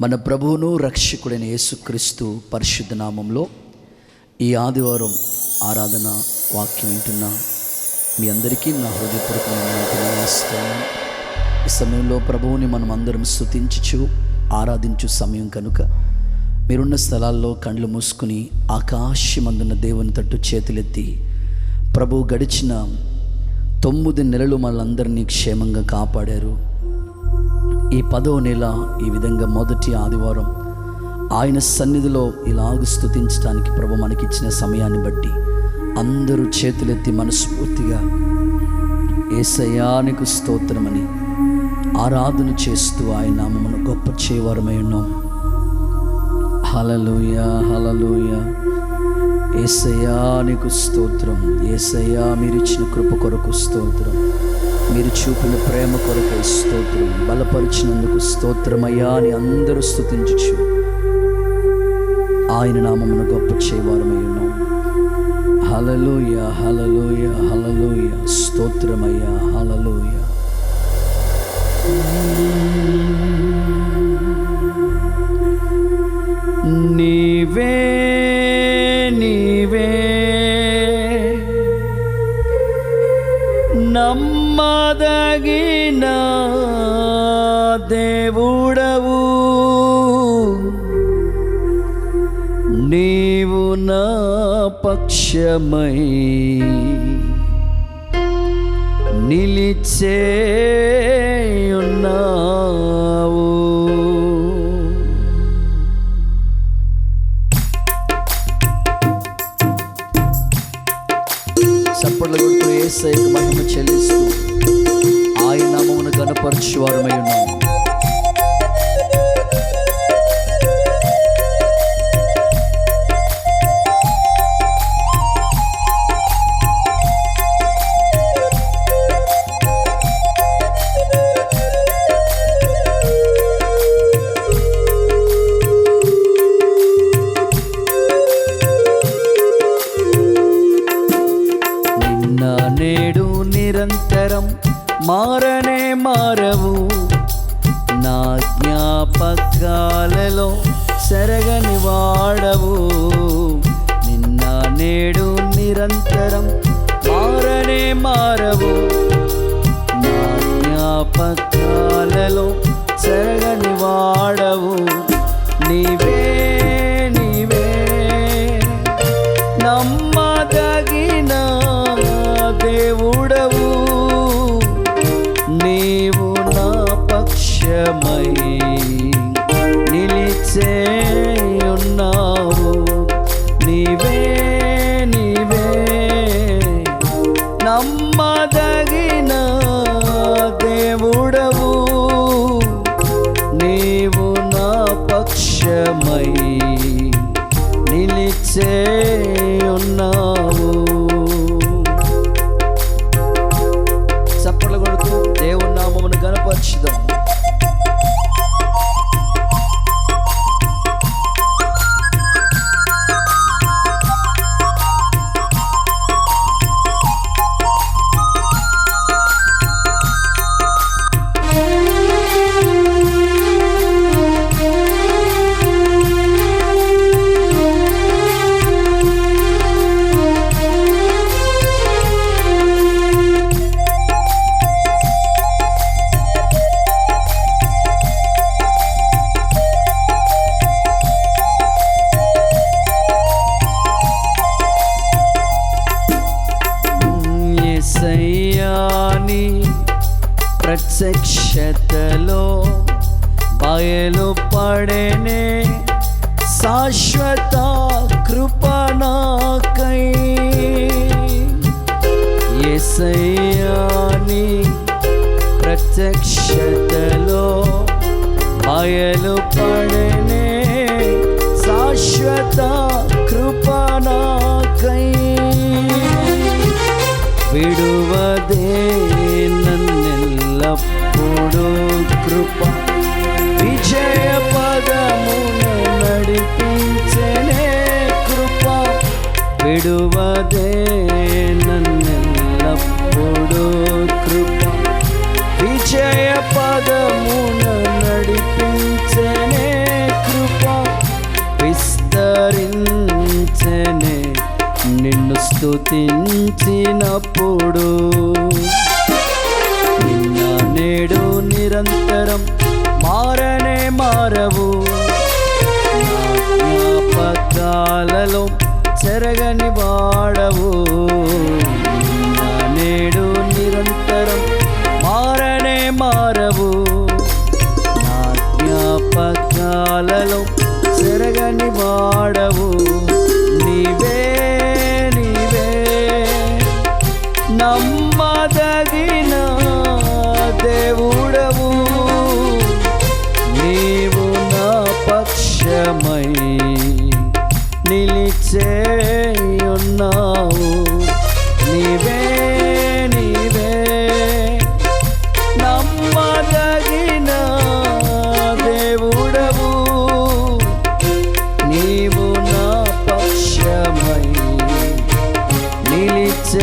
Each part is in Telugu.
మన ప్రభువును రక్షకుడైన యేసుక్రీస్తు పరిశుద్ధ నామంలో ఈ ఆదివారం ఆరాధన వాక్యం వింటున్న మీ అందరికీ నా హృదయపూర్వకమైన తెలియజేస్తాను. ఈ సమయంలో ప్రభువుని మనం అందరం స్తుతించుచు ఆరాధించు సమయం కనుక మీరున్న స్థలాల్లో కండ్లు మూసుకుని ఆకాశమందున్న దేవుని తట్టు చేతులెత్తి, ప్రభువు గడిచిన 9 నెలలు మనందరినీ క్షేమంగా కాపాడారు. ఈ 10వ నెల ఈ విధంగా మొదటి ఆదివారం ఆయన సన్నిధిలో ఇలాగ స్తుతించడానికి ప్రభు మనకిచ్చిన సమయాన్ని బట్టి అందరూ చేతులెత్తి మనస్ఫూర్తిగా యేసయ్యా నీకు స్తోత్రమని ఆరాధన చేస్తూ ఆయన నామమును గొప్ప చేయవారమై ఉన్నాం. హల్లెలూయా, హల్లెలూయా. యేసయ్యా నీకు స్తోత్రం. యేసయ్యా మీరు ఇచ్చిన కృప కొరకు స్తోత్రం, మీరు చూపిన ప్రేమ కొరకై స్తోత్రం, బలపరిచినందుకు స్తోత్రమయ్యా అని అందరూ స్తుతించుచు ఆయన నామమును గొప్ప చేయవారమై ఉన్నాం. హల్లెలూయా, హల్లెలూయా, హల్లెలూయా. స్తోత్రమయ్యా, హల్లెలూయా. నీవే నీవే నమ్మదగిన దేవుడవు, నీవు నా పక్షమై నిలిచేయున్నావు. చప్పట్లు కొడుతూ యేసయ్యకు మహిమ చెల్లిస్తూ ఆయన నామమును ఘనపరచు వారమై ఉన్నాము. నేడు నిరంతరం మారనే మారవు, నా జ్ఞాపకాలలో సరగని వాడవు. నిన్న నేడు నిరంతరం మారనే మారవు, నా జ్ఞాపకాలలో సరగని వాడవు. నీవే నీవే నమ్మదగిన దేవుడవు, నీవు నా పక్షమై నిలిచేయున్నావు. నీవే నీవే నమ్మదగిన దేవుడవు, నీవు నా పక్షమై నిలిచేయున్నావు. చప్పట్లు కొడుతూ దేవుని నామమును ఘనపరచుదాం. యేసయ్యాని ప్రత్యక్షతలో బయలుపడెనే శాశ్వత కృప నాకై. యేసయ్యాని ప్రత్యక్షతలో బయలుపడెనే శాశ్వత కృప నాకై. విడువదే నన్నెల్లప్పుడూ కృప, విజయ పదమున నడిపించనే కృప. విడువదే నన్నెల్లప్పుడూ కృప, విజయ పదమున నడిపించనే స్తుతించినప్పుడు నిన్న నేడు నిరంతరం మారనే మారవు. నా జ్ఞాపకాలలో చెరగని వాడవు. నిన్న నేడు నిరంతరం మారనే మారవు. నా జ్ఞాపకాలలో చెరగని వాడవు. నీవే నీవే నమ్మదగిన దేవుడవు. నీవు నా పక్షమై నిలిచేయున్నావు. నీవే నీవే నమ్మదగిన దేవుడవు. నీవు నా పక్షమై నిలిచేయున్నావు.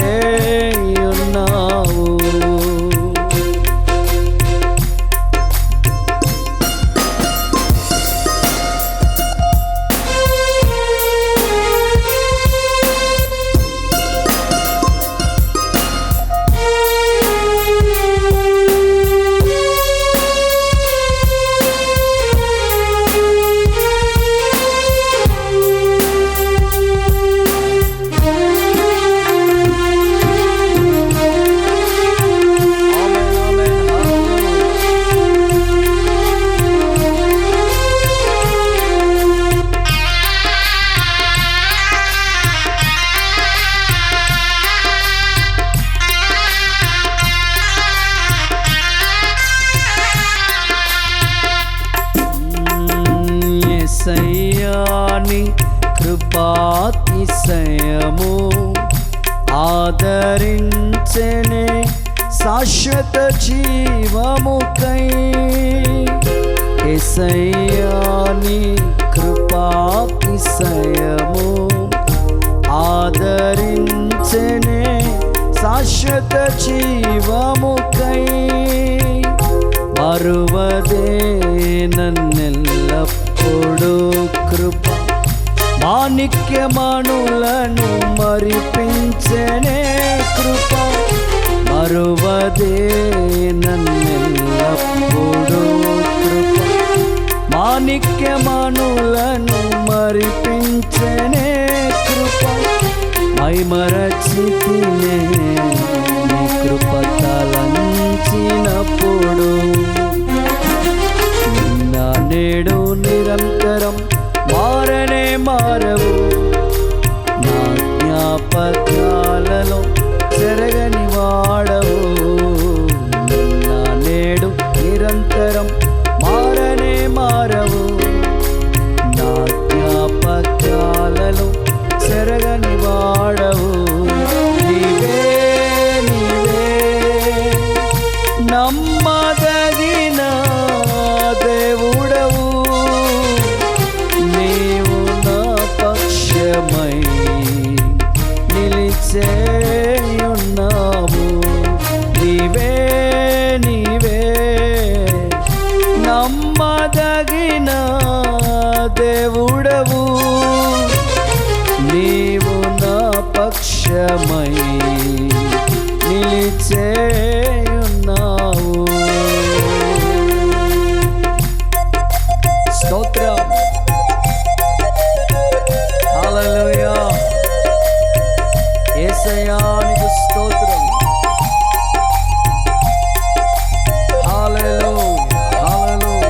యేసయ్యాని కృపాతిశయము ఆదరించెనే శాశ్వత జీవముకై. యేసయ్యాని కృపాతిశయము ఆదరించెనే శాశ్వత జీవముకై. మరువదే నన్నెల్లప్పుడు కృప మాణిక్యమణులను మరిపించెనే కృప. మరువదే నన్నెల్లప్పుడు కృప మాణిక్యమణులను మరిపించెనే కృప. మైమరచితినే నీ కృప తలంచినప్పుడు నిన్న నేడు నిరంతరం మారనే మారవు. నా జ్ఞాపకాలలో చెరగని వాడవు. నిన్న నేడు నిరంతరం మారనే మారవు. నా జ్ఞాపకాలలో చెరగని వాడవు. నీవే నీవే నమ్మదగిన దేవుడవు. నీవు నా పక్షమై నిలిచేయున్నావు. నీవే నీవే నమ్మదగిన దేవుడవు. నీవు నా పక్షమై నిలిచేయున్నావు. స్తోత్రం. హల్లెలూయా. యేసయ్యా నీకు స్తోత్రం. హల్లెలూయా హల్లెలూయా.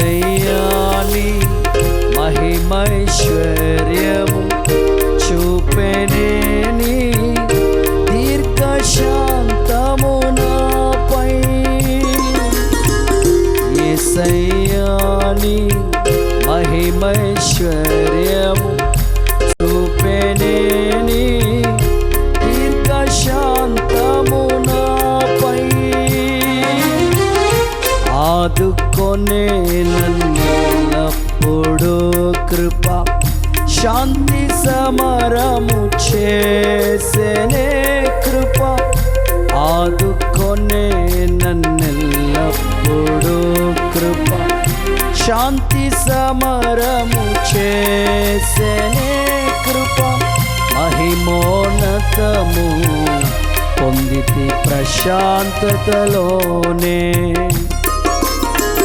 యేసయ్యాని మహిమైశ్వర్యము చూపెనే నీ దీర్ఘశాంతము నాపై. యేసయ్యాని మహిమైశ్వర్యము చూపెనే నీ ఆదుకొనే నన్నెల్లప్పుడూ కృప శాంతి సమరము చేసేనే కృప ఆదుకొనే నన్నెల్లప్పుడూ కృప శాంతి సమరము చేసేనే కృప మహిమోన్నతము పొందితి ప్రశాంతతలోనే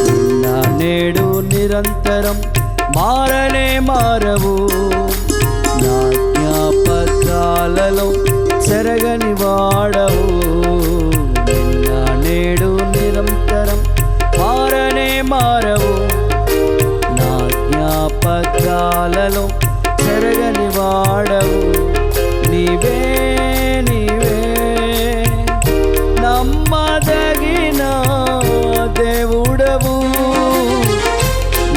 నిన్న నేడు నిరంతరం మారనే మారవు నా జ్ఞాపకాలలో చెరగని వాడవు నిన్న నేడు నిరంతరం మారనే మారవు నా జ్ఞాపకాలలో చెరగని వాడవు నీవే నీవే నమ్మదగిన దేవుడవు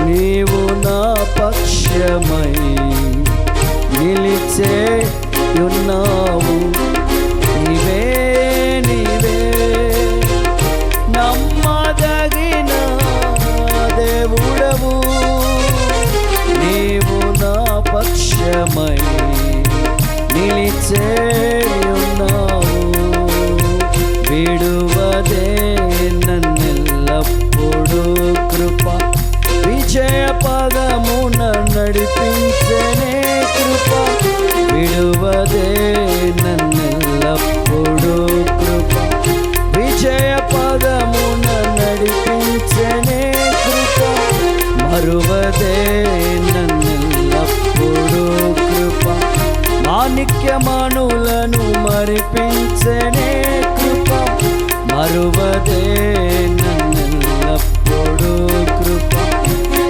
నీవు నా పక్షమై నిలిచే ఉన్నావు నీవే నీవే నమ్మదగిన దేవుడవు నీవు నా పక్షమై నిలిచే ఉన్నావు విడువదే నన్నెల్లప్పుడూ కృప విజయ పదమున నడిపించనే కృప విడువదే నన్నెల్లప్పుడూ కృప విజయ పదమున నడిపించనే కృప మరువదే నన్నెల్లప్పుడూ కృప మాణిక్యమణులను మరిపించనే కృప మరువదే నన్నెల్లప్పుడూ కృప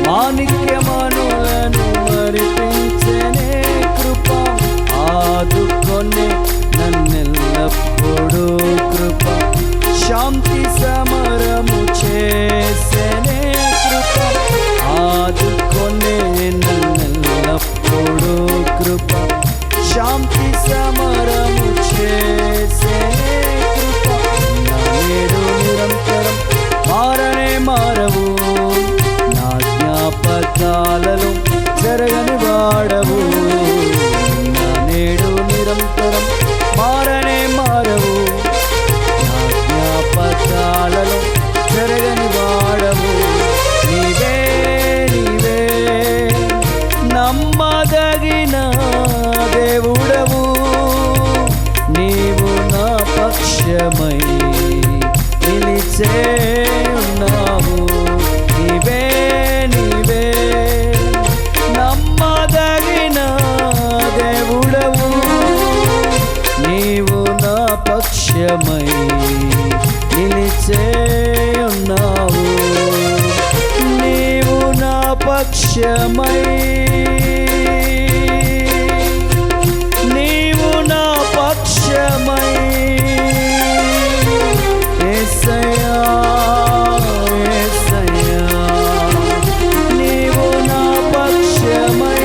మాణిక్యమణులను మరిపించనే కృప ఆదుకొనే నన్నెల్లప్పుడూ కృప శాంతి సమరము చేసనే కృప ఆదుకొనే నన్నెల్లప్పుడూ కృప శాంతి సమరము చేసనే కృప నా నేడు నిరంతరం మారనే మారవు నా జ్ఞాపకాలలో జరగని వాడవు నా నేడు నిరంతరం మారనే మారవు నా జ్ఞాపకాలలో జరగని వాడవు నీవే నీవే నమ్మదగిన దేవుడవు నీవు నా పక్షమై నిలిచే ఉన్నావు నీవే నీవే నమ్మదగిన దేవుడవు నీవు నా పక్షమై నిలిచే ఉన్నావు నీవు నా పక్షమై నీవు నా పక్షమై యేసయ్యా యేసయ్యా నీవు నా పక్షమై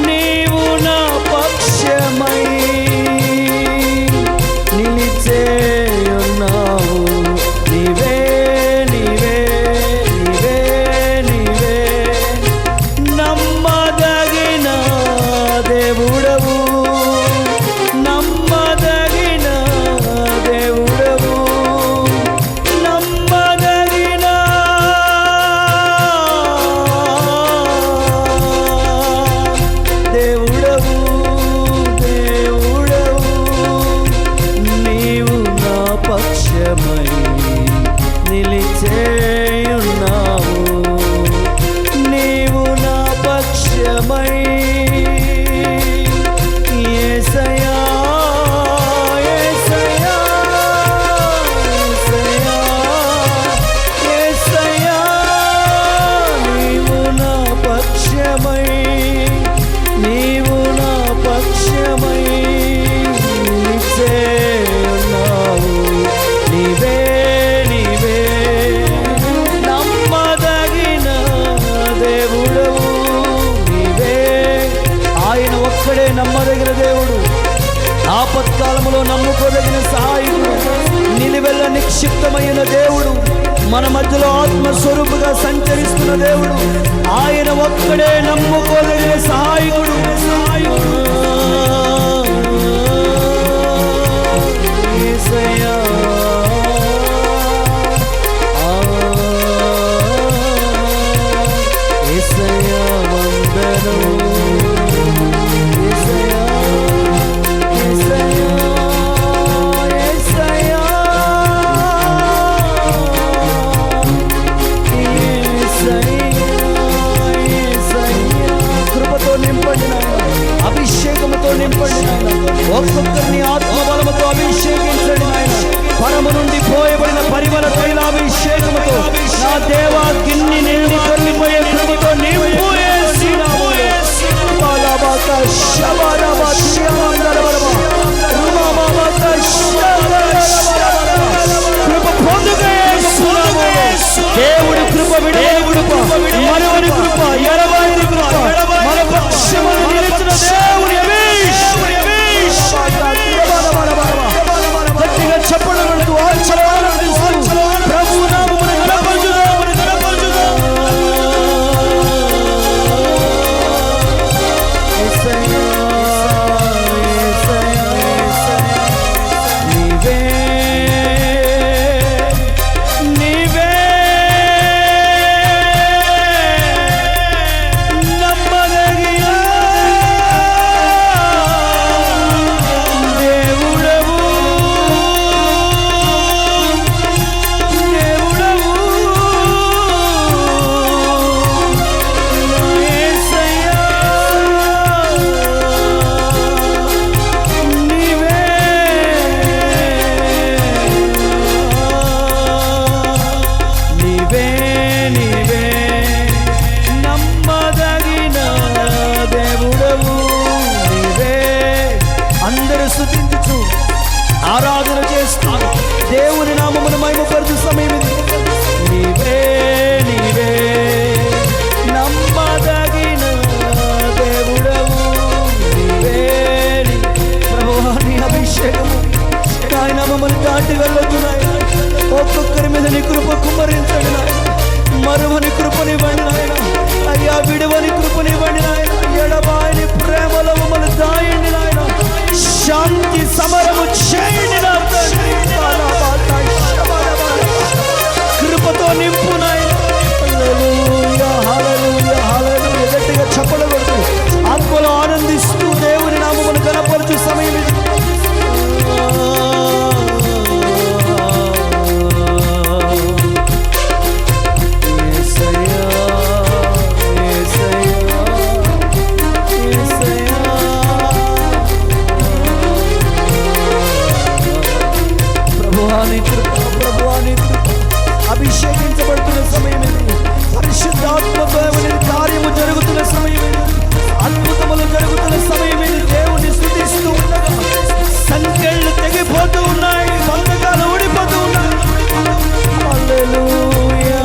నీవు నా పక్షమై నిలిచే ఉన్నావు నీవే నీవే నీవే నీవే నమ్మదగిన దేవుడవు నమ్మదగిన దేవుడవు నమ్మదగిన దేవుడవు దేవుడవు నీవు నా పక్షమై నిలిచే ఉన్నావు నీవు నా పక్షమై యేసయ్యా యేసయ్యా యేసయ్యా యేసయ్యా నీవు నా పక్షమై నీవు నా పక్షమై నిలిచే ఉన్నావు నీవే నీవే నమ్మదగిన దేవుడవు నీవే ఆయన ఒక్కడే నమ్మదగిన దేవుడు ఆపత్కాలములో నమ్ముకోదగిన సహాయకుడు నిలువెల్ల నిక్షిప్తమైన దేవుడు మన మధ్యలో ఆత్మస్వరూపుగా సంచరిస్తున్న దేవుడు. ఆయన ఒక్కడే నమ్ముకోదగిన సహాయకుడు. యేసయ్యా యేసయ్యా వందనం. అభిషేకముతో నింపండి నాయన. ఒక్కొక్కరిని ఆత్మబలముతో అభిషేకించండి నాయన. పరము నుండి పోయబడిన పరిమళ తైలాభిషేకముతో నా దేవా గిన్ని నిండి పొర్లిపోయే కృపతో నింపు. కృప పొందుగా దేవుడి కృప విడవని కృప మరవని కృప ఎడబాయని కృప మన పక్షమును నిలిచిన దేవుని గట్టిగా చెప్పడం ప్రభు నామమును గణపరచుదాం. ఆరాధన చేస్తూ దేవుని నామమును మహిమపరచు సమయం ఇది. నీవే నీవే నమ్మదగిన దేవుడవు. నీవే ప్రభువా నీ అభిషేకము ఆయన మమ్మల్ని దాటి వెళ్ళొద్దు నాయన. ఒక్కొక్కరి మీద నీ కృప కుమ్మరించండి నాయన. మరువని కృపనివ్వండి నాయన. అయ్యా విడువని కృపనివ్వండి నాయన. ఎడబాయని ప్రేమలో మమ్మల్ని దాయండి నాయన. శాంతి సమరము చేయండి నా తండ్రి. కృపతో నింపు నాయన. హల్లెలూయా హల్లెలూయా హల్లెలూయా. గట్టిగా చప్పట్లు కొడుతూ ఆత్మలో ఆనందిస్తూ దేవుని నామమును గణపరచు సమయం ఇది. అభిషేకించబడుతున్న సమయం ఇది. పరిశుద్ధాత్మతో కార్యము జరుగుతున్న సమయం ఇది. అద్భుతములు జరుగుతున్న సమయం ఇది. దేవుని స్తుతిస్తూ ఉండగా సంఖ్యలు తెగిపోతూ ఉన్నాయి. బంధకాలు ఊడిపోతూ ఉన్నాయి. హల్లెలూయా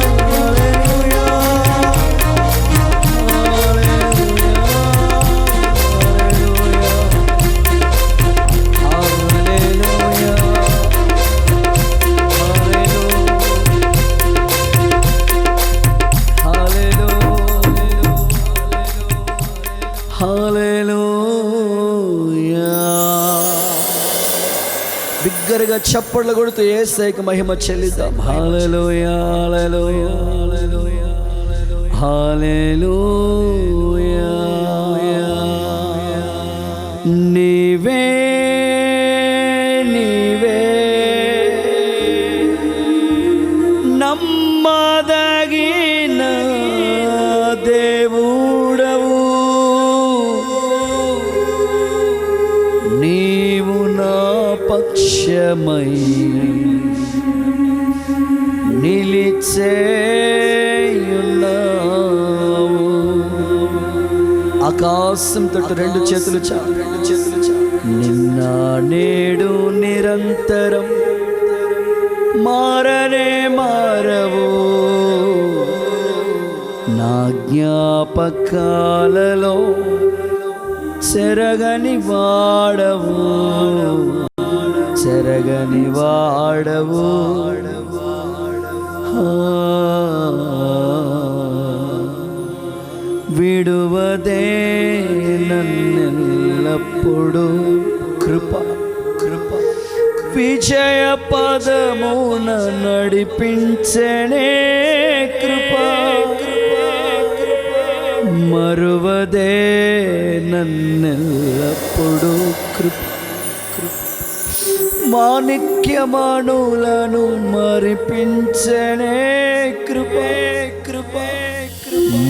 హల్లెలూయా బిగ్గరగా చప్పట్లు కొడుతూ యేసయ్యకు మహిమ చెల్లిద్దాం. హల్లెలూయా హల్లెలూయా హల్లెలూయా. నీవే నీవే నమ్మదగిన దేవుడవు. నీవు నా పక్షమై నిలిచేయున్నావు. ఆకాశం తట్టు రెండు చేతులు చాలు. నిన్న నేడు నిరంతరం మారనే మారవు. నా జ్ఞాపకాలలో చెరగని వాడవు. చెరగని వాడవు. విడువదే నన్నెల్లప్పుడు కృప కృప విజయ పదమున నడిపించనే కృప మరువదే నన్నెల్లప్పుడు కృప మాణిక్యమానులను మరిపించనే కృప కృప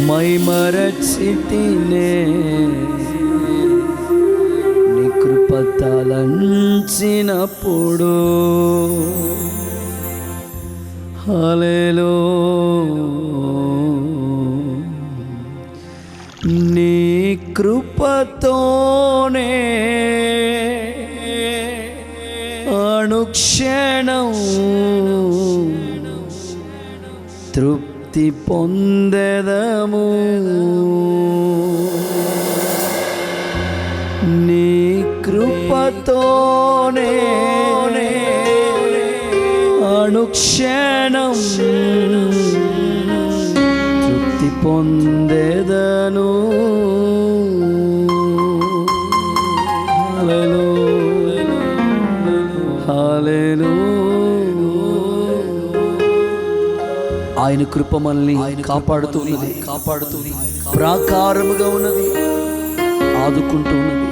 మైమరచితినే నీ కృప తలంచినప్పుడు హల్లెలూయా నీ కృపతోనే అనుక్షణం తృప్తి పొందెదము నీ కృపతోనే అనుక్షణం తృప్తి పొందెదను ఆయన కృప మనల్ని కాపాడుతున్నది ప్రాకారముగా ఉన్నది, ఆదుకుంటూ ఉన్నది.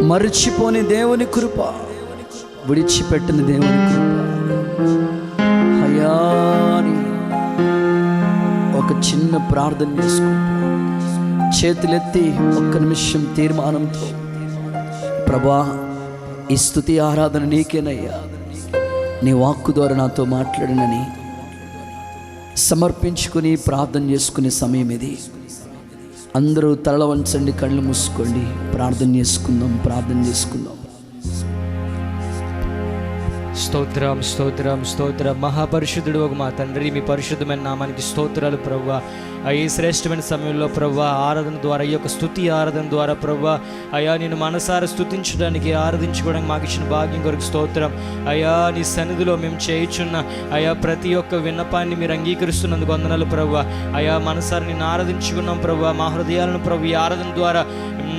మరిచిపోని దేవుని కృప, విడిచిపెట్టని దేవుని కృప. హయాని ఒక చిన్న ప్రార్థన చేసుకుంటూ చేతులెత్తి ఒక్క నిమిషం తీర్మానంతో, ప్రభా ఈ స్తుతి ఆరాధన నీకేనయ్యా, నీ వాక్కు ద్వారా నాతో మాట్లాడినని సమర్పించుకుని ప్రార్థన చేసుకునే సమయం ఇది. అందరూ తల వంచండి, కళ్ళు మూసుకోండి, ప్రార్థన చేసుకుందాం. స్తోత్రం స్తోత్రం స్తోత్రం. మహాపరిశుద్ధుడు ఒక మా తండ్రి, మీ పరిశుద్ధమైన నామానికి స్తోత్రాలు ప్రభువా. ఈ శ్రేష్టమైన సమయంలో ప్రభువా, ఆరాధన ద్వారా, ఈ యొక్క స్తుతి ఆరాధన ద్వారా ప్రభువా, అయ్యా నేను మనసారా స్తుతించడానికి, ఆరాధించుకోవడానికి మాకు ఇచ్చిన భాగ్యం కొరకు స్తోత్రం. అయ్యా నీ సన్నిధిలో మేము చేయుచున్న అయ్యా ప్రతి ఒక్క విన్నపాన్ని మీరు అంగీకరిస్తున్నందుకు వందనాలు ప్రభువా. అయ్యా మనసారా నిన్ను ఆరాధించుకున్నాం ప్రభువా. మా హృదయాలను ప్రభు ఈ ఆరాధన ద్వారా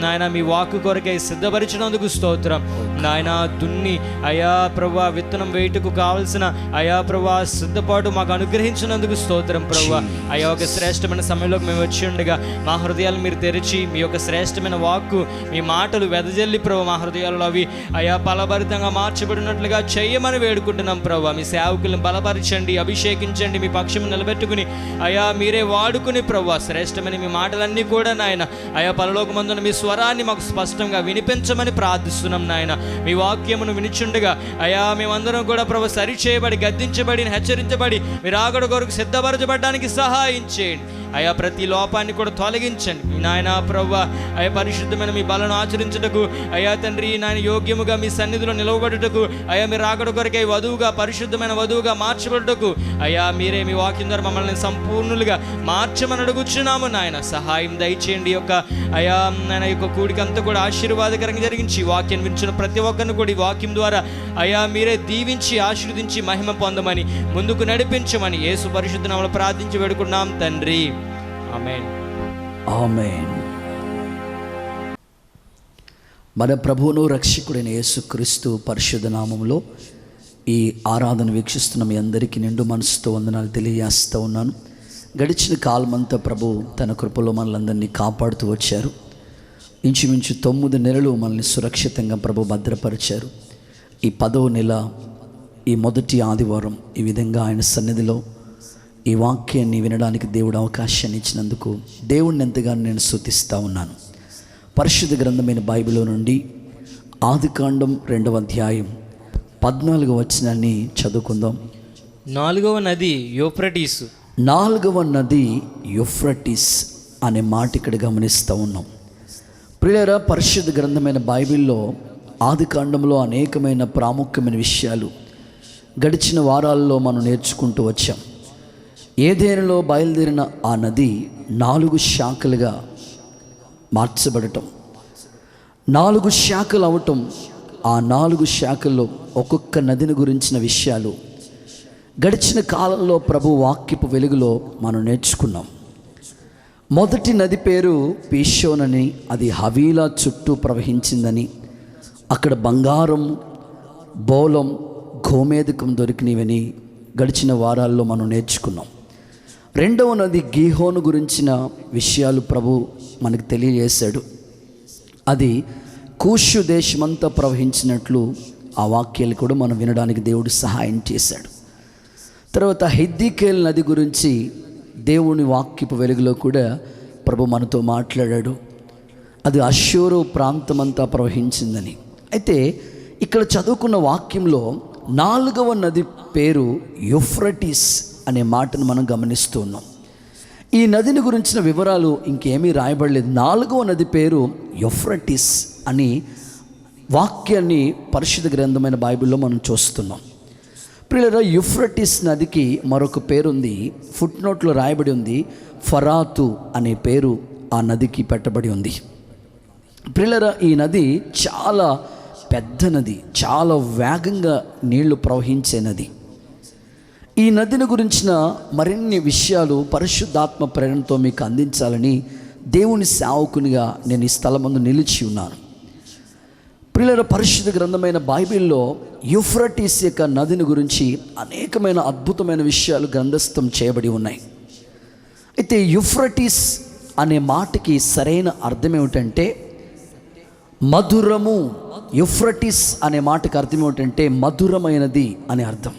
నాయన మీ వాక్కు కొరకై సిద్ధపరిచినందుకు స్తోత్రం. నాయన దున్ని అయా ప్రభువా విత్తనం వేయుటకు కావలసిన అయా ప్రభువా సిద్ధపాటు మాకు అనుగ్రహించినందుకు స్తోత్రం ప్రభువా. అయా ఒక శ్రేష్టమైన సమయంలోకి మేము వచ్చి ఉండగా మా హృదయాలు మీరు తెరిచి మీ యొక్క శ్రేష్టమైన వాక్కు, మీ మాటలు వెదజల్లి ప్రభు మా హృదయాల్లో అవి అయా ఫలభరితంగా మార్చబడినట్లుగా చేయమని వేడుకుంటున్నాం ప్రభువా. మీ సేవకులను బలపరచండి, అభిషేకించండి, మీ పక్షం నిలబెట్టుకుని అయా మీరే వాడుకుని ప్రభువా శ్రేష్టమైన మీ మాటలన్నీ కూడా నాయన అయా పరలోకమందున మీ స్వరాన్ని మాకు స్పష్టంగా వినిపించమని ప్రార్థిస్తున్నాం నాయన. మీ వాక్యమును వినిచుండగా అయా మేమందరం కూడా ప్రభు సరిచేయబడి, గద్దించబడి, హెచ్చరించబడి మీరు ఆగడ కొరకు సిద్ధపరచబడడానికి సహాయం చేయండి. అయా ప్రతి లోపాన్ని కూడా తొలగించండి నాయన ప్రభువా. అయా పరిశుద్ధమైన మీ బలను ఆచరించుటకు అయా తండ్రి నాయన యోగ్యముగా మీ సన్నిధిలో నిలవబడుటకు అయా మీరు రాకడ కొరకై వధువుగా, పరిశుద్ధమైన వధువుగా మార్చబడుటకు అయా మీరే మీ వాక్యం ద్వారా మమ్మల్ని సంపూర్ణులుగా మార్చమని అడుగుచున్నాము నాయన. సహాయం దయచేయండి. యొక్క అయా నాయన యొక్క కూడికంతా కూడా ఆశీర్వాదకరంగా జరిగించి వాక్యం వించిన ప్రతి ఒక్కరిని కూడా ఈ వాక్యం ద్వారా అయా మీరే దీవించి ఆశీర్వదించి మహిమ పొందమని, ముందుకు నడిపించమని యేసు పరిశుద్ధ నామములో ప్రార్థించి వేడుకున్నాం తండ్రి. ఆమేన్. ఆమేన్. మన ప్రభువును రక్షకుడైన యేసుక్రీస్తు పరిశుద్ధ నామములో ఈ ఆరాధన వీక్షిస్తున్న మీ అందరికీ నిండు మనసుతో వందనాలు తెలియజేస్తూ ఉన్నాను. గడిచిన కాలమంతా ప్రభు తన కృపలో మనలందరినీ కాపాడుతూ వచ్చారు. ఇంచుమించు 9 నెలలు మనల్ని సురక్షితంగా ప్రభు భద్రపరిచారు. ఈ 10వ నెల ఈ మొదటి ఆదివారం ఈ విధంగా ఆయన సన్నిధిలో ఈ వాక్యాన్ని వినడానికి దేవుడు అవకాశాన్ని ఇచ్చినందుకు దేవుడిని ఎంతగానో నేను స్తుతిస్తూ ఉన్నాను. పరిశుద్ధ గ్రంథమైన బైబిల్లో నుండి ఆదికాండం 2వ అధ్యాయం 14వ వచనాన్ని చదువుకుందాం. 4వ నది యూఫ్రటీస్. 4వ నది యూఫ్రటీస్ అనే మాట ఇక్కడ గమనిస్తూ ఉన్నాం. ప్రియులారా, పరిశుద్ధ గ్రంథమైన బైబిల్లో ఆదికాండంలో అనేకమైన ప్రాముఖ్యమైన విషయాలు గడిచిన వారాల్లో మనం నేర్చుకుంటూ వచ్చాం. ఏదేనులో బయలుదేరిన ఆ నది 4 శాఖలుగా మార్చబడటం, 4 శాఖలు అవటం, ఆ 4 శాఖల్లో ఒక్కొక్క నదిని గురించిన విషయాలు గడిచిన కాలంలో ప్రభు వాక్యపు వెలుగులో మనం నేర్చుకున్నాం. మొదటి నది పేరు పీషోనని, అది హవీలా చుట్టూ ప్రవహించిందని, అక్కడ బంగారం, బోలం, గోమేధికం దొరికినవని గడిచిన వారాల్లో మనం నేర్చుకున్నాం. రెండవ నది గీహోను గురించిన విషయాలు ప్రభు మనకు తెలియజేశాడు. అది కూషు దేశమంతా ప్రవహించినట్లు ఆ వాక్యాలు కూడా మనం వినడానికి దేవుడు సహాయం చేశాడు. తర్వాత హిద్దీకేల్ నది గురించి దేవుని వాక్యపు వెలుగులో కూడా ప్రభు మనతో మాట్లాడాడు. అది అష్షూరు ప్రాంతమంతా ప్రవహించిందని. అయితే ఇక్కడ చదువుకున్న వాక్యంలో 4వ నది పేరు యూఫ్రటీస్ అనే మాటను మనం గమనిస్తూ ఉన్నాం. ఈ నదిని గురించిన వివరాలు ఇంకేమీ రాయబడలేదు. 4వ నది పేరు యూఫ్రటీస్ అని వాక్యాన్ని పరిశుద్ధ గ్రంథమైన బైబిల్లో మనం చూస్తున్నాం. ప్రియులారా, యూఫ్రటీస్ నదికి మరొక పేరుంది, ఫుట్ నోట్లో రాయబడి ఉంది. ఫరాతు అనే పేరు ఆ నదికి పెట్టబడి ఉంది. ప్రియులారా, ఈ నది చాలా పెద్ద నది, చాలా వేగంగా నీళ్లు ప్రవహించే నది. ఈ నదిని గురించిన మరిన్ని విషయాలు పరిశుద్ధాత్మ ప్రేరణతో మీకు అందించాలని దేవుని సేవకునిగా నేను ఈ స్థలం ముందు నిలిచి ఉన్నాను. ప్రియులారా, పరిశుద్ధ గ్రంథమైన బైబిల్లో యూఫ్రటీస్ యొక్క నదిని గురించి అనేకమైన అద్భుతమైన విషయాలు గ్రంథస్థం చేయబడి ఉన్నాయి. అయితే యూఫ్రటీస్ అనే మాటకి సరైన అర్థం ఏమిటంటే మధురము. యూఫ్రటీస్ అనే మాటకి అర్థం ఏమిటంటే మధురమైనది అని అర్థం.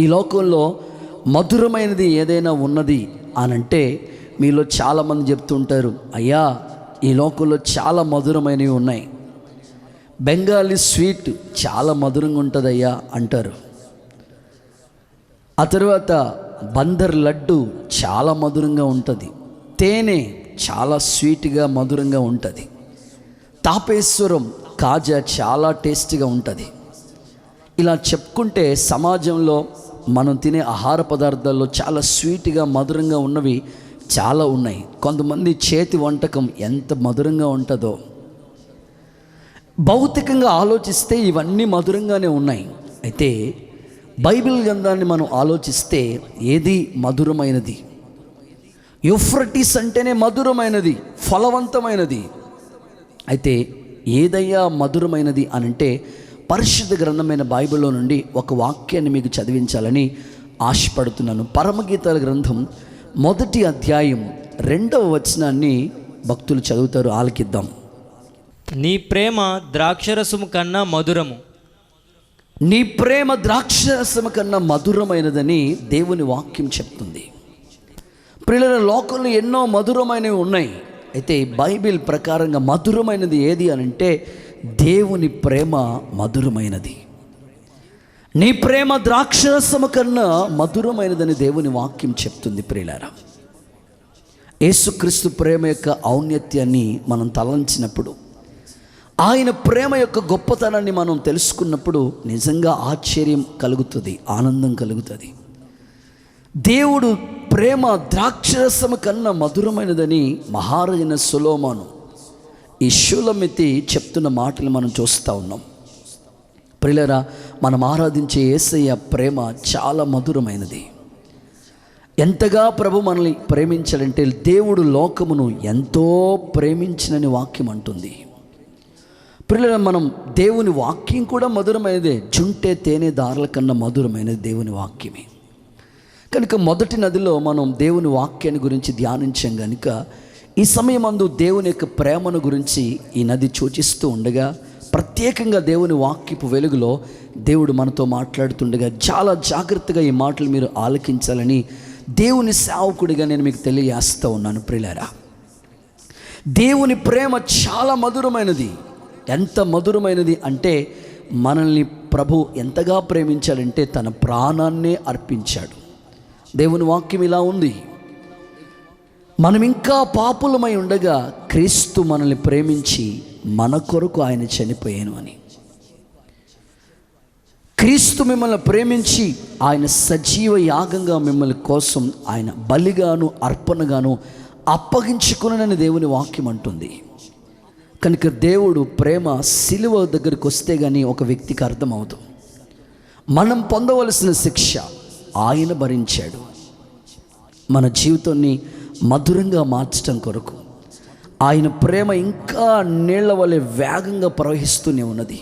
ఈ లోకంలో మధురమైనది ఏదైనా ఉన్నది అనంటే మీలో చాలామంది చెప్తుంటారు, అయ్యా ఈ లోకంలో చాలా మధురమైనవి ఉన్నాయి. బెంగాలీ స్వీట్ చాలా మధురంగా ఉంటుంది అయ్యా అంటారు. ఆ తర్వాత బందర్ లడ్డు చాలా మధురంగా ఉంటుంది. తేనె చాలా స్వీట్గా మధురంగా ఉంటుంది. తాపేశ్వరం కాజా చాలా టేస్టీగా ఉంటుంది. ఇలా చెప్పుకుంటే సమాజంలో మనం తినే ఆహార పదార్థాల్లో చాలా స్వీట్గా మధురంగా ఉన్నవి చాలా ఉన్నాయి. కొంతమంది చేతి వంటకం ఎంత మధురంగా ఉంటుందో. భౌతికంగా ఆలోచిస్తే ఇవన్నీ మధురంగానే ఉన్నాయి. అయితే బైబిల్ గ్రంథాన్ని మనం ఆలోచిస్తే ఏది మధురమైనది? యూఫ్రటీస్ అంటేనే మధురమైనది, ఫలవంతమైనది. అయితే ఏదయ్యా మధురమైనది అనంటే పరిశుద్ధ గ్రంథమైన బైబిల్లో నుండి ఒక వాక్యాన్ని మీకు చదివించాలని ఆశపడుతున్నాను. పరమగీతాల గ్రంథం 1వ అధ్యాయం 2వ వచనాన్ని భక్తులు చదువుతారు, ఆలకిద్దాం. నీ ప్రేమ ద్రాక్షరసము కన్నా మధురము. నీ ప్రేమ ద్రాక్షరసము కన్నా మధురమైనదని దేవుని వాక్యం చెప్తుంది. ప్రియుల, లోకంలో ఎన్నో మధురమైనవి ఉన్నాయి. అయితే బైబిల్ ప్రకారంగా మధురమైనది ఏది అనంటే దేవుని ప్రేమ మధురమైనది. నీ ప్రేమ ద్రాక్షరసము కన్నా మధురమైనదని దేవుని వాక్యం చెప్తుంది. ప్రియులారా, యేసుక్రీస్తు ప్రేమ యొక్క ఔన్నత్యాన్ని మనం తలంచినప్పుడు, ఆయన ప్రేమ యొక్క గొప్పతనాన్ని మనం తెలుసుకున్నప్పుడు నిజంగా ఆశ్చర్యం కలుగుతుంది, ఆనందం కలుగుతుంది. దేవుడు ప్రేమ ద్రాక్షరసము కన్నా మధురమైనదని మహారాజైన సొలొమోను ఈ షూలమితి చెప్తున్న మాటలు మనం చూస్తూ ఉన్నాం. ప్రియులారా, మనం ఆరాధించే యేసయ్య ప్రేమ చాలా మధురమైనది. ఎంతగా ప్రభు మనల్ని ప్రేమించాలంటే దేవుడు లోకమును ఎంతో ప్రేమించినని వాక్యం అంటుంది. ప్రియులారా, మనం దేవుని వాక్యం కూడా మధురమైనదే. జుంటే తేనె దారుల కన్నా మధురమైనది దేవుని వాక్యమే. కనుక మొదటి నదిలో మనం దేవుని వాక్యాన్ని గురించి ధ్యానించాం. కనుక ఈ సమయమందు దేవుని యొక్క ప్రేమను గురించి ఈ నది సూచిస్తూ ఉండగా, ప్రత్యేకంగా దేవుని వాక్యపు వెలుగులో దేవుడు మనతో మాట్లాడుతుండగా చాలా జాగ్రత్తగా ఈ మాటలు మీరు ఆలకించాలని దేవుని సేవకుడిగా నేను మీకు తెలియజేస్తూ ఉన్నాను. ప్రియులారా, దేవుని ప్రేమ చాలా మధురమైనది. ఎంత మధురమైనది అంటే మనల్ని ప్రభు ఎంతగా ప్రేమించాడంటే తన ప్రాణాన్నే అర్పించాడు. దేవుని వాక్యం ఇలా ఉంది, మనం ఇంకా పాపులమై ఉండగా క్రీస్తు మనల్ని ప్రేమించి మన కొరకు ఆయన చనిపోయాను అని. క్రీస్తు మిమ్మల్ని ప్రేమించి ఆయన సజీవ యాగంగా మిమ్మల్ని కోసం ఆయన బలిగాను అర్పణగాను అప్పగించుకునని దేవుని వాక్యం అంటుంది. కనుక దేవుడు ప్రేమ సిలువ దగ్గరికి వస్తే కానీ ఒక వ్యక్తికి అర్థమవుతుంది. మనం పొందవలసిన శిక్ష ఆయన భరించాడు. మన జీవితాన్ని మధురంగా మార్చడం కొరకు ఆయన ప్రేమ ఇంకా నీళ్ల వలె వేగంగా ప్రవహిస్తూనే ఉన్నది.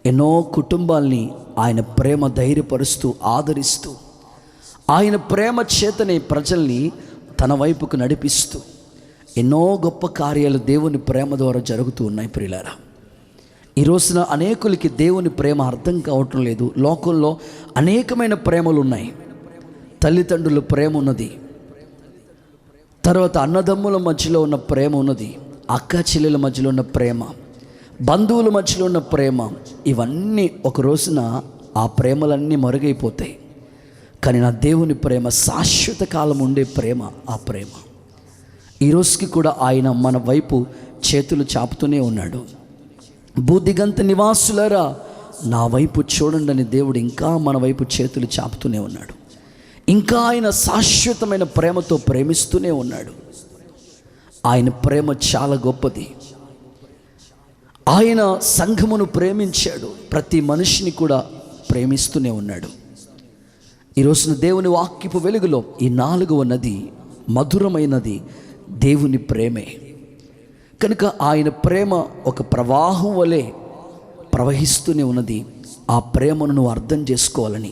ఎన్నో కుటుంబాల్ని ఆయన ప్రేమ ధైర్యపరుస్తూ ఆదరిస్తూ ఆయన ప్రేమ చేతనే ప్రజల్ని తన వైపుకు నడిపిస్తూ ఎన్నో గొప్ప కార్యాలు దేవుని ప్రేమ ద్వారా జరుగుతూ ఉన్నాయి. ప్రియులారా, ఈ రోజున అనేకులకి దేవుని ప్రేమ అర్థం కావటం లేదు. లోకంలో అనేకమైన ప్రేమలు ఉన్నాయి. తల్లిదండ్రుల ప్రేమ ఉన్నది, తర్వాత అన్నదమ్ముల మధ్యలో ఉన్న ప్రేమ ఉన్నది, అక్క చెల్లెల మధ్యలో ఉన్న ప్రేమ, బంధువుల మధ్యలో ఉన్న ప్రేమ. ఇవన్నీ ఒక రోజున ఆ ప్రేమలన్నీ మరుగైపోతాయి. కానీ నా దేవుని ప్రేమ శాశ్వత కాలం ఉండే ప్రేమ. ఆ ప్రేమ ఈ రోజుకి కూడా ఆయన మన వైపు చేతులు చాపుతూనే ఉన్నాడు. భూదిగంత నివాసులారా నా వైపు చూడండి అని దేవుడు ఇంకా మన వైపు చేతులు చాపుతూనే ఉన్నాడు. ఇంకా ఆయన శాశ్వతమైన ప్రేమతో ప్రేమిస్తూనే ఉన్నాడు. ఆయన ప్రేమ చాలా గొప్పది. ఆయన సంఘమును ప్రేమించాడు, ప్రతి మనిషిని కూడా ప్రేమిస్తూనే ఉన్నాడు. ఈరోజున దేవుని వాక్యపు వెలుగులో ఈ 4వ నది మధురమైనది దేవుని ప్రేమే. కనుక ఆయన ప్రేమ ఒక ప్రవాహం వలె ప్రవహిస్తూనే ఉన్నది. ఆ ప్రేమను నువ్వు అర్థం చేసుకోవాలని,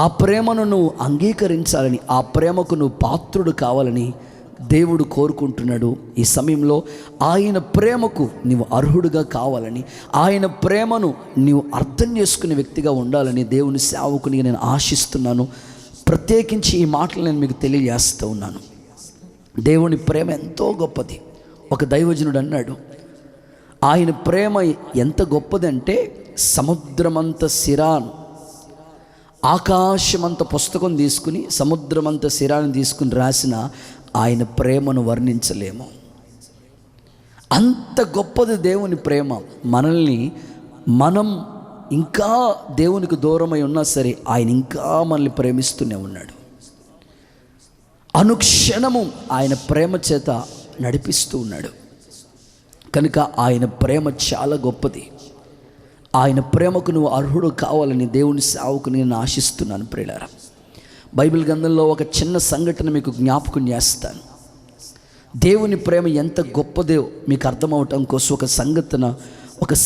ఆ ప్రేమను నువ్వు అంగీకరించాలని, ఆ ప్రేమకు నువ్వు పాత్రుడు కావాలని దేవుడు కోరుకుంటున్నాడు. ఈ సమయంలో ఆయన ప్రేమకు నీవు అర్హుడుగా కావాలని, ఆయన ప్రేమను నీవు అర్థం చేసుకునే వ్యక్తిగా ఉండాలని దేవుని సేవకునిగా నేను ఆశిస్తున్నాను. ప్రత్యేకించి ఈ మాటలు నేను మీకు తెలియజేస్తూ ఉన్నాను. దేవుని ప్రేమ ఎంతో గొప్పది. ఒక దైవజనుడు అన్నాడు, ఆయన ప్రేమ ఎంత గొప్పదంటే సముద్రమంత సిరాను, ఆకాశమంత పుస్తకం తీసుకుని సముద్రమంత సిరాన్ని తీసుకుని రాసిన ఆయన ప్రేమను వర్ణించలేము. అంత గొప్పది దేవుని ప్రేమ. మనం ఇంకా దేవునికి దూరమై ఉన్నా సరే ఆయన ఇంకా మనల్ని ప్రేమిస్తూనే ఉన్నాడు. అనుక్షణము ఆయన ప్రేమ చేత నడిపిస్తూ ఉన్నాడు. కనుక ఆయన ప్రేమ చాలా గొప్పది. ఆయన ప్రేమకు నువ్వు అర్హుడు కావాలని దేవుని సేవకుని నేను ఆశిస్తున్నాను. ప్రియులారా, బైబిల్ గ్రంథంలో ఒక చిన్న సంఘటన మీకు జ్ఞాపకం చేస్తాను. దేవుని ప్రేమ ఎంత గొప్పదో మీకు అర్థమవటం కోసం ఒక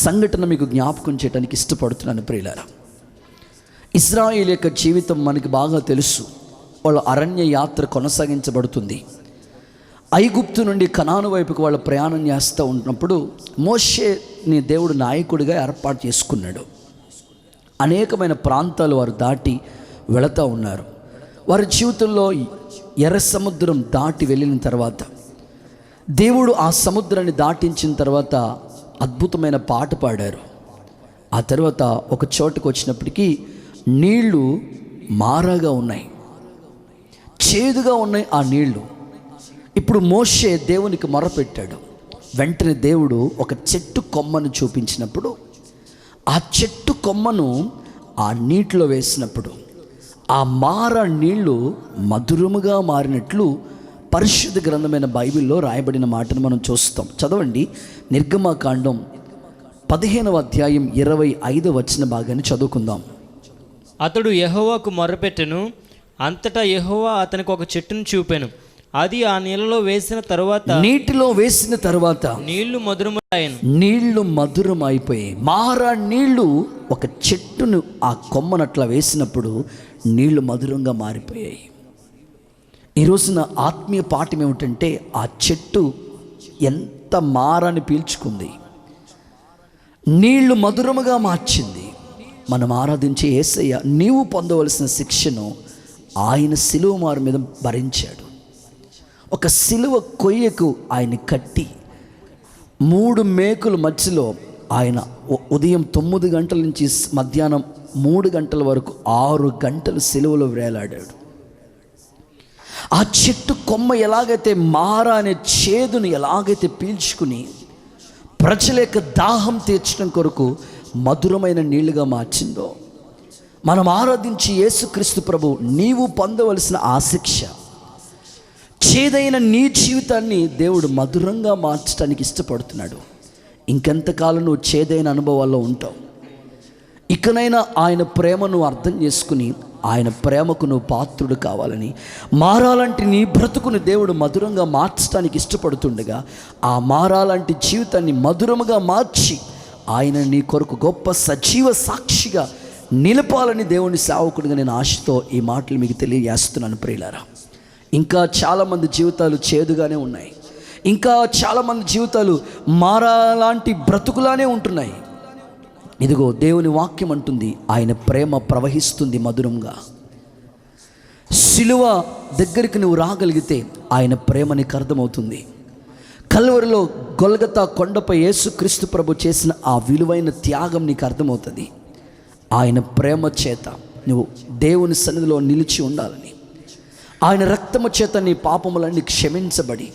సంఘటన మీకు జ్ఞాపకం చేయడానికి ఇష్టపడుతున్నాను. ప్రియులారా, ఇశ్రాయేలు యొక్క జీవితం మనకి బాగా తెలుసు. వాళ్ళ అరణ్య యాత్ర కొనసాగించబడుతుంది. ఐగుప్తు నుండి కనాను వైపుకు వాళ్ళు ప్రయాణం చేస్తూ ఉన్నప్పుడు మోషేని దేవుడు నాయకుడిగా ఏర్పాటు చేసుకున్నాడు. అనేకమైన ప్రాంతాలు వారు దాటి వెళుతూ ఉన్నారు. వారి జీవితంలో ఎర్ర సముద్రం దాటి వెళ్ళిన తర్వాత దేవుడు ఆ సముద్రాన్ని దాటించిన తర్వాత అద్భుతమైన పాట పాడారు. ఆ తర్వాత ఒక చోటుకు వచ్చినప్పటికీ నీళ్లు మారాగా ఉన్నాయి, చేదుగా ఉన్నాయి ఆ నీళ్లు. ఇప్పుడు మోషే దేవునికి మొరపెట్టాడు. వెంటనే దేవుడు ఒక చెట్టు కొమ్మను చూపించినప్పుడు ఆ చెట్టు కొమ్మను ఆ నీటిలో వేసినప్పుడు ఆ మార నీళ్లు మధురముగా మారినట్లు పరిశుద్ధ గ్రంథమైన బైబిల్లో రాయబడిన మాటను మనం చూస్తాం. చదవండి, నిర్గమకాండం 15వ అధ్యాయం 25వ వచన భాగాన్ని చదువుకుందాం. అతడు యెహోవాకు మొరపెట్టెను. అంతటా యెహోవా అతనికి ఒక చెట్టును చూపెను. అది ఆ నీళ్ళలో వేసిన తరువాత, నీటిలో వేసిన తర్వాత నీళ్లు మధురమయ్యాను. నీళ్లు మధురమైపోయాయి. మారా నీళ్లు ఒక చెట్టును ఆ కొమ్మనట్లా వేసినప్పుడు నీళ్లు మధురంగా మారిపోయాయి. ఈ రోజున ఆత్మీయ పాఠం ఏమిటంటే ఆ చెట్టు ఎంత మారాన్ని పీల్చుకుంది, నీళ్లు మధురముగా మార్చింది. మనం ఆరాధించే యేసయ్య నీవు పొందవలసిన శిక్షను ఆయన సిలువ మారు మీద భరించాడు. ఒక సిలువ కొయ్యకు ఆయన కట్టి 3 మేకుల మధ్యలో ఆయన ఉదయం 9 గంటల నుంచి మధ్యాహ్నం 3 గంటల వరకు 6 గంటలు సిలువలో వేలాడాడు. ఆ చెట్టు కొమ్మ ఎలాగైతే మారా అనే చేదును ఎలాగైతే పీల్చుకుని ప్రజల యొక్క దాహం తీర్చడం కొరకు మధురమైన నీళ్లుగా మార్చిందో, మనం ఆరాధించి యేసుక్రీస్తు ప్రభు నీవు పొందవలసిన ఆ శిక్ష, చేదైన నీ జీవితాన్ని దేవుడు మధురంగా మార్చడానికి ఇష్టపడుతున్నాడు. ఇంకెంతకాలం నువ్వు చేదైన అనుభవాల్లో ఉంటావు? ఇకనైనా ఆయన ప్రేమను అర్థం చేసుకుని ఆయన ప్రేమకు నువ్వు పాత్రుడు కావాలని, మారాలంటే నీ బ్రతుకుని దేవుడు మధురంగా మార్చడానికి ఇష్టపడుతుండగా, ఆ మారాలంటి జీవితాన్ని మధురముగా మార్చి ఆయన నీ కొరకు గొప్ప సజీవ సాక్షిగా నిలపాలని దేవుని సేవకుడిగా నేను ఆశతో ఈ మాటలు మీకు తెలియజేస్తున్నాను ప్రియులారా. ఇంకా చాలామంది జీవితాలు చేదుగానే ఉన్నాయి. ఇంకా చాలామంది జీవితాలు మారాలాంటి బ్రతుకులానే ఉంటున్నాయి. ఇదిగో దేవుని వాక్యం అంటుంది, ఆయన ప్రేమ ప్రవహిస్తుంది మధురంగా. సిలువ దగ్గరికి నువ్వు రాగలిగితే ఆయన ప్రేమ నీకు అర్థమవుతుంది. కల్వరిలో గొల్గతా కొండపై యేసుక్రీస్తు ప్రభు చేసిన ఆ విలువైన త్యాగం నీకు అర్థమవుతుంది. ఆయన ప్రేమ చేత నువ్వు దేవుని సన్నిధిలో నిలిచి ఉండాలని, ఆయన రక్తము చేత నీ పాపములన్నీ క్షమించబడి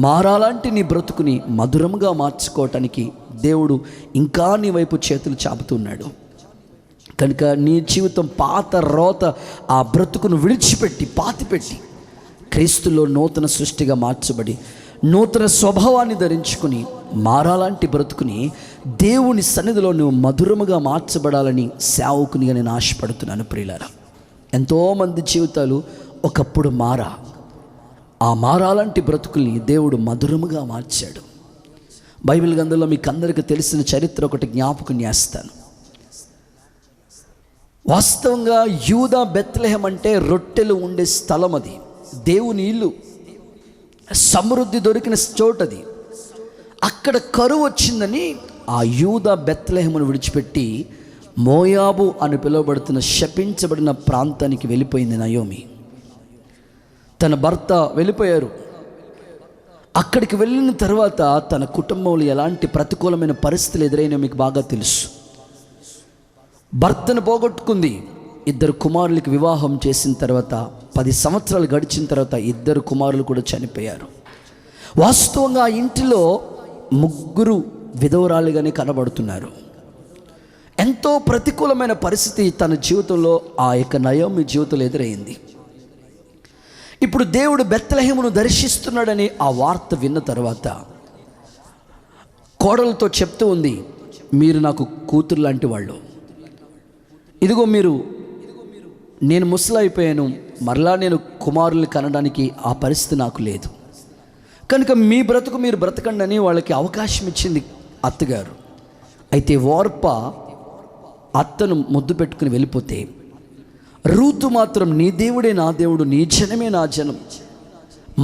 మారాలంటే నీ బ్రతుకుని మధురంగా మార్చుకోవటానికి దేవుడు ఇంకా నీ వైపు చేతులు చాపుతున్నాడు. కనుక నీ జీవితం పాత రోత ఆ బ్రతుకును విడిచిపెట్టి పాతిపెట్టి క్రీస్తులో నూతన సృష్టిగా మార్చబడి నూతన స్వభావాన్ని ధరించుకుని మారాలాంటి బ్రతుకుని దేవుని సన్నిధిలో నువ్వు మధురముగా మార్చబడాలని సేవకునిగా నేను ఆశపడుతున్నాను ప్రియులారా. ఎంతోమంది జీవితాలు ఒకప్పుడు ఆ మారాలాంటి బ్రతుకుల్ని దేవుడు మధురముగా మార్చాడు. బైబిల్ గ్రంథంలో మీకు అందరికీ తెలిసిన చరిత్ర ఒకటి జ్ఞాపకం చేస్తాను. వాస్తవంగా యూదా బెత్లెహేం అంటే రొట్టెలు ఉండే స్థలం, అది దేవుని ఇల్లు, సమృద్ధి దొరికిన చోటది. అక్కడ కరువు వచ్చిందని ఆ యూదా బెత్లెహేమును విడిచిపెట్టి మోయాబు అని పిలువబడుతున్న శపించబడిన ప్రాంతానికి వెళ్ళిపోయింది నయోమి. తన భర్త వెళ్ళిపోయారు. అక్కడికి వెళ్ళిన తర్వాత తన కుటుంబంలో ఎలాంటి ప్రతికూలమైన పరిస్థితులు ఎదురైనా మీకు బాగా తెలుసు. భర్తను పోగొట్టుకుంది. 2 కుమారులకి వివాహం చేసిన తర్వాత 10 సంవత్సరాలు గడిచిన తర్వాత 2 కుమారులు కూడా చనిపోయారు. వాస్తవంగా ఆ ఇంటిలో 3 విధవరాలుగానే కనబడుతున్నారు. ఎంతో ప్రతికూలమైన పరిస్థితి తన జీవితంలో ఆ యొక్క నయోమి జీవితంలో ఎదురైంది. ఇప్పుడు దేవుడు బెత్లెహేమును దర్శిస్తున్నాడని ఆ వార్త విన్న తర్వాత కోడలతో చెప్తూ ఉంది, మీరు నాకు కూతురు లాంటి వాళ్ళు, ఇదిగో నేను ముసలైపోయాను, మరలా నేను కుమారుల్ని కనడానికి ఆ పరిస్థితి నాకు లేదు, కనుక మీ బ్రతుకు మీరు బ్రతకండి అని వాళ్ళకి అవకాశం ఇచ్చింది అత్తగారు. అయితే ఓర్ప అత్తను ముద్దు పెట్టుకుని వెళ్ళిపోతే రూతు మాత్రం నీ దేవుడే నా దేవుడు, నీ జనమే నా జనం,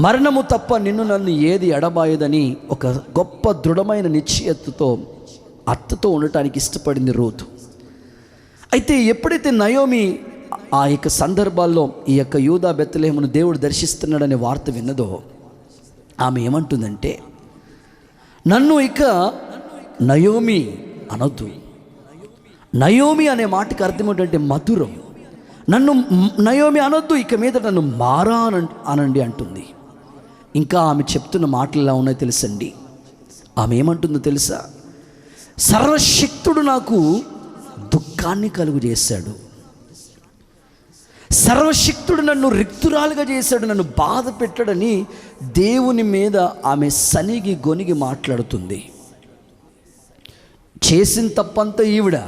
మరణము తప్ప నన్ను ఏది ఎడబాయదని ఒక గొప్ప దృఢమైన నిశ్చయతతో అత్తతో ఉండటానికి ఇష్టపడింది రూతు. అయితే ఎప్పుడైతే నయోమి ఆ యొక్క సందర్భాల్లో ఈ యొక్క యూదా బెత్లెహేమును దేవుడు దర్శిస్తున్నాడనే వార్త విన్నదో ఆమె ఏమంటుందంటే, నన్ను ఇక నయోమి అనొద్దు. నయోమి అనే మాటకి అర్థం ఏంటంటే మధురం. నన్ను నయోమి అనొద్దు, ఇక మీద నన్ను మారా అనండి అంటుంది. ఇంకా ఆమె చెప్తున్న మాటలు ఎలా ఉన్నాయో తెలుసండి. ఆమె ఏమంటుందో తెలుసా? సర్వశక్తుడు నాకు దుఃఖాన్ని కలుగు చేశాడు, సర్వశక్తుడు నన్ను రిక్తురాలుగా చేశాడు, నన్ను బాధ పెట్టాడని దేవుని మీద ఆమె సనిగి గొనిగి మాట్లాడుతుంది. చేసిన తప్పంతా ఈవిడ.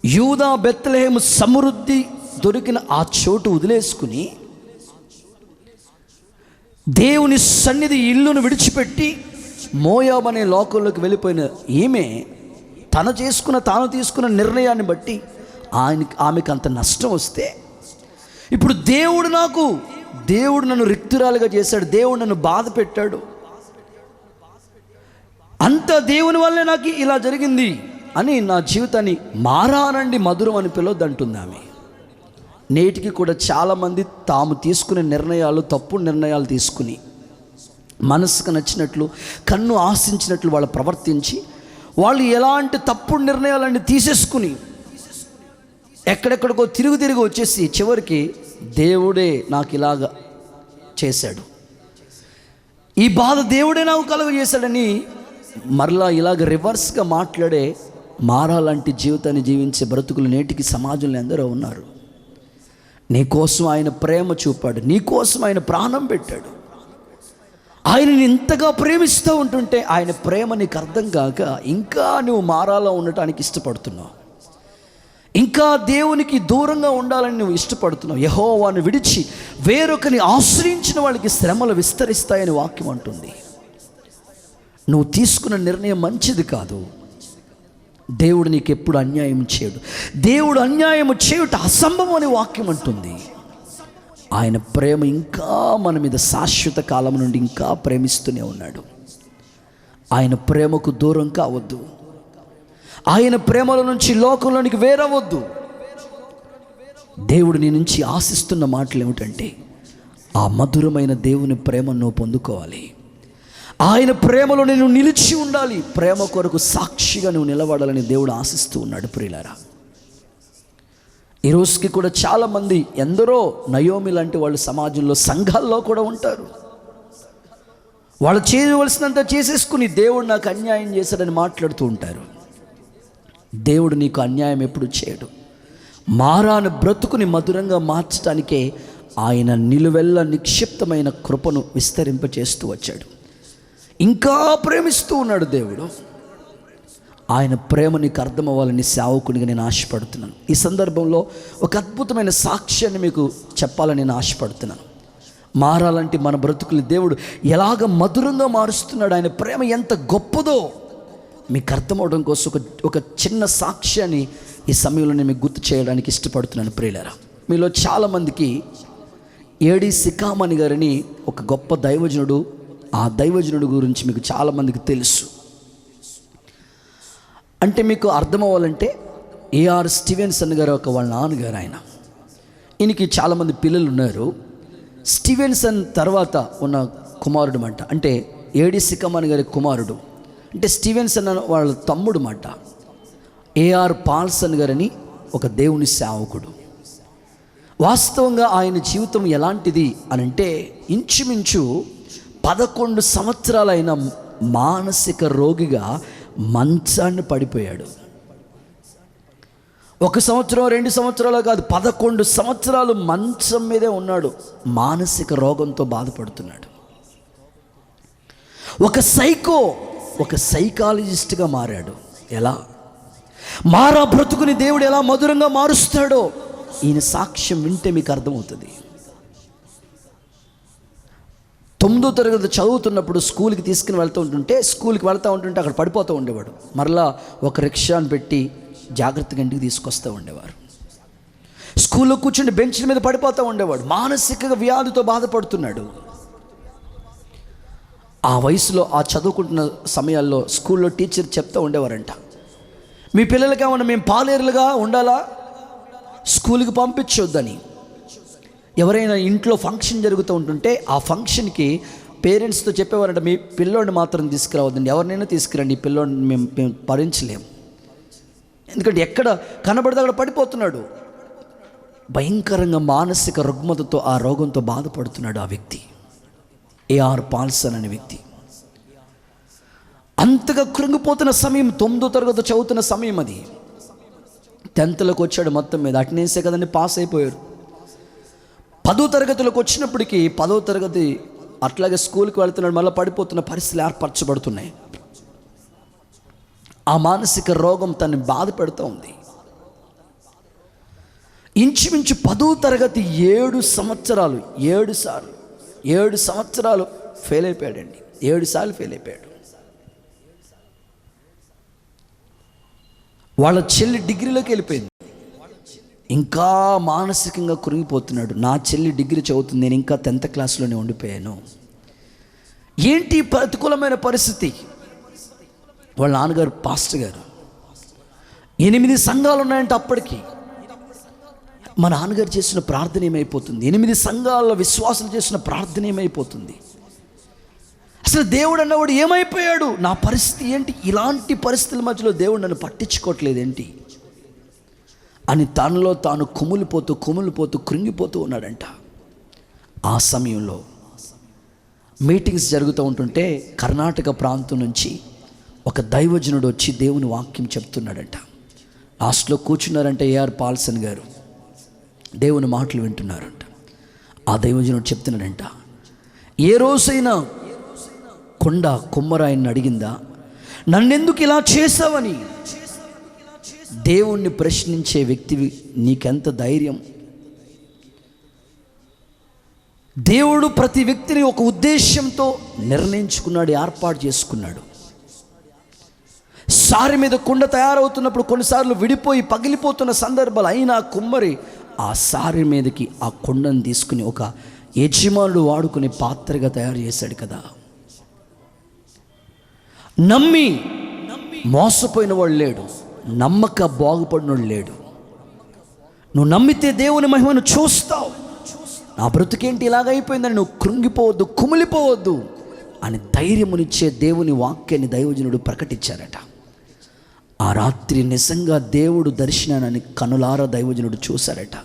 యూదా బెత్లెహేము సమృద్ధి దొరికిన ఆ చోటు వదిలేసుకుని దేవుని సన్నిధి ఇల్లును విడిచిపెట్టి మోయాబు అనే లోకంలోకి వెళ్ళిపోయిన ఈమె తాను తీసుకున్న నిర్ణయాన్ని బట్టి ఆమెకు అంత నష్టం వస్తే, ఇప్పుడు దేవుడు నన్ను రిక్తురాలుగా చేశాడు, దేవుడు నన్ను బాధ పెట్టాడు, అంత దేవుని వల్లే నాకు ఇలా జరిగింది అని నా జీవితాన్ని మారానండి మధురం అని పిలవద్దంటుంది ఆమె. నేటికి కూడా చాలామంది తాము తీసుకునే నిర్ణయాలు తప్పుడు నిర్ణయాలు తీసుకుని మనసుకు నచ్చినట్లు కన్ను ఆశించినట్లు వాళ్ళు ప్రవర్తించి వాళ్ళు ఎలాంటి తప్పుడు నిర్ణయాలన్నీ తీసేసుకుని ఎక్కడెక్కడికో తిరిగి వచ్చేసి చివరికి దేవుడే నాకు ఇలాగ చేశాడు, ఈ బాధ దేవుడే నాకు కలుగజేశాడని మరలా ఇలాగ రివర్స్గా మాట్లాడే మారాలంటి జీవితాన్ని జీవించే బ్రతుకులు నేటికి సమాజంలో ఎందరో ఉన్నారు. నీకోసం ఆయన ప్రేమ చూపాడు, నీకోసం ఆయన ప్రాణం పెట్టాడు, ఆయనని ఇంతగా ప్రేమిస్తూ ఉంటుంటే ఆయన ప్రేమ నీకు అర్థం కాక ఇంకా నువ్వు మారాలో ఉండటానికి ఇష్టపడుతున్నావు. ఇంకా దేవునికి దూరంగా ఉండాలని నువ్వు ఇష్టపడుతున్నావు, యెహోవాను విడిచి వేరొకరిని ఆశ్రయించిన వాళ్ళకి శ్రమలు విస్తరిస్తాయని వాక్యం అంటుంది. నువ్వు తీసుకున్న నిర్ణయం మంచిది కాదు. దేవుడు నీకు ఎప్పుడు అన్యాయం చేయడు. దేవుడు అన్యాయం చేయుట అసంభవం అని వాక్యం అంటుంది. ఆయన ప్రేమ ఇంకా మన మీద శాశ్వత కాలం నుండి ఇంకా ప్రేమిస్తూనే ఉన్నాడు. ఆయన ప్రేమకు దూరం కావద్దు. ఆయన ప్రేమల నుంచి లోకంలోనికి వేరవద్దు. దేవుడు నీ నుంచి ఆశిస్తున్న మాటలు ఏమిటంటే, ఆ మధురమైన దేవుని ప్రేమను నువ్వు పొందుకోవాలి. ఆయన ప్రేమలో నేను నిలిచి ఉండాలి. ప్రేమ కొరకు సాక్షిగా నువ్వు నిలబడాలని దేవుడు ఆశిస్తూ ఉన్నాడు. ప్రియులారా, ఈ రోజుకి కూడా చాలామంది, ఎందరో నయోమి లాంటి వాళ్ళు సమాజంలో, సంఘాల్లో కూడా ఉంటారు. వాళ్ళు చేయవలసినంత చేసేసుకుని దేవుడు నాకు అన్యాయం చేశాడని మాట్లాడుతూ ఉంటారు. దేవుడు నీకు అన్యాయం ఎప్పుడు చేయడు. మారాను బ్రతుకుని మధురంగా మార్చడానికే ఆయన నిలువెల్ల నిక్షిప్తమైన కృపను విస్తరింపచేస్తూ వచ్చాడు. ఇంకా ప్రేమిస్తూ ఉన్నాడు దేవుడు. ఆయన ప్రేమ నీకు అర్థం అవ్వాలని సేవకునిగా నేను ఆశపడుతున్నాను. ఈ సందర్భంలో ఒక అద్భుతమైన సాక్ష్యాన్ని మీకు చెప్పాలని నేను ఆశపడుతున్నాను. మారాలంటే మన బ్రతుకులు దేవుడు ఎలాగ మధురంగా మారుస్తున్నాడు, ఆయన ప్రేమ ఎంత గొప్పదో మీకు అర్థమవడం కోసం ఒక చిన్న సాక్ష్యాన్ని ఈ సమయంలో నేను మీకు గుర్తు చేయడానికి ఇష్టపడుతున్నాను. ప్రియులారా, మీలో చాలామందికి ఏడి సికామణి గారిని ఒక గొప్ప దైవజనుడు, ఆ దైవజనుడు గురించి మీకు చాలామందికి తెలుసు. అంటే మీకు అర్థం అవ్వాలంటే ఏఆర్ స్టీవెన్సన్ గారు ఒక వాళ్ళ నాన్నగారు. ఈయనకి చాలామంది పిల్లలు ఉన్నారు. స్టీవెన్సన్ తర్వాత ఉన్న కుమారుడు మాట, అంటే ఏడి సికామణి గారి కుమారుడు, అంటే స్టీవెన్సన్ వాళ్ళ తమ్ముడు మాట ఏఆర్ పాల్సన్ గారని ఒక దేవుని సేవకుడు. వాస్తవంగా ఆయన జీవితం ఎలాంటిది అని అంటే, ఇంచుమించు 11 సంవత్సరాలైన మానసిక రోగిగా మంచాన్ని పడిపోయాడు. 1 సంవత్సరం 2 సంవత్సరాలు కాదు, 11 సంవత్సరాలు మంచం మీదే ఉన్నాడు. మానసిక రోగంతో బాధపడుతున్నాడు. ఒక సైకాలజిస్ట్గా మారాడు. ఎలా మారా బ్రతుకుని దేవుడు ఎలా మధురంగా మారుస్తాడో ఈయన సాక్ష్యం వింటే మీకు అర్థమవుతుంది. 9వ తరగతి చదువుతున్నప్పుడు స్కూల్కి తీసుకుని వెళ్తూ ఉంటుంటే అక్కడ పడిపోతూ ఉండేవాడు. మరలా ఒక రిక్షాను పెట్టి జాగ్రత్తగా ఇంటికి తీసుకొస్తూ ఉండేవారు. స్కూల్లో కూర్చుని బెంచ్ల మీద పడిపోతూ ఉండేవాడు. మానసిక వ్యాధితో బాధపడుతున్నాడు. ఆ వయసులో, ఆ చదువుకుంటున్న సమయాల్లో స్కూల్లో టీచర్ చెప్తూ ఉండేవారంట, మీ పిల్లలకి ఏమన్నా మేము పాలేరులుగా ఉండాలా, స్కూల్కి పంపించొద్దని. ఎవరైనా ఇంట్లో ఫంక్షన్ జరుగుతూ ఉంటుంటే ఆ ఫంక్షన్కి పేరెంట్స్తో చెప్పేవారంట, మీ పిల్లోడిని మాత్రం తీసుకురావద్దండి, ఎవరినైనా తీసుకురండి, ఈ పిల్లోడిని మేము భరించలేము. ఎందుకంటే ఎక్కడ కనబడితే అక్కడ పడిపోతున్నాడు. భయంకరంగా మానసిక రుగ్మతతో, ఆ రోగంతో బాధపడుతున్నాడు ఆ వ్యక్తి, ఏఆర్ పాల్సన్ అనే వ్యక్తి. అంతగా కృంగిపోతున్న సమయం, 9వ తరగతి చదువుతున్న సమయం అది. 10థ్లోకి వచ్చాడు, మొత్తం మీద అటెండెన్సే కదండి, పాస్ అయిపోయారు. 10వ తరగతిలోకి వచ్చినప్పటికీ 10వ తరగతి అట్లాగే స్కూల్కి వెళ్తున్నాడు, మళ్ళీ పడిపోతున్న పరిస్థితులు ఏర్పరచబడుతున్నాయి. ఆ మానసిక రోగం తనని బాధ పెడుతూ ఉంది. ఇంచుమించు 10వ తరగతి 7 సంవత్సరాలు ఫెయిల్ అయిపోయాడండి. 7 సార్లు ఫెయిల్ అయిపోయాడు. వాళ్ళ చెల్లి డిగ్రీలోకి వెళ్ళిపోయింది. ఇంకా మానసికంగా కృంగిపోతున్నాడు. నా చెల్లి డిగ్రీ చదువుతుంది, నేను ఇంకా 10th క్లాస్లోనే ఉండిపోయాను. ఏంటి ప్రతికూలమైన పరిస్థితి? వాళ్ళ నాన్నగారు పాస్టర్ గారు, 8 సంఘాలు ఉన్నాయంటే అప్పటికి. మా నాన్నగారు చేసిన ప్రార్థన ఏమైపోతుంది? 8 సంఘాల్లో విశ్వాసాలు చేసిన ప్రార్థన ఏమైపోతుంది? అసలు దేవుడు అన్నవాడు ఏమైపోయాడు? నా పరిస్థితి ఏంటి? ఇలాంటి పరిస్థితుల మధ్యలో దేవుడు నన్ను పట్టించుకోవట్లేదేంటి అని తనలో తాను కుమిలిపోతూ కృంగిపోతూ ఉన్నాడంట. ఆ సమయంలో మీటింగ్స్ జరుగుతూ ఉంటుంటే కర్ణాటక ప్రాంతం నుంచి ఒక దైవజనుడు వచ్చి దేవుని వాక్యం చెప్తున్నాడంట. లాస్ట్లో కూర్చున్నారంటే ఏఆర్ పాల్సన్ గారు దేవుని మాటలు వింటున్నారంట. ఆ దైవజనుడు చెప్తున్నాడంట, ఏ రోజైనా కొండ కుమ్మరాయన్ని అడిగిందా, నన్నెందుకు ఇలా చేసావని? దేవుణ్ణి ప్రశ్నించే వ్యక్తివి నీకెంత ధైర్యం? దేవుడు ప్రతి వ్యక్తిని ఒక ఉద్దేశంతో నిర్ణయించుకున్నాడు, ఏర్పాటు చేసుకున్నాడు. సారి మీద కుండ తయారవుతున్నప్పుడు కొన్నిసార్లు విడిపోయి పగిలిపోతున్న సందర్భాలు అయినా కుమ్మరి ఆ సారి మీదకి ఆ కుండను తీసుకుని ఒక యజమానుడు వాడుకునే పాత్రగా తయారు చేశాడు కదా. నమ్మి మోసపోయిన వాడు లేడు, నమ్మక బాగుపడినోడు లేడు. నువ్వు నమ్మితే దేవుని మహిమను చూస్తావు. నా బ్రతుకేంటి ఇలాగైపోయిందని నువ్వు కృంగిపోవద్దు, కుమిలిపోవద్దు అని ధైర్యమునిచ్చే దేవుని వాక్యాన్ని దైవజనుడు ప్రకటించారట. ఆ రాత్రి నిజంగా దేవుడు దర్శనాన్ని కనులారా దైవజనుడు చూశారట.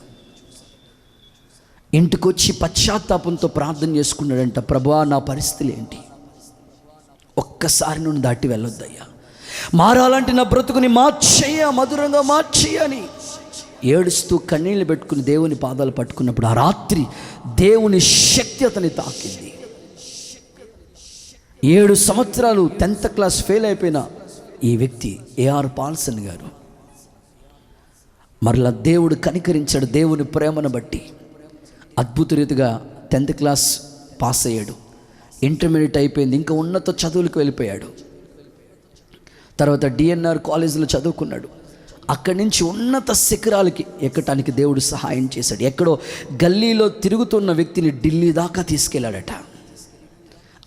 ఇంటికొచ్చి పశ్చాత్తాపంతో ప్రార్థన చేసుకున్నాడంట. ప్రభువా, నా పరిస్థితులు ఏంటి? ఒక్కసారి నుండి దాటి వెళ్ళొద్దయ్యా, మారాలంటే నా బ్రతుకుని మార్చేయ, మధురంగా మార్చేయని ఏడుస్తూ కన్నీళ్ళు పెట్టుకుని దేవుని పాదాలు పట్టుకున్నప్పుడు ఆ రాత్రి దేవుని శక్తి అతని తాకింది. 7 సంవత్సరాలు 10th క్లాస్ ఫెయిల్ అయిపోయిన ఈ వ్యక్తి ఏఆర్ పాల్సన్ గారు మరలా దేవుడు కనికరించాడు. దేవుని ప్రేమను బట్టి అద్భుత రీతిగా 10th క్లాస్ పాస్ అయ్యాడు. ఇంటర్మీడియట్ అయిపోయింది, ఇంకా ఉన్నత చదువులకు వెళ్ళిపోయాడు. తర్వాత డిఎన్ఆర్ కాలేజీలో చదువుకున్నాడు. అక్కడి నుంచి ఉన్నత శిఖరాలకి ఎక్కటానికి దేవుడు సహాయం చేశాడు. ఎక్కడో గల్లీలో తిరుగుతున్న వ్యక్తిని ఢిల్లీ దాకా తీసుకెళ్ళాడట.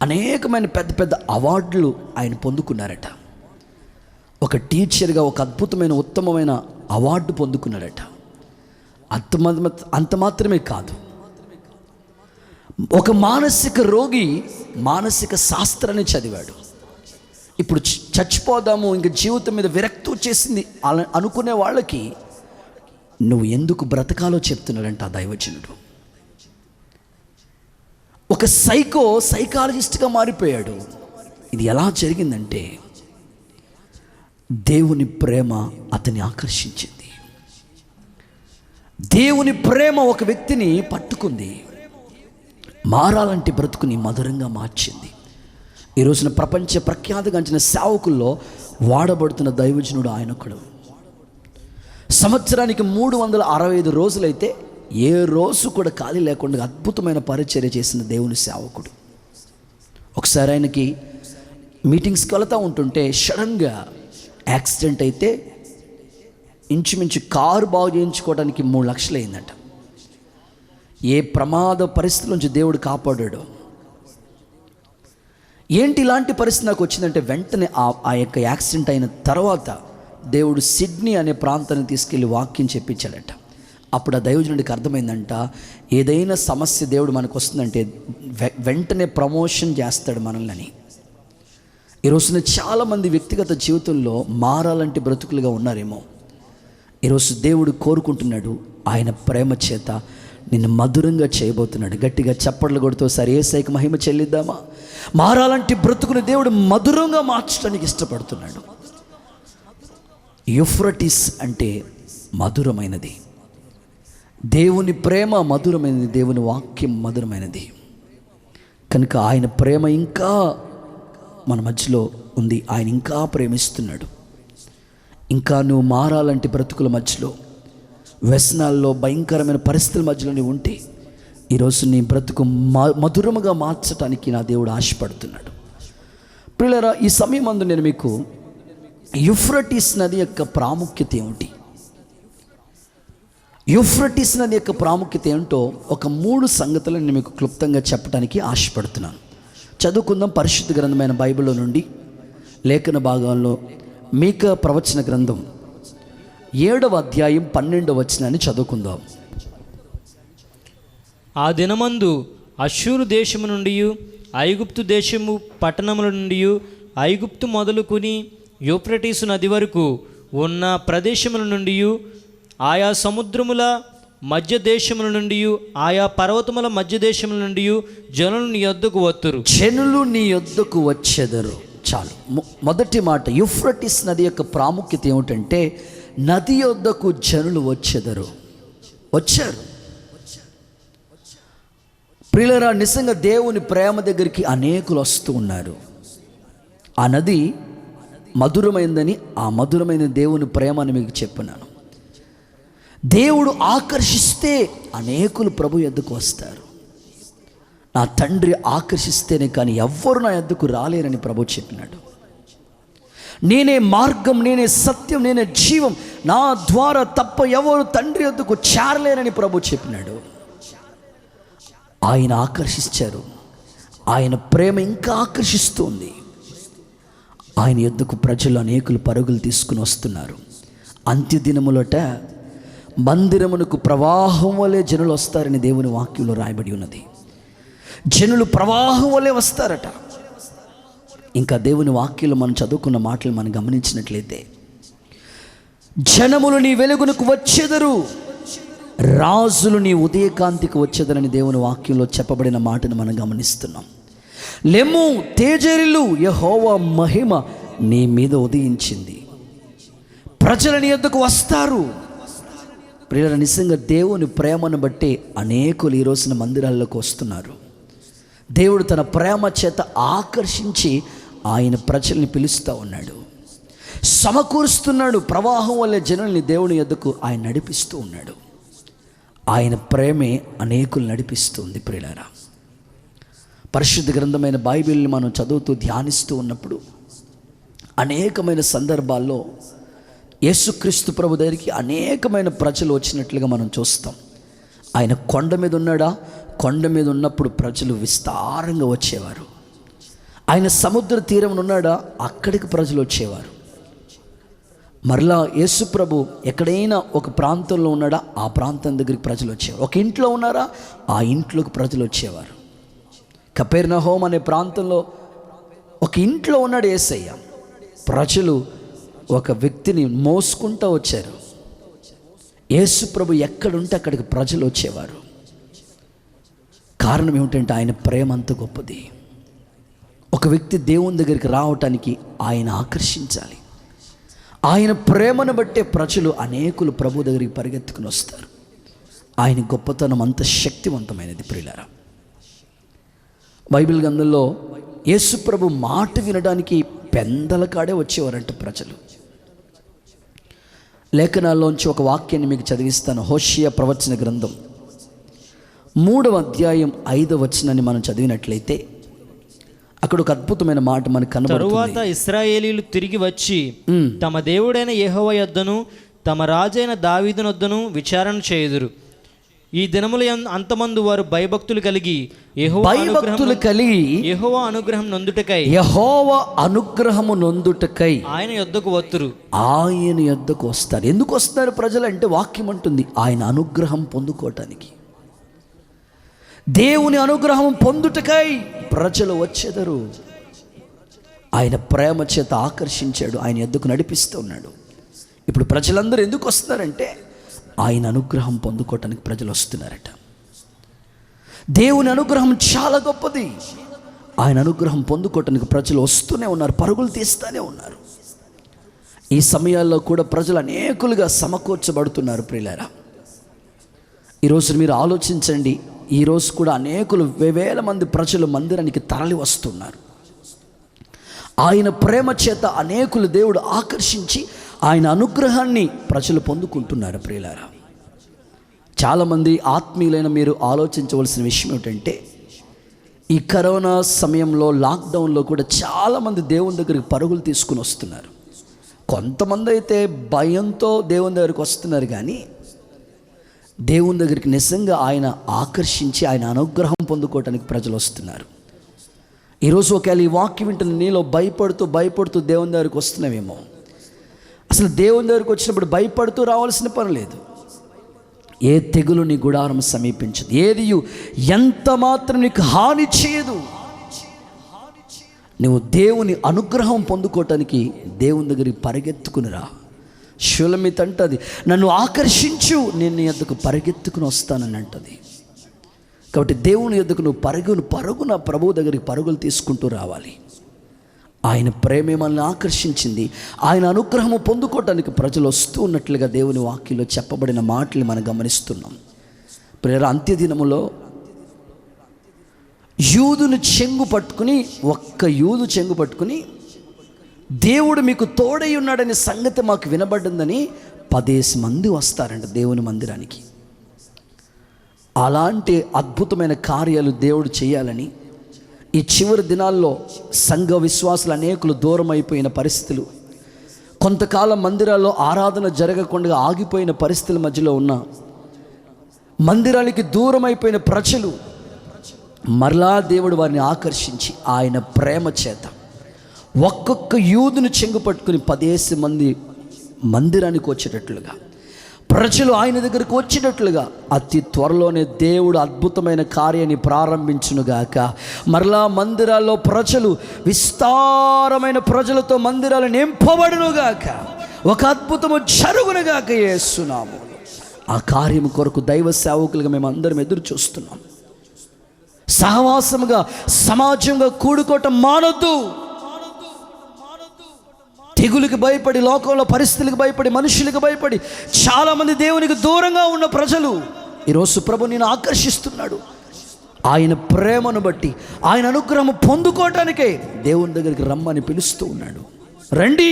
అనేకమైన పెద్ద పెద్ద అవార్డులు ఆయన పొందుకున్నారట. ఒక టీచర్గా ఒక అద్భుతమైన ఉత్తమమైన అవార్డు పొందుకున్నాడట. అంత మాత్రమే కాదు, ఒక మానసిక రోగి మానసిక శాస్త్రాన్ని చదివాడు. ఇప్పుడు చచ్చిపోదాము, ఇంక జీవితం మీద విరక్తి వచ్చేసింది అనుకునే వాళ్ళకి నువ్వు ఎందుకు బ్రతకాలో చెప్తున్నాడంట ఆ దైవజనుడు. ఒక సైకాలజిస్ట్గా మారిపోయాడు. ఇది ఎలా జరిగిందంటే దేవుని ప్రేమ అతన్ని ఆకర్షించింది. దేవుని ప్రేమ ఒక వ్యక్తిని పట్టుకుంది, మారాలంటే బ్రతుకుని మధురంగా మార్చింది. ఈ రోజున ప్రపంచ ప్రఖ్యాతిగాంచిన సేవకుల్లో వాడబడుతున్న దైవజనుడు ఆయన ఒకడు. సంవత్సరానికి 365 రోజులైతే ఏ రోజు కూడా ఖాళీ లేకుండా అద్భుతమైన పరిచర్య చేసిన దేవుని సేవకుడు. ఒకసారి ఆయనకి మీటింగ్స్కి వెళ్తూ ఉంటుంటే సడన్గా యాక్సిడెంట్ అయితే ఇంచుమించు కారు బాగు చేయించుకోవడానికి 3 లక్షలు అయిందంట. ఏ ప్రమాద పరిస్థితుల నుంచి దేవుడు కాపాడాడు. ఏంటి ఇలాంటి పరిస్థితి నాకు వచ్చిందంటే వెంటనే ఆ యొక్క యాక్సిడెంట్ అయిన తర్వాత దేవుడు సిడ్నీ అనే ప్రాంతాన్ని తీసుకెళ్ళి వాక్యం చెప్పించాడట. అప్పుడు ఆ దైవజనుడికి అర్థమైందంట, ఏదైనా సమస్య దేవుడు మనకు వస్తుందంటే వెంటనే ప్రమోషన్ చేస్తాడు మనల్ని. ఈరోజున చాలామంది వ్యక్తిగత జీవితంలో మారాలంటే బ్రతుకులుగా ఉన్నారేమో. ఈరోజు దేవుడు కోరుకుంటున్నాడు, ఆయన ప్రేమ చేత నిన్ను మధురంగా చేయబోతున్నాడు. గట్టిగా చప్పట్లు కొడుతూ సరే యేసయ్యకి మహిమ చెల్లిద్దామా? మారాలంటే బ్రతుకుని దేవుడు మధురంగా మార్చడానికి ఇష్టపడుతున్నాడు. యూఫ్రటీస్ అంటే మధురమైనది. దేవుని ప్రేమ మధురమైనది, దేవుని వాక్యం మధురమైనది. కనుక ఆయన ప్రేమ ఇంకా మన మధ్యలో ఉంది. ఆయన ఇంకా ప్రేమిస్తున్నాడు. ఇంకా నువ్వు మారాలంటే బ్రతుకుల మధ్యలో, వ్యసనాల్లో, భయంకరమైన పరిస్థితుల మధ్యలో నువ్వు ఉంటే ఈరోజు నీ బ్రతుకు మధురముగా మార్చడానికి నా దేవుడు ఆశపడుతున్నాడు. ప్రియులారా, ఈ సమయం అందు నేను మీకు యూఫ్రటీస్ నది యొక్క ప్రాముఖ్యత ఏమిటి, యూఫ్రటీస్ నది యొక్క ప్రాముఖ్యత ఏమిటో ఒక 3 సంగతులను నేను మీకు క్లుప్తంగా చెప్పడానికి ఆశపడుతున్నాను. చదువుకుందాం. పరిశుద్ధ గ్రంథమైన బైబిల్లో నుండి లేఖన భాగాల్లో మీకా ప్రవచన గ్రంథం 7వ అధ్యాయం 12వ వచనాన్ని చదువుకుందాం. ఆ దినమందు అష్షూరు దేశము నుండి, ఐగుప్తు దేశము పట్టణముల నుండి, ఐగుప్తు మొదలుకొని యూఫ్రటీసు నది వరకు ఉన్న ప్రదేశముల నుండి, ఆయా సముద్రముల మధ్య దేశముల నుండి, ఆయా పర్వతముల మధ్య దేశముల నుండి జనులు నీ యొద్దకు వత్తురు. జనులు నీ యొద్దకు వచ్చెదరు. చాలు. మొదటి మాట, యూఫ్రటీస్ నది యొక్క ప్రాముఖ్యత ఏమిటంటే నది యొద్దకు జనులు వచ్చెదరు. వచ్చారు. ప్రియులారా, నిజంగా దేవుని ప్రేమ దగ్గరికి అనేకులు వస్తూ ఉన్నారు. ఆ నది మధురమైందని ఆ మధురమైన దేవుని ప్రేమని మీకు చెప్పినాను. దేవుడు ఆకర్షిస్తే అనేకులు ప్రభు యొద్దకు వస్తారు. నా తండ్రి ఆకర్షిస్తేనే కానీ ఎవ్వరు నా యొద్దకు రాలేరని ప్రభు చెప్పినాడు. నేనే మార్గం, నేనే సత్యం, నేనే జీవం, నా ద్వారా తప్ప ఎవరు తండ్రి యొద్దకు చేరలేరని ప్రభు చెప్పినాడు. ఆయన ఆకర్షించారు. ఆయన ప్రేమ ఇంకా ఆకర్షిస్తుంది. ఆయన యొద్దకు ప్రజలు అనేకులు పరుగులు తీసుకుని వస్తున్నారు. అంత్యదినములట మందిరమునకు ప్రవాహం వలె జనులు వస్తారని దేవుని వాక్యంలో రాయబడి ఉన్నది. జనులు ప్రవాహం వలె వస్తారట. ఇంకా దేవుని వాక్యంలో మనం చదువుకున్న మాటలు మనం గమనించినట్లయితే, జనములు నీ వెలుగునకు వచ్చెదరు, రాజులు నీ ఉదయకాంతికి వచ్చేదరని దేవుని వాక్యంలో చెప్పబడిన మాటను మనం గమనిస్తున్నాం. లెమ్ము తేజరిల్లు, యెహోవా మహిమ నీ మీద ఉదయించింది. ప్రజలు నీ యొద్దకు వస్తారు. ప్రియుల, నిజంగా దేవుని ప్రేమను బట్టి అనేకులు ఈ రోజున మందిరాల్లోకి వస్తున్నారు. దేవుడు తన ప్రేమ చేత ఆకర్షించి ఆయన ప్రజల్ని పిలుస్తూ ఉన్నాడు, సమకూరుస్తున్నాడు. ప్రవాహం వల్ల జనుల్ని దేవుని యొద్దకు ఆయన నడిపిస్తూ ఉన్నాడు. ఆయన ప్రేమే అనేకులు నడిపిస్తుంది. ప్రియులారా, పరిశుద్ధ గ్రంథమైన బైబిల్ని మనం చదువుతూ ధ్యానిస్తూ ఉన్నప్పుడు అనేకమైన సందర్భాల్లో యేసుక్రీస్తు ప్రభు దగ్గరికి అనేకమైన ప్రజలు వచ్చినట్లుగా మనం చూస్తాం. ఆయన కొండ మీద ఉన్నాడా? కొండ మీద ఉన్నప్పుడు ప్రజలు విస్తారంగా వచ్చేవారు. ఆయన సముద్ర తీరం ఉన్నాడా? అక్కడికి ప్రజలు వచ్చేవారు. మరలా యేసు ప్రభు ఎక్కడైనా ఒక ప్రాంతంలో ఉన్నాడా? ఆ ప్రాంతం దగ్గరికి ప్రజలు వచ్చేవారు. ఒక ఇంట్లో ఉన్నారా? ఆ ఇంట్లోకి ప్రజలు వచ్చేవారు. కపెర్నహూము అనే ప్రాంతంలో ఒక ఇంట్లో ఉన్నాడు యేసయ్య. ప్రజలు ఒక వ్యక్తిని మోసుకుంటూ వచ్చారు. యేసు ప్రభు ఎక్కడుంటే అక్కడికి ప్రజలు వచ్చేవారు. కారణం ఏమిటంటే ఆయన ప్రేమ అంత గొప్పది. ఒక వ్యక్తి దేవుని దగ్గరికి రావటానికి ఆయన ఆకర్షించాలి. ఆయన ప్రేమను బట్టే ప్రజలు అనేకులు ప్రభు దగ్గరికి పరిగెత్తుకుని వస్తారు. ఆయన గొప్పతనం అంత శక్తివంతమైనది. ప్రియులారా, బైబిల్ గ్రంథంలో యేసు ప్రభు మాట వినడానికి పెందల కాడే వచ్చేవారంట ప్రజలు. లేఖనాల్లోంచి ఒక వాక్యాన్ని మీకు చదివిస్తాను. హోషేయ ప్రవచన గ్రంథం 3వ అధ్యాయం 5వ వచనాన్ని మనం చదివినట్లయితే అక్కడ ఒక అద్భుతమైన మాట మనకు కనబడుతుంది. తరువాత ఇశ్రాయేలీయులు తిరిగి వచ్చి తమ దేవుడైన యెహోవా యొద్దను తమ రాజైన దావీదు యొద్దను విచారణ చేయుదురు. ఈ దినముల అంతమందు వారు భయభక్తులు కలిగి యెహోవా అనుగ్రహం నొందుటకై ఆయన యొద్దకు వత్తురు. ఆయన యొద్దకు వస్తారు. ఎందుకు వస్తారు ప్రజలు అంటే, వాక్యం అంటుంది ఆయన అనుగ్రహం పొందుకోవటానికి, దేవుని అనుగ్రహం పొందుటకై ప్రజలు వచ్చేదరు. ఆయన ప్రేమ చేత ఆకర్షించాడు, ఆయన యొద్దకు నడిపిస్తూ ఉన్నాడు. ఇప్పుడు ప్రజలందరూ ఎందుకు వస్తున్నారంటే ఆయన అనుగ్రహం పొందుకోవటానికి ప్రజలు వస్తున్నారట. దేవుని అనుగ్రహం చాలా గొప్పది. ఆయన అనుగ్రహం పొందుకోవటానికి ప్రజలు వస్తూనే ఉన్నారు, పరుగులు తీస్తూనే ఉన్నారు. ఈ సమయాల్లో కూడా ప్రజలు అనేకులుగా సమకూర్చబడుతున్నారు. ప్రియులారా, ఈరోజు మీరు ఆలోచించండి. ఈరోజు కూడా అనేకులు వేల మంది ప్రజలు మందిరానికి తరలి వస్తున్నారు. ఆయన ప్రేమ చేత అనేకులు దేవుడు ఆకర్షించి ఆయన అనుగ్రహాన్ని ప్రజలు పొందుకుంటున్నారు. ప్రియులారా, చాలామంది ఆత్మీయులైన మీరు ఆలోచించవలసిన విషయం ఏమిటంటే, ఈ కరోనా సమయంలో లాక్డౌన్లో కూడా చాలామంది దేవుని దగ్గరికి పరుగులు తీసుకుని వస్తున్నారు. కొంతమంది అయితే భయంతో దేవుని దగ్గరికి వస్తున్నారు, కానీ దేవుని దగ్గరికి నిజంగా ఆయన ఆకర్షించి ఆయన అనుగ్రహం పొందుకోవటానికి ప్రజలు వస్తున్నారు. ఈరోజు ఒకవేళ ఈ వాక్యం వింటున్న నీలో భయపడుతూ దేవుని దగ్గరికి వస్తున్నావేమో. అసలు దేవుని దగ్గరికి వచ్చినప్పుడు భయపడుతూ రావాల్సిన పని లేదు. ఏ తెగులు నీ గుడారం సమీపించదు, ఏది ఎంత మాత్రం నీకు హాని చేయదు. నువ్వు దేవుని అనుగ్రహం పొందుకోవటానికి దేవుని దగ్గరికి పరిగెత్తుకునిరా. షులమిత్ అంటది, నన్ను ఆకర్షించు, నేను నీ యొద్దకు పరిగెత్తుకుని వస్తానని అంటది. కాబట్టి దేవుని యొద్దకు నువ్వు పరుగున ప్రభువు దగ్గరికి పరుగులు తీసుకుంటూ రావాలి. ఆయన ప్రేమే మనల్ని ఆకర్షించింది. ఆయన అనుగ్రహము పొందుకోవటానికి ప్రజలు వస్తూ ఉన్నట్లుగా దేవుని వాక్యంలో చెప్పబడిన మాటలు మనం గమనిస్తున్నాం. ప్రియర, అంత్యదినములో యూదుని చెంగు పట్టుకుని, ఒక్క యూదు చెంగు పట్టుకుని దేవుడు మీకు తోడై ఉన్నాడనే సంగతి మాకు వినబడిందని 10 మంది వస్తారంట దేవుని మందిరానికి. అలాంటి అద్భుతమైన కార్యాలు దేవుడు చేయాలని ఈ చివరి దినాల్లో సంఘ విశ్వాసులు అనేకులు దూరం అయిపోయిన పరిస్థితులు, కొంతకాలం మందిరాల్లో ఆరాధన జరగకుండా ఆగిపోయిన పరిస్థితుల మధ్యలో ఉన్న మందిరానికి దూరం అయిపోయిన ప్రజలు మరలా దేవుడు వారిని ఆకర్షించి ఆయన ప్రేమ చేత ఒక్కొక్క యూదును చెంగు పట్టుకుని 10 మంది మందిరానికి వచ్చేటట్లుగా, ప్రజలు ఆయన దగ్గరకు వచ్చేటట్లుగా అతి త్వరలోనే దేవుడు అద్భుతమైన కార్యాన్ని ప్రారంభించునుగాక. మరలా మందిరాల్లో ప్రజలు విస్తారమైన ప్రజలతో మందిరాలు నింపబడునుగాక. ఒక అద్భుతము జరుగునుగాక యేసునామములో. ఆ కార్యము కొరకు దైవ సేవకులుగా మేము అందరం ఎదురు చూస్తున్నాం. సహవాసముగా సమాజంగా కూడుకోవటం మానొద్దు. తెగులుకి భయపడి, లోకంలో పరిస్థితులకు భయపడి, మనుషులకు భయపడి చాలామంది దేవునికి దూరంగా ఉన్న ప్రజలు ఈరోజు ప్రభు నేను ఆకర్షిస్తున్నాడు. ఆయన ప్రేమను బట్టి, ఆయన అనుగ్రహం పొందుకోవటానికే దేవుని దగ్గరికి రమ్మని పిలుస్తూ ఉన్నాడు. రండి,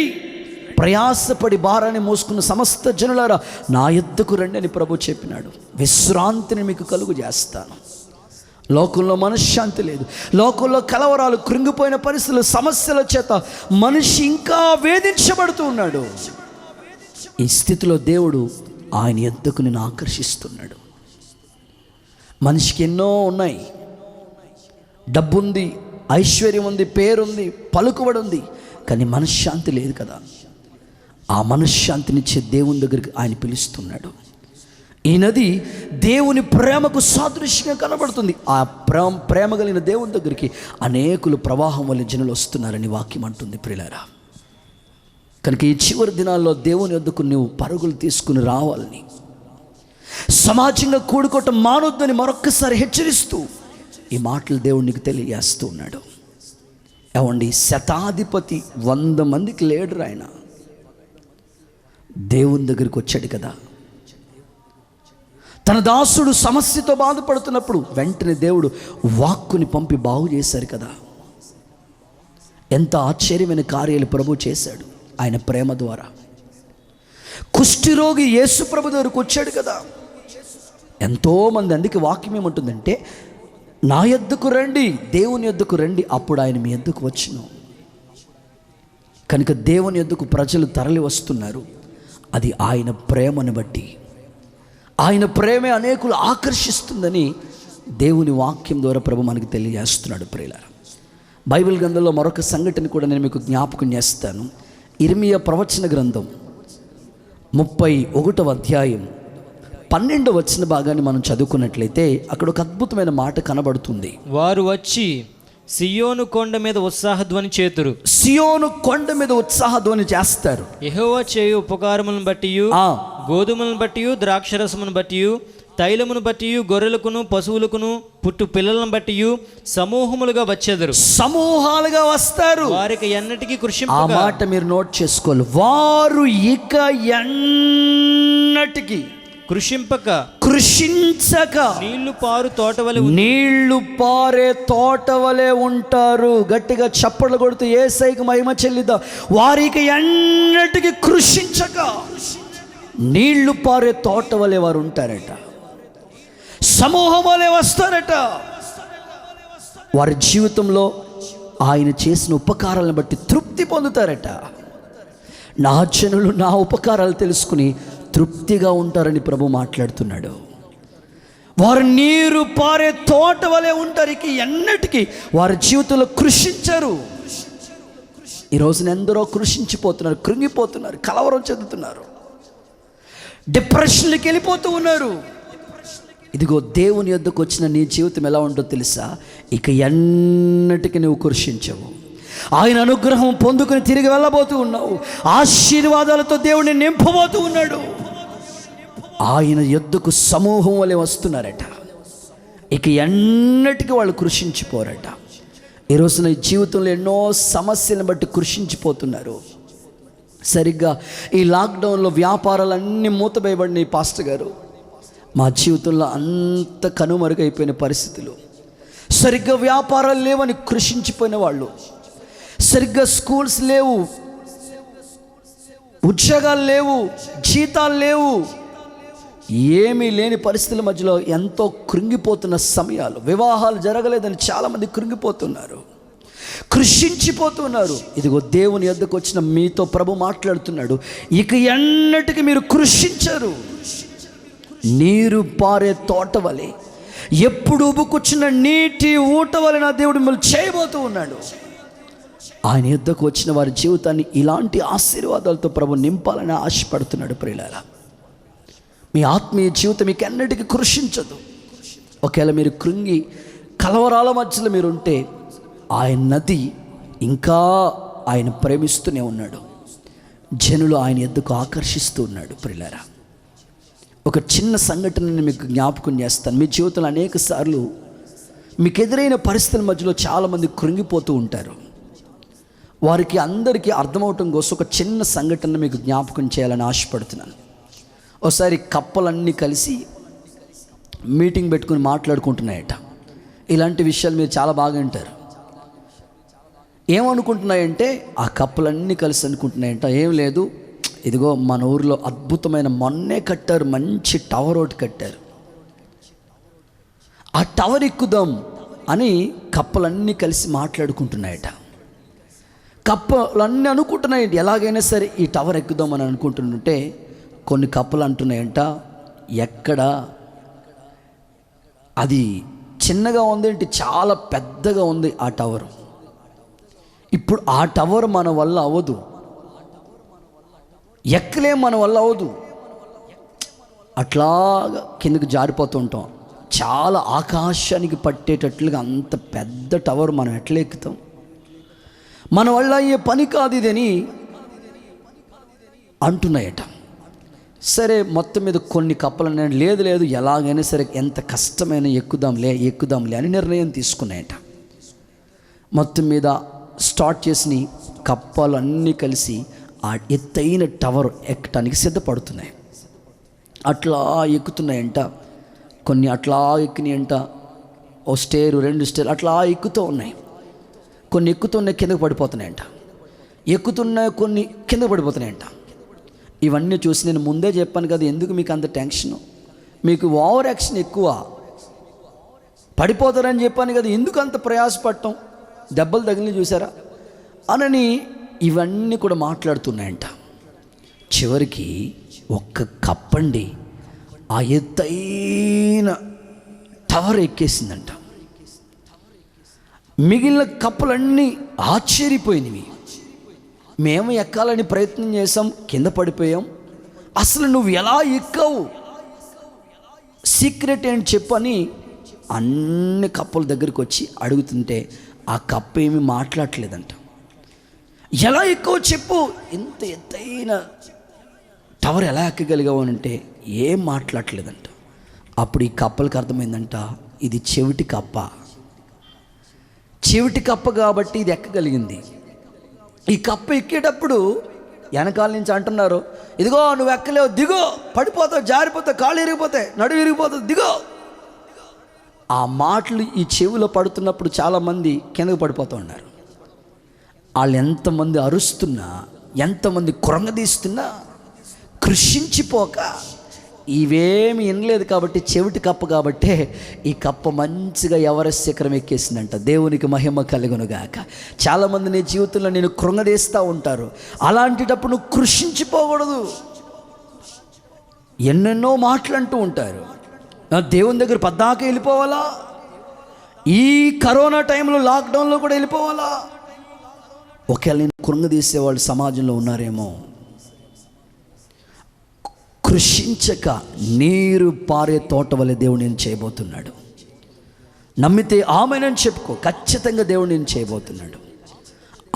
ప్రయాసపడి భారాన్ని మోసుకున్న సమస్త జనులారా నా యొద్దకు రండి అని ప్రభు చెప్పినాడు. విశ్రాంతిని మీకు కలుగు చేస్తాను. లోకంలో మనశ్శాంతి లేదు, లోకంలో కలవరాలు, కృంగిపోయిన పరిస్థితులు, సమస్యల చేత మనిషి ఇంకా వేధించబడుతూ ఉన్నాడు. ఈ స్థితిలో దేవుడు ఆయన యొద్దకు నిన్ను ఆకర్షిస్తున్నాడు. మనిషికి ఎన్నో ఉన్నాయి, డబ్బుంది, ఐశ్వర్యం ఉంది, పేరుంది, పలుకుబడి ఉంది, కానీ మనశ్శాంతి లేదు కదా. ఆ మనశ్శాంతినిచ్చే దేవుని దగ్గరికి ఆయన పిలుస్తున్నాడు. ఈ నది దేవుని ప్రేమకు సాదృశ్యంగా కనబడుతుంది. ఆ ప్రేమ కలిగిన దేవుని దగ్గరికి అనేకులు ప్రవాహం వల్ల జనులు వస్తున్నారని వాక్యం అంటుంది ప్రియులారా. కనుక ఈ చివరి దినాల్లో దేవుని వద్దకు నువ్వు పరుగులు తీసుకుని రావాలని, సమాజంగా కూడుకోవటం మానొద్దని మరొక్కసారి హెచ్చరిస్తూ ఈ మాటలు దేవుడు నీకు తెలియజేస్తూ ఉన్నాడు. ఏమండి, శతాధిపతి 100 మందికి లీడర్ ఆయన దేవుని దగ్గరికి వచ్చాడు కదా. తన దాసుడు సమస్యతో బాధపడుతున్నప్పుడు వెంటనే దేవుడు వాక్కుని పంపి బాగు చేశారు కదా. ఎంత ఆశ్చర్యమైన కార్యాలు ప్రభు చేశాడు ఆయన ప్రేమ ద్వారా. కుష్ఠిరోగి యేసు ప్రభు దగ్గరకు వచ్చాడు కదా. ఎంతోమంది, అందుకే వాక్యం ఏమంటుందంటే నా యొద్దకు రండి, దేవుని యొద్దకు రండి, అప్పుడు ఆయన మీ యొద్దకు వచ్చును. కనుక దేవుని యొద్దకు ప్రజలు తరలి వస్తున్నారు. అది ఆయన ప్రేమను బట్టి. ఆయన ప్రేమే అనేకులు ఆకర్షిస్తుందని దేవుని వాక్యం ద్వారా ప్రభు మనకు తెలియజేస్తున్నాడు ప్రియులారా. బైబిల్ గ్రంథంలో మరొక సంఘటన కూడా నేను మీకు జ్ఞాపకం చేస్తాను. ఇర్మియా ప్రవచన గ్రంథం 31వ అధ్యాయం 12వ వచన భాగాన్ని మనం చదువుకున్నట్లయితే అక్కడ ఒక అద్భుతమైన మాట కనబడుతుంది. వారు వచ్చి సియోను కొండ మీద ఉత్సాహధ్వని చేతురు. సియోను కొండ మీద ఉత్సాహధ్వని చేస్తారు. యెహోవా చేయు ఉపకారములను బట్టి, గోధుమలను బట్టి, ద్రాక్షరసమును బట్టి, తైలమును బట్టి, గొర్రెలకును పశువులకును పుట్టు పిల్లలను బట్టి సమూహములుగా వచ్చెదరు. సమూహాలుగా వస్తారు. వారికి ఎన్నటికీ కృషింపక. ఆ మాట మీరు నోట్ చేసుకోవాలి. వారు ఇక ఎన్నటికి కృషించక నీళ్లు పారే తోట వలె ఉంటారు. గట్టిగా చప్పట్లు కొడుతూ యేసయ్యకు మహిమ చెల్లిద్దాం. వారికి ఎన్నటికి కృషించక నీళ్లు పారే తోట వలె వారు ఉంటారట. సమూహం వలె వస్తారట. వారి జీవితంలో ఆయన చేసిన ఉపకారాలను బట్టి తృప్తి పొందుతారట. నా జనులు నా ఉపకారాలు తెలుసుకుని తృప్తిగా ఉంటారని ప్రభు మాట్లాడుతున్నాడు. వారు నీరు పారే తోట వలె ఉంటారు. ఇక ఎన్నటికీ వారి జీవితంలో కృషించరు. ఈ రోజున ఎందరో కృషించిపోతున్నారు, కృంగిపోతున్నారు, కలవరం చెందుతున్నారు, డిప్రెషన్కి వెళ్ళిపోతూ ఉన్నారు. ఇదిగో దేవుని యొద్దకు వచ్చిన నీ జీవితం ఎలా ఉంటుందో తెలుసా? ఇక ఎన్నటికీ నువ్వు కృషించవు. ఆయన అనుగ్రహం పొందుకుని తిరిగి వెళ్ళబోతూ ఉన్నావు. ఆశీర్వాదాలతో దేవుడిని నింపబోతూ ఉన్నాడు. ఆయన యొద్దకు సమూహం వలె వస్తున్నారట. ఇక ఎన్నటికీ వాళ్ళు కృషించిపోరట. ఈరోజు నీ జీవితంలో ఎన్నో సమస్యలను బట్టి కృషించిపోతున్నారు. సరిగ్గా ఈ లాక్డౌన్లో వ్యాపారాలన్నీ మూతవేయబడినాయి. పాస్టర్ గారు, మా జీవితంలో అంత కనుమరుగైపోయిన పరిస్థితులు, సరిగ్గా వ్యాపారాలు లేవని కృషించిపోయిన వాళ్ళు, సరిగ్గా స్కూల్స్ లేవు, ఉద్యోగాలు లేవు, జీతాలు లేవు, ఏమీ లేని పరిస్థితుల మధ్యలో ఎంతో కృంగిపోతున్న సమయాలు, వివాహాలు జరగలేదని చాలామంది కృంగిపోతున్నారు, కృషించిపోతున్నారు. ఇదిగో దేవుని యొద్దకు వచ్చిన మీతో ప్రభు మాట్లాడుతున్నాడు, ఇక ఎన్నటికి మీరు కృషించరు. నీరు పారే తోట వలె, ఎప్పుడు ఉబుకొచ్చిన నీటి ఊట వలె నా దేవుడు మిమ్మల్ని చేయబోతూ ఉన్నాడు. ఆయన యొద్దకు వచ్చిన వారి జీవితాన్ని ఇలాంటి ఆశీర్వాదాలతో ప్రభు నింపాలని ఆశపడుతున్నాడు. ప్రియులారా, మీ ఆత్మీయ జీవితం మీకు ఎన్నటికీ కృషించదు. ఒకవేళ మీరు కృంగి కలవరాల మధ్యలో మీరు ఉంటే, ఆయన నది ఇంకా ఆయన ప్రేమిస్తూనే ఉన్నాడు. జనులు ఆయన యొద్దకు ఆకర్షిస్తూ ఉన్నాడు. ప్రియులారా, ఒక చిన్న సంఘటనని మీకు జ్ఞాపకం చేస్తాను. మీ జీవితంలో అనేక సార్లు మీకు ఎదురైన పరిస్థితుల మధ్యలో చాలామంది కృంగిపోతూ ఉంటారు. వారికి అందరికీ అర్థమవటం కోసం ఒక చిన్న సంఘటన మీకు జ్ఞాపకం చేయాలని ఆశపడుతున్నాను. ఒకసారి కప్పలన్నీ కలిసి మీటింగ్ పెట్టుకుని మాట్లాడుకుంటున్నాయట. ఇలాంటి విషయాలు మీరు చాలా బాగా వింటారు. ఏమనుకుంటున్నాయంటే, ఆ కప్పలన్నీ కలిసి అనుకుంటున్నాయంట, ఏం లేదు, ఇదిగో మన ఊరిలో అద్భుతమైన మొన్నే కట్టారు, మంచి టవర్ ఒకటి కట్టారు, ఆ టవర్ ఎక్కుదాం అని కప్పలన్నీ కలిసి మాట్లాడుకుంటున్నాయట. కప్పలన్నీ అనుకుంటున్నాయండి, ఎలాగైనా సరే ఈ టవర్ ఎక్కుదామని అనుకుంటుంటే, కొన్ని కప్పలు అంటున్నాయంట, ఎక్కడ అది చిన్నగా ఉంది ఏంటి, చాలా పెద్దగా ఉంది ఆ టవర్. ఇప్పుడు ఆ టవర్ మన వల్ల అవ్వదు, ఎక్కలేం, మన వల్ల అవ్వదు. అట్లాగా కిందకి జారిపోతూ ఉంటాం. చాలా ఆకాశానికి పట్టేటట్లుగా అంత పెద్ద టవర్ మనం ఎట్లా ఎక్కుతాం? మన వల్ల అయ్యే పని కాదు ఇదని అంటున్నాయట. సరే, మొత్తం మీద కొన్ని కప్పలు లేదు లేదు ఎలాగైనా సరే ఎంత కష్టమైనా ఎక్కుదాంలే అని నిర్ణయం తీసుకున్నాయట. మొత్తం మీద స్టార్ట్ చేసి కప్పలు అన్నీ కలిసి ఆ ఎత్తైన టవర్ ఎక్కటానికి సిద్ధపడుతున్నాయి. అట్లా ఎక్కుతున్నాయంట. కొన్ని అట్లా ఎక్కినాయంట, ఓ స్టేరు 2 స్టేర్లు అట్లా ఎక్కుతూ ఉన్నాయి. కొన్ని ఎక్కుతున్నాయి, కిందకు పడిపోతున్నాయంట. ఎక్కుతున్నాయి, కొన్ని కింద పడిపోతున్నాయంట. ఇవన్నీ చూసి నేను ముందే చెప్పాను కదా, ఎందుకు మీకు అంత టెన్షను, మీకు ఓవర్ యాక్షన్ ఎక్కువ, పడిపోతారని చెప్పాను కదా, ఎందుకు అంత ప్రయాసపడటం, దెబ్బలు తగిలి చూసారా అనని ఇవన్నీ కూడా మాట్లాడుతున్నాయంట. చివరికి ఒక్క కప్పండి ఆ ఎత్తైన టవర్ ఎక్కేసిందంట. మిగిలిన కప్పలన్నీ ఆశ్చర్యపోయినవి. మేము ఎక్కాలని ప్రయత్నం చేసాం, కింద పడిపోయాం, అసలు నువ్వు ఎలా ఎక్కావు, సీక్రెట్ ఏంటి చెప్పని అన్ని కప్పల దగ్గరికి వచ్చి అడుగుతుంటే ఆ కప్ప ఏమి మాట్లాడలేదంట. ఎలా ఎక్కవో చెప్పు, ఇంత ఎత్తైన టవర్ ఎలా ఎక్కగలిగావు అంటే ఏం మాట్లాడలేదంట. అప్పుడు ఈ కప్పలకి అర్థమైందంట, ఇది చెవిటి కప్ప, చెవిటి కప్ప కాబట్టి ఇది ఎక్కగలిగింది. ఈ కప్ప ఎక్కేటప్పుడు వెనకాల నుంచి అంటున్నారు, ఇదిగో నువ్వు ఎక్కలేవు, దిగో, పడిపోతావు, జారిపోతావు, కాళ్ళు విరిగిపోతాయి, నడువు విరిగిపోతావు, దిగో. ఆ మాటలు ఈ చెవిలో పడుతున్నప్పుడు చాలామంది కిందకు పడిపోతూ ఉన్నారు. వాళ్ళు ఎంతమంది అరుస్తున్నా, ఎంతమంది కృంగదీస్తున్నా కృషించిపోక, ఇవేమి వినలేదు కాబట్టి, చెవిటి కప్ప కాబట్టే ఈ కప్ప మంచిగా ఎవరెస్ట్ శిఖరం ఎక్కేసిందంట. దేవునికి మహిమ కలుగునుగాక. చాలామంది నీ జీవితంలో నేను కృంగదీస్తూ ఉంటారు. అలాంటిటప్పుడు నువ్వు కృషించిపోకూడదు. ఎన్నెన్నో మాటలు అంటూ ఉంటారు, దేవుని దగ్గర పద్దాక వెళ్ళిపోవాలా, ఈ కరోనా టైంలో లాక్డౌన్లో కూడా వెళ్ళిపోవాలా. ఒకవేళ నేను కృంగదీసేవాళ్ళు సమాజంలో ఉన్నారేమో. కృషించక నీరు పారే తోట వలె దేవుడు నేను చేయబోతున్నాడు. నమ్మితే ఆమెనని చెప్పుకో, ఖచ్చితంగా దేవుడు నేను చేయబోతున్నాడు.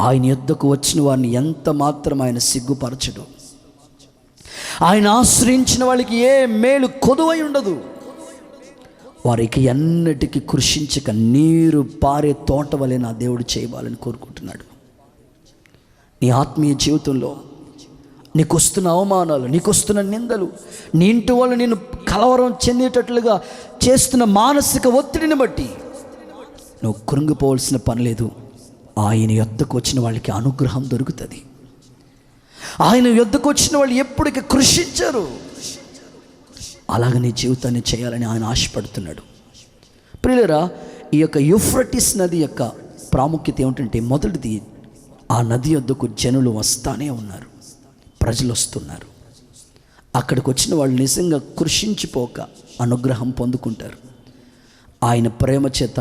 ఆయన యొద్దకు వచ్చిన వారిని ఎంత మాత్రం ఆయన సిగ్గుపరచడు. ఆయన ఆశ్రయించిన వాళ్ళకి ఏ మేలు కొదువై ఉండదు. వారికి ఎన్నటికీ కృషించక నీరు పారే తోట వలె నా దేవుడు చేయవాలని కోరుకుంటున్నాడు. నీ ఆత్మీయ జీవితంలో నీకు వస్తున్న అవమానాలు, నీకు వస్తున్న నిందలు, నీ ఇంటి వాళ్ళు నేను కలవరం చెందేటట్లుగా చేస్తున్న మానసిక ఒత్తిడిని బట్టి నువ్వు కృంగిపోవాల్సిన పని లేదు. ఆయన యొద్దకు వచ్చిన వాళ్ళకి అనుగ్రహం దొరుకుతుంది. ఆయన యొద్దకు వచ్చిన వాళ్ళు ఎప్పటికీ కృషించరు. అలాగ నీ జీవితాన్ని చేయాలని ఆయన ఆశపడుతున్నాడు. ప్రియులారా, ఈ యొక్క యూఫ్రటీస్ నది యొక్క ప్రాముఖ్యత ఏమిటంటే, మొదటిది, ఆ నది యొద్దకు జనులు వస్తానే ఉన్నారు, ప్రజలు వస్తున్నారు. అక్కడికి వచ్చిన వాళ్ళు నిజంగా కృషించిపోక అనుగ్రహం పొందుకుంటారు. ఆయన ప్రేమ చేత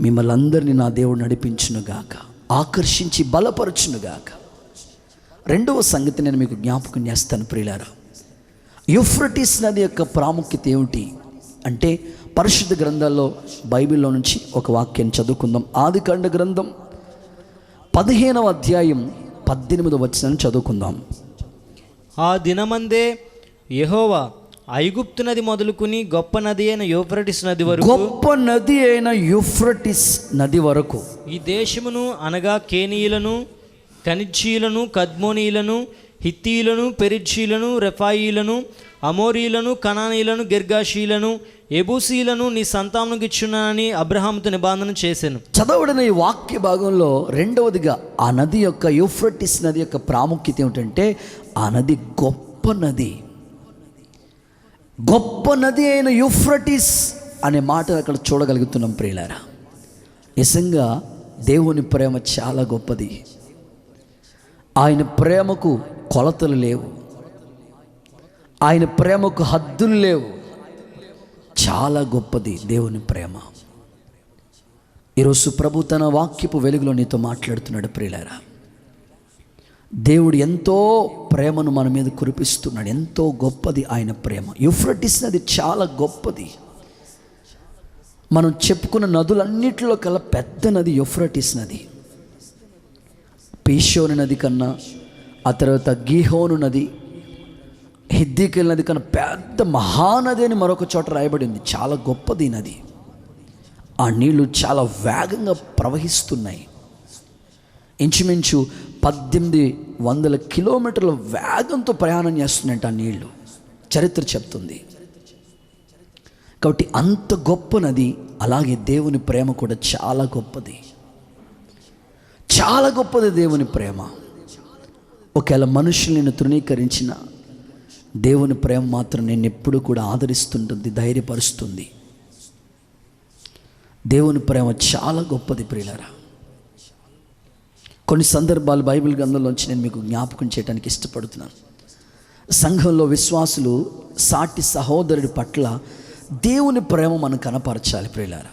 మిమ్మల్ని అందరినీ నా దేవుడు నడిపించునుగాక, ఆకర్షించి బలపరచునుగాక. రెండవ సంగతి నేను మీకు జ్ఞాపకం చేస్తాను ప్రియులారా. యూఫ్రటీస్ నది యొక్క ప్రాముఖ్యత ఏమిటి అంటే, పరిశుద్ధ గ్రంథాల్లో బైబిల్లో నుంచి ఒక వాక్యాన్ని చదువుకుందాం. ఆదికాండ గ్రంథం 15వ అధ్యాయం 18వ వచనం చదువుకుందాం. ఆ దినమందే యెహోవా ఐగుప్తు నది మొదలుకుని గొప్ప నది అయిన యూఫ్రటీస్ నది వరకు, గొప్ప నది అయిన యూఫ్రటీస్ నది వరకు ఈ దేశమును అనగా కేనీయులను, కనిజ్జీయులను, కద్మోనీయులను, హిత్తీయులను, పెరిజ్జీయులను, రెఫాయీలను, అమోరీయులను, కనానీయులను, గిర్గాషీయులను, ఎబూసీయులను నీ సంతానమునకు ఇచ్చున్నానని అబ్రహాముతో నిబంధన చేశాను. చదవబడిన ఈ వాక్య భాగంలో రెండవదిగా ఆ నది యొక్క యూఫ్రటీస్ నది యొక్క ప్రాముఖ్యత ఏమిటంటే, ఆ నది గొప్ప నది. గొప్ప నది అయిన యూఫ్రటీస్ అనే మాట అక్కడ చూడగలుగుతున్నాం ప్రియులారా. నిజంగా దేవుని ప్రేమ చాలా గొప్పది. ఆయన ప్రేమకు కొలతలు లేవు, ఆయన ప్రేమకు హద్దులు లేవు. చాలా గొప్పది దేవుని ప్రేమ. ఈరోజు ప్రభు తన వాక్యపు వెలుగులో నీతో మాట్లాడుతున్నాడు ప్రియులారా. దేవుడు ఎంతో ప్రేమను మన మీద కురిపిస్తున్నాడు. ఎంతో గొప్పది ఆయన ప్రేమ. యూఫ్రటీస్ నది చాలా గొప్పది. మనం చెప్పుకున్న నదులన్నిటిలో కల్లా పెద్ద నది యూఫ్రటీస్ నది. పీషోను నది కన్నా, ఆ తర్వాత గీహోను నది, హిద్దీకెల్ నది కన్నా పెద్ద మహానది అని మరొక చోట రాయబడింది. చాలా గొప్పది నది. ఆ నీళ్లు చాలా వేగంగా ప్రవహిస్తున్నాయి. ఇంచుమించు 1800 కిలోమీటర్ల వేగంతో ప్రయాణం చేస్తున్నాయంట ఆ నీళ్లు, చరిత్ర చెప్తుంది. కాబట్టి అంత గొప్ప నది. అలాగే దేవుని ప్రేమ కూడా చాలా గొప్పది, చాలా గొప్పది దేవుని ప్రేమ. ఒకవేళ మనుషుల్ని తృణీకరించిన దేవుని ప్రేమ మాత్రం నేను ఎప్పుడు కూడా ఆదరిస్తుంటుంది, ధైర్యపరుస్తుంది. దేవుని ప్రేమ చాలా గొప్పది ప్రియులారా. కొన్ని సందర్భాలు బైబిల్ గ్రంథంలోంచి నేను మీకు జ్ఞాపకం చేయడానికి ఇష్టపడుతున్నాను. సంఘంలో విశ్వాసులు సాటి సహోదరుడి పట్ల దేవుని ప్రేమ మనం కనపరచాలి ప్రియులారా.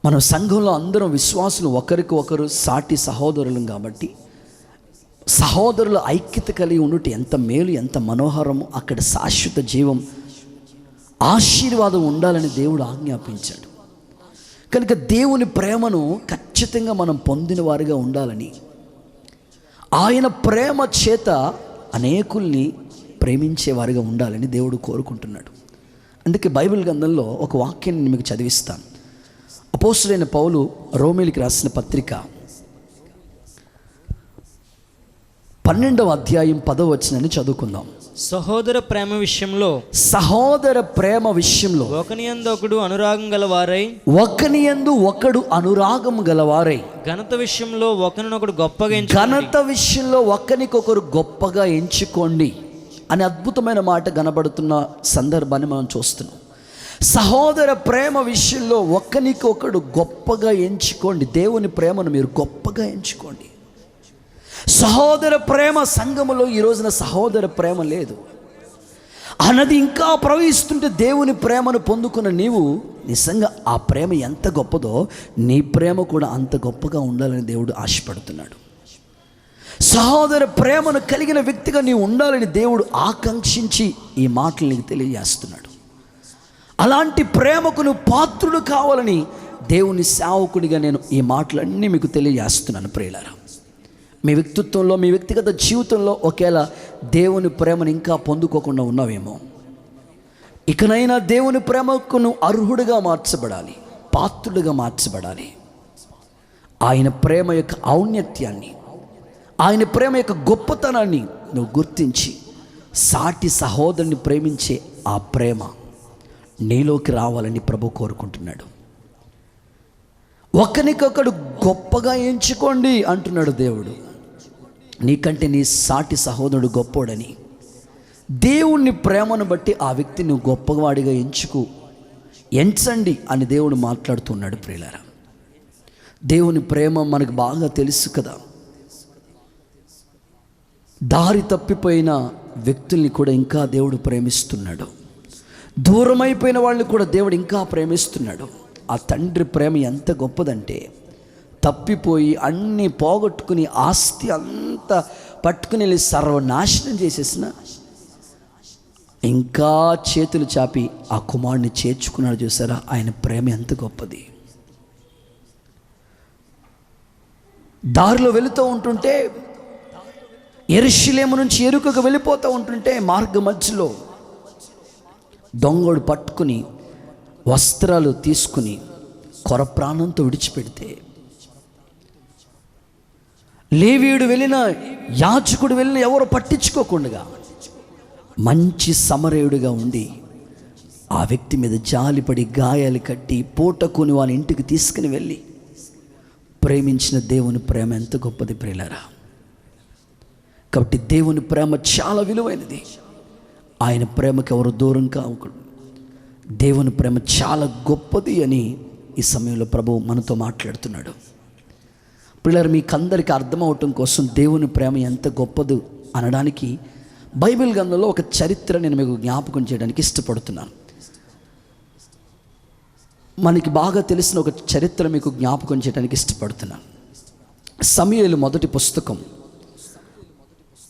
మనం సంఘంలో అందరం విశ్వాసులు ఒకరికి ఒకరు సాటి సహోదరులం కాబట్టి సహోదరుల ఐక్యత కలిగి ఉండుట ఎంత మేలు, ఎంత మనోహరము. అక్కడ శాశ్వత జీవం, ఆశీర్వాదం ఉండాలని దేవుడు ఆజ్ఞాపించాడు. కనుక దేవుని ప్రేమను ఖచ్చితంగా మనం పొందిన వారిగా ఉండాలని, ఆయన ప్రేమ చేత అనేకుల్ని ప్రేమించేవారిగా ఉండాలని దేవుడు కోరుకుంటున్నాడు. అందుకే బైబిల్ గ్రంథంలో ఒక వాక్యాన్ని నేను మీకు చదివిస్తాను. అపోస్తులైన పౌలు రోమీయులకు రాసిన పత్రిక 12వ అధ్యాయం 10వ వచనాన్ని చదువుకుందాం. సహోదర ప్రేమ విషయంలో, సహోదర ప్రేమ విషయంలో ఒకనియందు ఒకడు అనురాగం గలవారై, ఒకనియందు ఒకడు అనురాగం గలవారై, ఘనత విషయంలో ఒకరినొకడు గొప్పగా ఘనత విషయంలో ఒకరికొకరు గొప్పగా ఎంచుకోండి అనే అద్భుతమైన మాట కనబడుతున్న సందర్భాన్ని మనం చూస్తున్నాం. సహోదర ప్రేమ విషయంలో ఒకరికొకడు గొప్పగా ఎంచుకోండి. దేవుని ప్రేమను మీరు గొప్పగా ఎంచుకోండి. సహోదర ప్రేమ సంఘములో ఈ రోజున సహోదర ప్రేమ లేదు. అన్నది ఇంకా ప్రవహిస్తుంటే దేవుని ప్రేమను పొందుకున్న నీవు నిజంగా ఆ ప్రేమ ఎంత గొప్పదో నీ ప్రేమ కూడా అంత గొప్పగా ఉండాలని దేవుడు ఆశపడుతున్నాడు. సహోదర ప్రేమను కలిగిన వ్యక్తిగా నీవు ఉండాలని దేవుడు ఆకాంక్షించి ఈ మాటలు నీకు తెలియజేస్తున్నాడు. అలాంటి ప్రేమకు నువ్వు పాత్రుడు కావాలని దేవుని సేవకుడిగా నేను ఈ మాటలన్నీ మీకు తెలియజేస్తున్నాను ప్రియులారా. మీ వ్యక్తిత్వంలో, మీ వ్యక్తిగత జీవితంలో ఒకేలా దేవుని ప్రేమను ఇంకా పొందుకోకుండా ఉన్నావేమో. ఇకనైనా దేవుని ప్రేమకు నువ్వు అర్హుడిగా మార్చబడాలి, పాత్రుడిగా మార్చబడాలి. ఆయన ప్రేమ యొక్క ఔన్నత్యాన్ని, ఆయన ప్రేమ యొక్క గొప్పతనాన్ని నువ్వు గుర్తించి సాటి సహోదరుని ప్రేమించే ఆ ప్రేమ నీలోకి రావాలని ప్రభు కోరుకుంటున్నాడు. ఒకరికొకడు గొప్పగా ఎంచుకోండి అంటున్నాడు దేవుడు. నీకంటే నీ సాటి సహోదరుడు గొప్పోడని, దేవుని ప్రేమను బట్టి ఆ వ్యక్తిని గొప్పవాడిగా ఎంచండి అని దేవుడు మాట్లాడుతున్నాడు. ప్రియులారా, దేవుని ప్రేమ మనకు బాగా తెలుసు కదా. దారి తప్పిపోయిన వ్యక్తుల్ని కూడా ఇంకా దేవుడు ప్రేమిస్తున్నాడు. దూరమైపోయిన వాళ్ళని కూడా దేవుడు ఇంకా ప్రేమిస్తున్నాడు. ఆ తండ్రి ప్రేమ ఎంత గొప్పదంటే, తప్పిపోయి అన్నీ పోగొట్టుకుని ఆస్తి అంతా పట్టుకుని వెళ్ళి సర్వనాశనం చేసేసిన ఇంకా చేతులు చాపి ఆ కుమారుడిని చేర్చుకున్నాడు. చూసారా, ఆయన ప్రేమ ఎంత గొప్పది. దారిలో వెళుతూ ఉంటుంటే, యెరూషలేము నుంచి యెరికోకు వెళ్ళిపోతూ ఉంటుంటే, మార్గ మధ్యలో దొంగోడు పట్టుకుని వస్త్రాలు తీసుకుని కొర ప్రాణంతో విడిచిపెడితే, లేవీయుడు వెళ్ళిన, యాజకుడు వెళ్ళిన ఎవరు పట్టించుకోకుండా మంచి సమరయుడిగా ఉండి ఆ వ్యక్తి మీద జాలిపడి గాయాలు కట్టి పూటకొని వాళ్ళ ఇంటికి తీసుకుని వెళ్ళి ప్రేమించిన దేవుని ప్రేమ ఎంత గొప్పది ప్రియులారా. కాబట్టి దేవుని ప్రేమ చాలా విలువైనది. ఆయన ప్రేమకు ఎవరు దూరం కావకూడదు. దేవుని ప్రేమ చాలా గొప్పది అని ఈ సమయంలో ప్రభువు మనతో మాట్లాడుతున్నాడు. పిల్లలు, మీకు అందరికీ అర్థమవటం కోసం దేవుని ప్రేమ ఎంత గొప్పదు అనడానికి బైబిల్ గ్రంథంలో ఒక చరిత్ర నేను మీకు జ్ఞాపకం చేయడానికి ఇష్టపడుతున్నాను. మనకి బాగా తెలిసిన ఒక చరిత్ర మీకు జ్ఞాపకం చేయడానికి ఇష్టపడుతున్నాను. సమూయేలు మొదటి పుస్తకం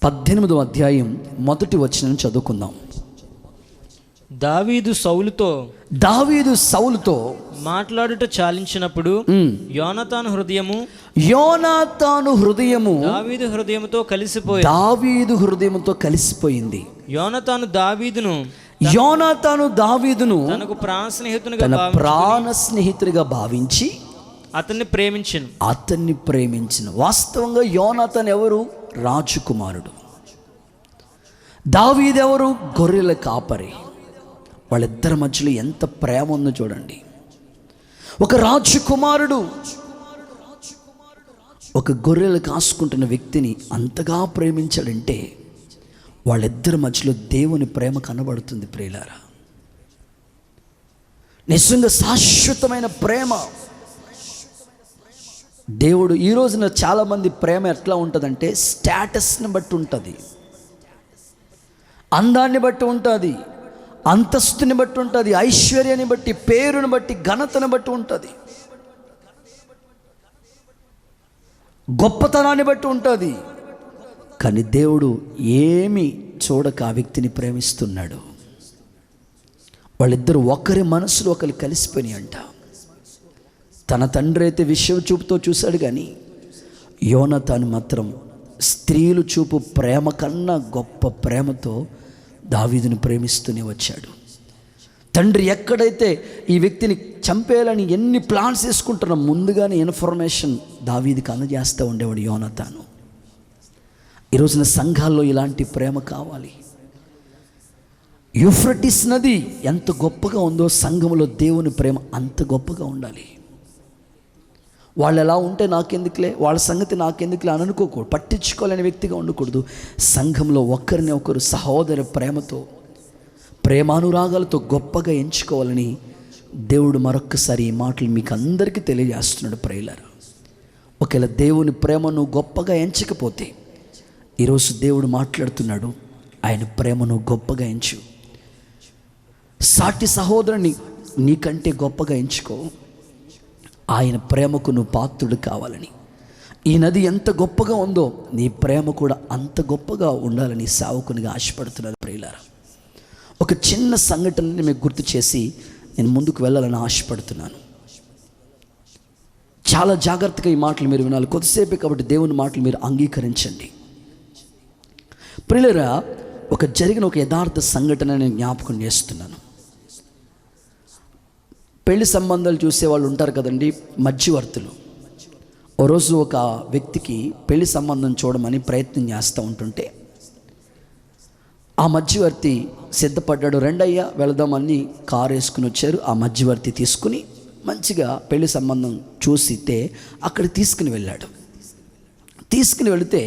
18వ అధ్యాయం 1వ వచనం చదువుకుందాం. దావీదు సౌలుతో మాట్లాడుట చాలించినప్పుడు యోనాతాను హృదయము దావీదు హృదయముతో కలిసిపోయింది. యోనాతాను దావీదును తనకు ప్రాణ స్నేహితునిగా భావించి అతన్ని ప్రేమించిన. వాస్తవంగా యోనాతాను ఎవరు? రాజకుమారుడు. దావీదు ఎవరు? గొర్రెల కాపరి. వాళ్ళిద్దరి మధ్యలో ఎంత ప్రేమ ఉందో చూడండి. ఒక రాజకుమారుడు ఒక గొర్రెలు కాసుకుంటున్న వ్యక్తిని అంతగా ప్రేమించాడంటే వాళ్ళిద్దరి మధ్యలో దేవుని ప్రేమ కనబడుతుంది ప్రియులారా. నిజంగా శాశ్వతమైన ప్రేమ. దేవుడు ఈ రోజున చాలామంది ప్రేమ ఎట్లా ఉంటుందంటే స్టేటస్ని బట్టి ఉంటుంది, అందాన్ని బట్టి ఉంటుంది, అంతస్తుని బట్టి ఉంటుంది, ఐశ్వర్యాన్ని బట్టి, పేరుని బట్టి, ఘనతను బట్టి ఉంటుంది, గొప్పతనాన్ని బట్టి ఉంటుంది. కానీ దేవుడు ఏమి చూడక ఆ వ్యక్తిని ప్రేమిస్తున్నాడు. వాళ్ళిద్దరూ ఒకరి మనసులో ఒకరు కలిసిపోయి అంట. తన తండ్రి అయితే విషయం చూపుతో చూశాడు, కానీ యోనాతాను మాత్రం స్త్రీలు చూపు ప్రేమ కన్నా గొప్ప ప్రేమతో దావీదుని ప్రేమిస్తూనే వచ్చాడు. తండ్రి ఎక్కడైతే ఈ వ్యక్తిని చంపేయాలని ఎన్ని ప్లాన్స్ వేసుకుంటున్నా ముందుగానే ఇన్ఫర్మేషన్ దావీదుకి అందజేస్తూ ఉండేవాడు యోనాతాను. ఈరోజున సంఘాల్లో ఇలాంటి ప్రేమ కావాలి. యూఫ్రటీస్ నది ఎంత గొప్పగా ఉందో సంఘంలో దేవుని ప్రేమ అంత గొప్పగా ఉండాలి. వాళ్ళు ఎలా ఉంటే నాకెందుకులే, వాళ్ళ సంగతి నాకెందుకులే అని అనుకోకూడదు, పట్టించుకోలేని వ్యక్తిగా ఉండకూడదు. సంఘంలో ఒకరిని ఒకరు సహోదర ప్రేమతో, ప్రేమానురాగాలతో గొప్పగా ఎంచుకోవాలని దేవుడు మరొక్కసారి ఈ మాటలు మీకు అందరికీ తెలియజేస్తున్నాడు ప్రియులారా. ఒకవేళ దేవుని ప్రేమను గొప్పగా ఎంచకపోతే ఈరోజు దేవుడు మాట్లాడుతున్నాడు, ఆయన ప్రేమను గొప్పగా ఎంచు. సాటి సహోదరుని నీకంటే గొప్పగా ఎంచుకో. ఆయన ప్రేమకు నువ్వు పాత్రుడు కావాలని. ఈ నది ఎంత గొప్పగా ఉందో నీ ప్రేమ కూడా అంత గొప్పగా ఉండాలని సేవకునిగా ఆశపడుతున్నారు ప్రియులారా. ఒక చిన్న సంఘటనని మీకు గుర్తు చేసి నేను ముందుకు వెళ్ళాలని ఆశపడుతున్నాను. చాలా జాగ్రత్తగా ఈ మాటలు మీరు వినాలి. కొద్దిసేపే కాబట్టి దేవుని మాటలు మీరు అంగీకరించండి ప్రియులారా. జరిగిన ఒక యథార్థ సంఘటన నేను జ్ఞాపకం చేస్తున్నాను. పెళ్లి సంబంధాలు చూసేవాళ్ళు ఉంటారు కదండి, మధ్యవర్తులు. ఓ రోజు ఒక వ్యక్తికి పెళ్లి సంబంధం చూడమని ప్రయత్నం చేస్తూ ఉంటుంటే ఆ మధ్యవర్తి సిద్ధపడ్డాడు. రెండయ్యా వెళదామని కారు వేసుకుని వచ్చారు. ఆ మధ్యవర్తి తీసుకుని మంచిగా పెళ్లి సంబంధం చూసితే అక్కడ తీసుకుని వెళ్ళాడు. తీసుకుని వెళితే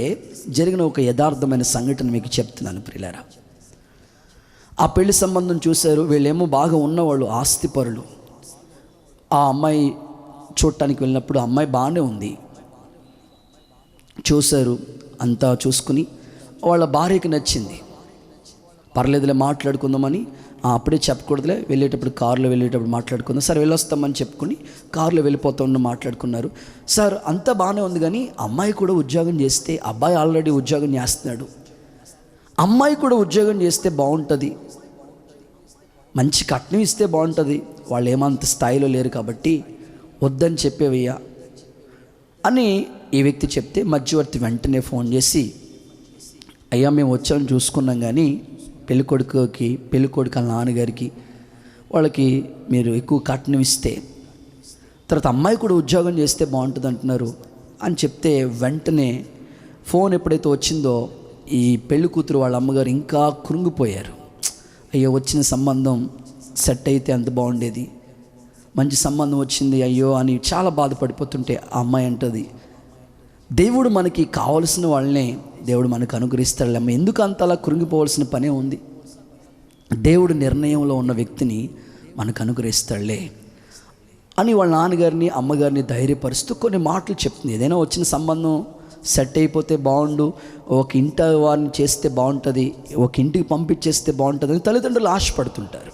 జరిగిన ఒక యథార్థమైన సంఘటన మీకు చెప్తున్నాను ప్రియులారా. ఆ పెళ్లి సంబంధం చూశారు. వీళ్ళేమో బాగా ఉన్నవాళ్ళు, ఆస్తిపరులు. ఆ అమ్మాయి చూడటానికి వెళ్ళినప్పుడు అమ్మాయి బాగానే ఉంది. చూశారు, అంతా చూసుకుని వాళ్ళ భార్యకి నచ్చింది. పర్లేదులే మాట్లాడుకుందామని, అప్పుడే చెప్పకూడదులే, వెళ్ళేటప్పుడు కారులో వెళ్ళేటప్పుడు మాట్లాడుకుందాం, సరే వెళ్ళొస్తామని చెప్పుకుని కారులో వెళ్ళిపోతా ఉన్న మాట్లాడుకున్నారు. సార్ అంతా బాగానే ఉంది, కానీ అమ్మాయి కూడా ఉద్యోగం చేస్తే, అబ్బాయి ఆల్రెడీ ఉద్యోగం చేస్తున్నాడు, అమ్మాయి కూడా ఉద్యోగం చేస్తే బాగుంటుంది, మంచి కట్నం ఇస్తే బాగుంటుంది, వాళ్ళు ఏమంత స్థాయిలో లేరు కాబట్టి వద్దని చెప్పేవయ్యా అని ఈ వ్యక్తి చెప్తే మధ్యవర్తి వెంటనే ఫోన్ చేసి, అయ్యా మేము వచ్చామని చూసుకున్నాం, కానీ పెళ్ళికొడుకు వాళ్ళ నాన్నగారికి వాళ్ళకి మీరు ఎక్కువ కట్నం ఇస్తే, తర్వాత అమ్మాయి కూడా ఉద్యోగం చేస్తే బాగుంటుంది అంటున్నారు అని చెప్తే, వెంటనే ఫోన్ ఎప్పుడైతే వచ్చిందో ఈ పెళ్లి కూతురు వాళ్ళ అమ్మగారు ఇంకా కృంగిపోయారు. అయ్యో వచ్చిన సంబంధం సెట్ అయితే అంత బాగుండేది, మంచి సంబంధం వచ్చింది అయ్యో అని చాలా బాధపడిపోతుంటే ఆ అమ్మాయి అంటది, దేవుడు మనకి కావలసిన వాళ్ళనే దేవుడు మనకు అనుగ్రహిస్తాడు, అమ్మ ఎందుకు అంత అలా కృంగిపోవాల్సిన పనే ఉంది, దేవుడు నిర్ణయంలో ఉన్న వ్యక్తిని మనకు అనుగ్రహిస్తాడులే అని వాళ్ళ నాన్నగారిని అమ్మగారిని ధైర్యపరుస్తూ కొన్ని మాటలు చెప్తుంది. ఏదైనా వచ్చిన సంబంధం సెట్ అయిపోతే బాగుండు, ఒక ఇంటి వారిని చేస్తే బాగుంటుంది, ఒక ఇంటికి పంపించేస్తే బాగుంటుంది అని తల్లిదండ్రులు ఆశపడుతుంటారు.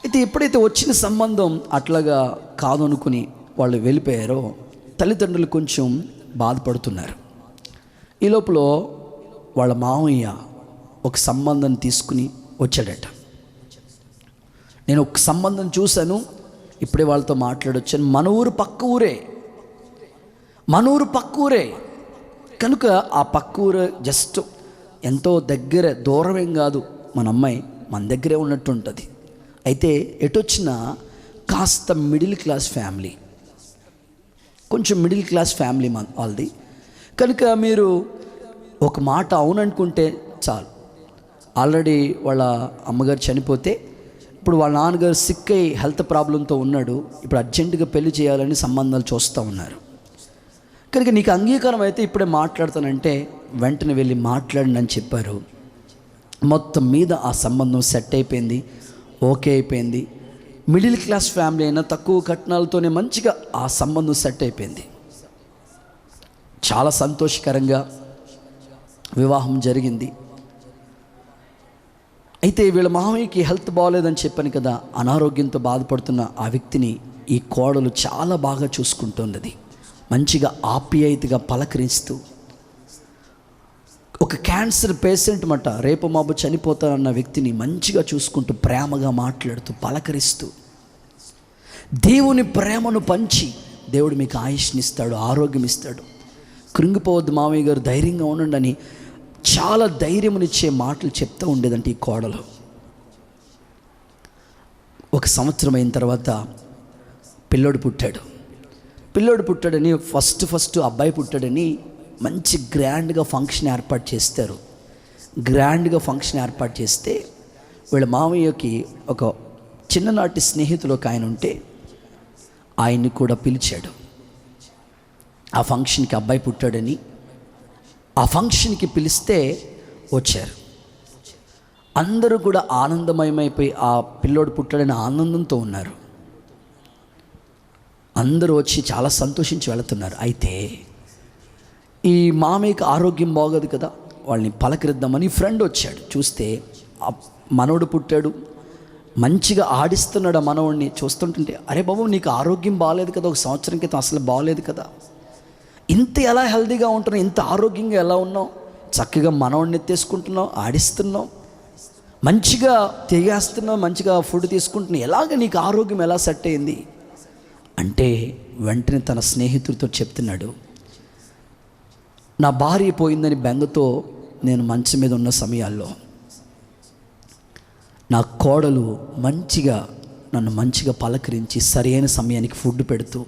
అయితే ఎప్పుడైతే వచ్చిన సంబంధం అట్లాగా కాదు అనుకుని వాళ్ళు వెళ్ళిపోయారో తల్లిదండ్రులు కొంచెం బాధపడుతున్నారు. ఈ లోపల వాళ్ళ మామయ్య ఒక సంబంధం తీసుకుని వచ్చాడట. నేను ఒక సంబంధం చూశాను, ఇప్పుడే వాళ్ళతో మాట్లాడొచ్చాను, మన ఊరు పక్క ఊరే కనుక ఆ పక్క ఊరు జస్ట్ ఎంతో దగ్గర, దూరమేం కాదు, మన అమ్మాయి మన దగ్గరే ఉన్నట్టు ఉంటుంది. అయితే ఎటొచ్చినా కాస్త మిడిల్ క్లాస్ ఫ్యామిలీ, కొంచెం మిడిల్ క్లాస్ ఫ్యామిలీ వాళ్ళది కనుక మీరు ఒక మాట అవుననుకుంటే చాలు. ఆల్రెడీ వాళ్ళ అమ్మగారు చనిపోతే ఇప్పుడు వాళ్ళ నాన్నగారు సిక్ అయ్యి హెల్త్ ప్రాబ్లంతో ఉన్నాడు, ఇప్పుడు అర్జెంటుగా పెళ్లి చేయాలని సంబంధాలు చూస్తూ ఉన్నారు. కనుక నీకు అంగీకారం అయితే ఇప్పుడే మాట్లాడతానంటే వెంటనే వెళ్ళి మాట్లాడండి అని చెప్పారు. మొత్తం మీద ఆ సంబంధం సెట్ అయిపోయింది, ఓకే అయిపోయింది. మిడిల్ క్లాస్ ఫ్యామిలీ అయినా తక్కువ కట్నాలతోనే మంచిగా ఆ సంబంధం సెట్ అయిపోయింది. చాలా సంతోషకరంగా వివాహం జరిగింది. అయితే వీళ్ళ మామయ్యకి హెల్త్ బాగోలేదని చెప్పాను కదా, అనారోగ్యంతో బాధపడుతున్న ఆ వ్యక్తిని ఈ కోడలు చాలా బాగా చూసుకుంటున్నది, మంచిగా ఆప్యాయతగా పలకరిస్తూ. ఒక క్యాన్సర్ పేషెంట్ మాట, రేపు మాపు చనిపోతారన్న వ్యక్తిని మంచిగా చూసుకుంటూ, ప్రేమగా మాట్లాడుతూ, పలకరిస్తూ, దేవుని ప్రేమను పంచి దేవుడు మీకు ఆయుష్నిస్తాడు, ఆరోగ్యం ఇస్తాడు, కృంగిపోవద్దు మామయ్య గారు, ధైర్యంగా ఉండండి అని చాలా ధైర్యమునిచ్చే మాటలు చెప్తూ ఉండేదంటే ఈ కోడలు. ఒక సంవత్సరం అయిన తర్వాత పిల్లోడు పుట్టాడని ఫస్ట్ అబ్బాయి పుట్టాడని మంచి గ్రాండ్గా ఫంక్షన్ ఏర్పాటు చేస్తారు. గ్రాండ్గా ఫంక్షన్ ఏర్పాటు చేస్తే వీళ్ళ మామయ్యకి ఒక చిన్ననాటి స్నేహితులు ఒక ఆయన ఉంటే ఆయన్ని కూడా పిలిచాడు. ఆ ఫంక్షన్కి అబ్బాయి పుట్టాడని ఆ ఫంక్షన్కి పిలిస్తే వచ్చారు. అందరూ కూడా ఆనందమయమైపోయి ఆ పిల్లోడు పుట్టాడని ఆనందంతో ఉన్నారు. అందరూ వచ్చి చాలా సంతోషించి వెళుతున్నారు. అయితే ఈ మామయ్యకి ఆరోగ్యం బాగోదు కదా, వాళ్ళని పలకరిద్దామని ఫ్రెండ్ వచ్చాడు. చూస్తే ఆ మనవడు పుట్టాడు, మంచిగా ఆడిస్తున్నాడు. ఆ మనవడిని చూస్తుంటుంటే, అరే బాబు నీకు ఆరోగ్యం బాగాలేదు కదా, ఒక సంవత్సరం క్రితం అసలు బాగాలేదు కదా, ఇంత ఎలా హెల్దీగా ఉంటున్నావు, ఇంత ఆరోగ్యంగా ఎలా ఉన్నావు, చక్కగా మనవడిని ఎత్తేసుకుంటున్నావు, ఆడిస్తున్నావు, మంచిగా తిరిగేస్తున్నావు, మంచిగా ఫుడ్ తీసుకుంటున్నావు, ఎలాగ నీకు ఆరోగ్యం ఎలా సెట్ అయింది అంటే వెంటనే తన స్నేహితుడితో చెప్తున్నాడు, నా భార్య పోయిందని బెంగతో నేను మంచం మీద ఉన్న సమయాల్లో నా కోడలు నన్ను మంచిగా పలకరించి సరైన సమయానికి ఫుడ్ పెడుతూ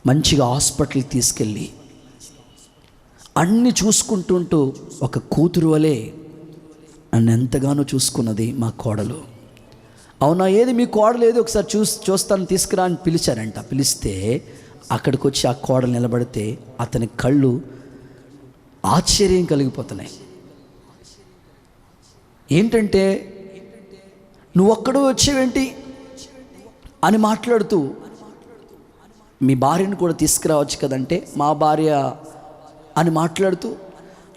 మంచిగా హాస్పిటల్కి తీసుకెళ్ళి అన్నీ చూసుకుంటుంటూ ఒక కూతురు వలె నన్ను ఎంతగానో చూసుకున్నది మా కోడలు. అవునా, ఏది మీ కోడలు ఏది ఒకసారి చూస్తాను తీసుకురా అని పిలిచారంట. పిలిస్తే అక్కడికి వచ్చి ఆ కోడలు నిలబడితే అతని కళ్ళు ఆశ్చర్యం కలిగిపోతున్నాయి. ఏంటంటే, నువ్వు ఒక్కడు వచ్చేవేంటి అని మాట్లాడుతూ, మీ భార్యను కూడా తీసుకురావచ్చు కదంటే, మా భార్య అని మాట్లాడుతూ,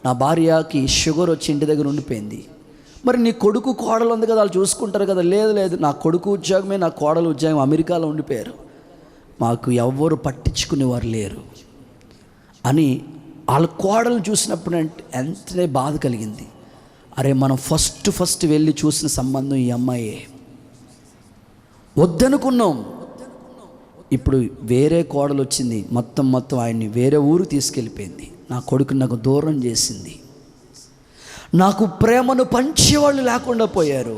నా భార్యకి షుగర్ వచ్చి ఇంటి దగ్గర ఉండిపోయింది, మరి నీ కొడుకు కోడలు ఉంది కదా, వాళ్ళు చూసుకుంటారు కదా. లేదు, నా కొడుకు ఉద్యోగమే, నా కోడలు ఉద్యోగం అమెరికాలో ఉండిపోయారు, మాకు ఎవ్వరు పట్టించుకునేవారు లేరు అని వాళ్ళ కోడలు చూసినప్పుడు ఎంతనే బాధ కలిగింది. అరే, మనం ఫస్ట్ వెళ్ళి చూసిన సంబంధం ఈ అమ్మాయే, వద్దనుకున్నాం. ఇప్పుడు వేరే కోడలు వచ్చింది, మొత్తం ఆయన్ని వేరే ఊరు తీసుకెళ్ళిపోయింది, నా కొడుకుని నాకు దూరం చేసింది, నాకు ప్రేమను పంచేవాళ్ళు లేకుండా పోయారు.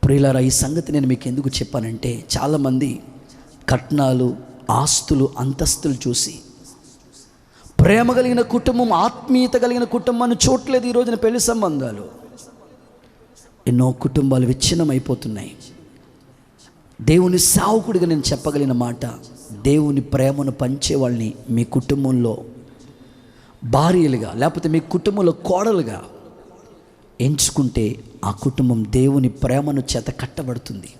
ప్రియులారా, ఈ సంగతి నేను మీకు ఎందుకు చెప్పానంటే, చాలామంది కట్నాలు, ఆస్తులు, అంతస్తులు చూసి ప్రేమ కలిగిన కుటుంబం, ఆత్మీయత కలిగిన కుటుంబాన్ని చూడలేదు. ఈ రోజున పెళ్లి సంబంధాలు, ఎన్నో కుటుంబాలు విచ్ఛిన్నమైపోతున్నాయి. దేవుని సేవకుడిగా నేను చెప్పగలిగిన మాట, దేవుని ప్రేమను పంచే వాళ్ళని మీ కుటుంబంలో భార్యలుగా, లేకపోతే మీ కుటుంబంలో కోడలుగా ఎంచుకుంటే ఆ కుటుంబం దేవుని ప్రేమను చేత కట్టబడుతుంది.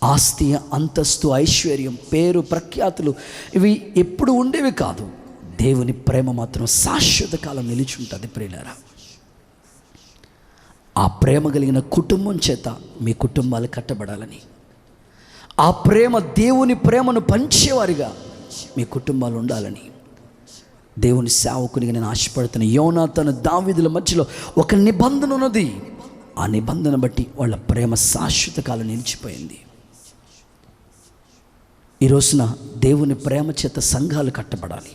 ఆస్తి, అంతస్తు, ఐశ్వర్యం, పేరు, ప్రఖ్యాతులు ఇవి ఎప్పుడు ఉండేవి కాదు. దేవుని ప్రేమ మాత్రం శాశ్వత కాలం నిలిచి ఉంటుంది. ప్రియులారా, ఆ ప్రేమ కలిగిన కుటుంబం చేత మీ కుటుంబాలు కట్టబడాలని, ఆ ప్రేమ, దేవుని ప్రేమను పంచేవారిగా మీ కుటుంబాలు ఉండాలని దేవుని సేవకునిగా నేను ఆశపడుతున్న యోనాతాను, దావీదుల మధ్యలో ఒక నిబంధన ఉన్నది. ఆ నిబంధన బట్టి వాళ్ళ ప్రేమ శాశ్వత కాలం నిలిచిపోయింది. ఈ రోజున దేవుని ప్రేమ చేత సంఘాలు కట్టబడాలి.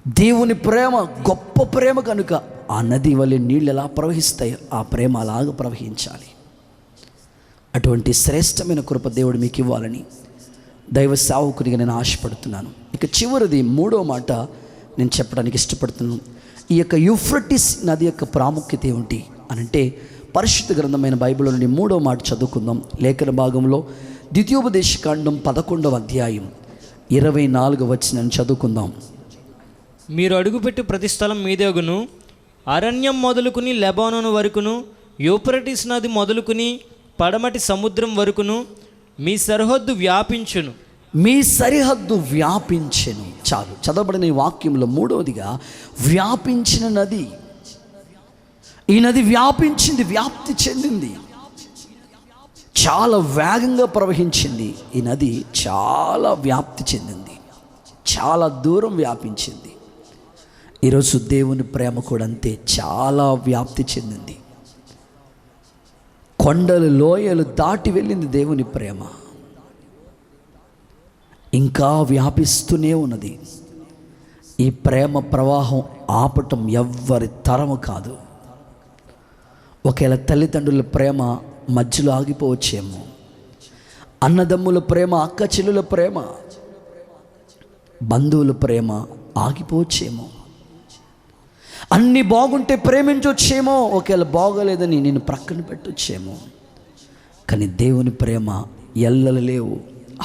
దేవుని ప్రేమ గొప్ప ప్రేమ కనుక ఆ నది వలె నీళ్ళు ఎలా ప్రవహిస్తాయో ఆ ప్రేమ అలాగ ప్రవహించాలి. అటువంటి శ్రేష్టమైన కృప దేవుడు మీకు ఇవ్వాలని దైవ సేవకునిగా నేను ఆశపడుతున్నాను. ఇక చివరిది, మూడో మాట నేను చెప్పడానికి ఇష్టపడుతున్నాను. ఈ యొక్క యూఫ్రటీస్ నది యొక్క ప్రాముఖ్యత ఏమిటి అని అంటే, పరిశుద్ధ గ్రంథమైన బైబిల్ నుండి మూడో మాట చదువుకుందాం. లేఖన భాగంలో ద్వితీయోపదేశకాండం 11వ అధ్యాయం 24వ వచనం చదువుకుందాం. మీరు అడుగుపెట్టి ప్రతి స్థలం మీదేగును, అరణ్యం మొదలుకుని లెబానోను వరకును, యూఫ్రటీస్ నది మొదలుకుని పడమటి సముద్రం వరకును మీ సరిహద్దు వ్యాపించును. మీ సరిహద్దు వ్యాపించెను. చాలు, చదవబడిన ఈ వాక్యంలో మూడవదిగా వ్యాపించిన నది. ఈ నది వ్యాపించింది, వ్యాప్తి చెందింది, చాలా వేగంగా ప్రవహించింది. ఈ నది చాలా వ్యాప్తి చెందింది, చాలా దూరం వ్యాపించింది. ఈరోజు దేవుని ప్రేమ కూడా అంతే, చాలా వ్యాప్తి చెందింది. కొండలు, లోయలు దాటి వెళ్ళింది దేవుని ప్రేమ, ఇంకా వ్యాపిస్తూనే ఉన్నది. ఈ ప్రేమ ప్రవాహం ఆపటం ఎవ్వరి తరము కాదు. ఒకవేళ తల్లిదండ్రుల ప్రేమ మధ్యలో ఆగిపోవచ్చేమో, అన్నదమ్ముల ప్రేమ, అక్క చెల్లుల ప్రేమ, బంధువుల ప్రేమ ఆగిపోవచ్చేమో, అన్నీ బాగుంటే ప్రేమించవచ్చేమో, ఒకవేళ బాగోలేదని నేను ప్రక్కన పెట్టొచ్చేమో. కానీ దేవుని ప్రేమ ఎల్లలు లేవు,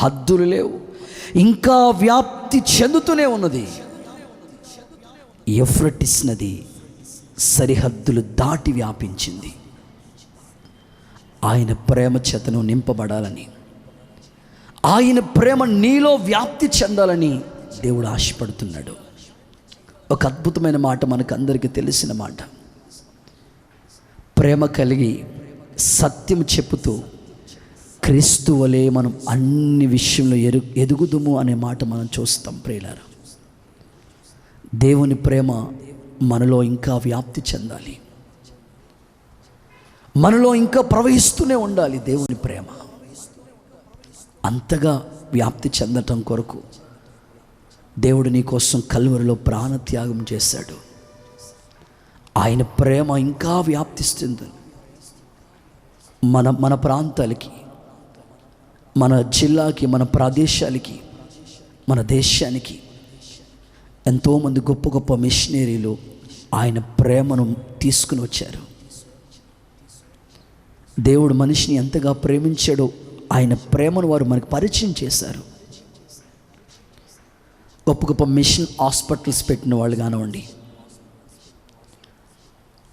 హద్దులు లేవు, ఇంకా వ్యాప్తి చెందుతూనే ఉన్నది. యూఫ్రటీస్ నది సరిహద్దులు దాటి వ్యాపించింది. ఆయన ప్రేమ చేతను నింపబడాలని, ఆయన ప్రేమ నీలో వ్యాప్తి చెందాలని దేవుడు ఆశపడుతున్నాడు. ఒక అద్భుతమైన మాట మనకు అందరికీ తెలిసిన మాట, ప్రేమ కలిగి సత్యం చెప్పుతూ క్రీస్తు వలె మనం అన్ని విషయంలో ఎదుగుదుము అనే మాట మనం చూస్తాం. ప్రియులారా, దేవుని ప్రేమ మనలో ఇంకా వ్యాప్తి చెందాలి, మనలో ఇంకా ప్రవహిస్తూనే ఉండాలి. దేవుని ప్రేమ అంతగా వ్యాప్తి చెందటం కొరకు దేవుడు నీ కోసం కల్వరిలో ప్రాణత్యాగం చేశాడు. ఆయన ప్రేమ ఇంకా వ్యాప్తిస్తుంది. మన ప్రాంతాలకి, మన జిల్లాకి, మన ప్రదేశాలకి, మన దేశానికి ఎంతోమంది గొప్ప గొప్ప మిషనరీలు ఆయన ప్రేమను తీసుకుని వచ్చారు. దేవుడు మనిషిని ఎంతగా ప్రేమించాడో ఆయన ప్రేమను వారు మనకు పరిచయం చేశారు. గొప్ప గొప్ప మిషన్ హాస్పిటల్స్ పెట్టిన వాళ్ళు కానివ్వండి,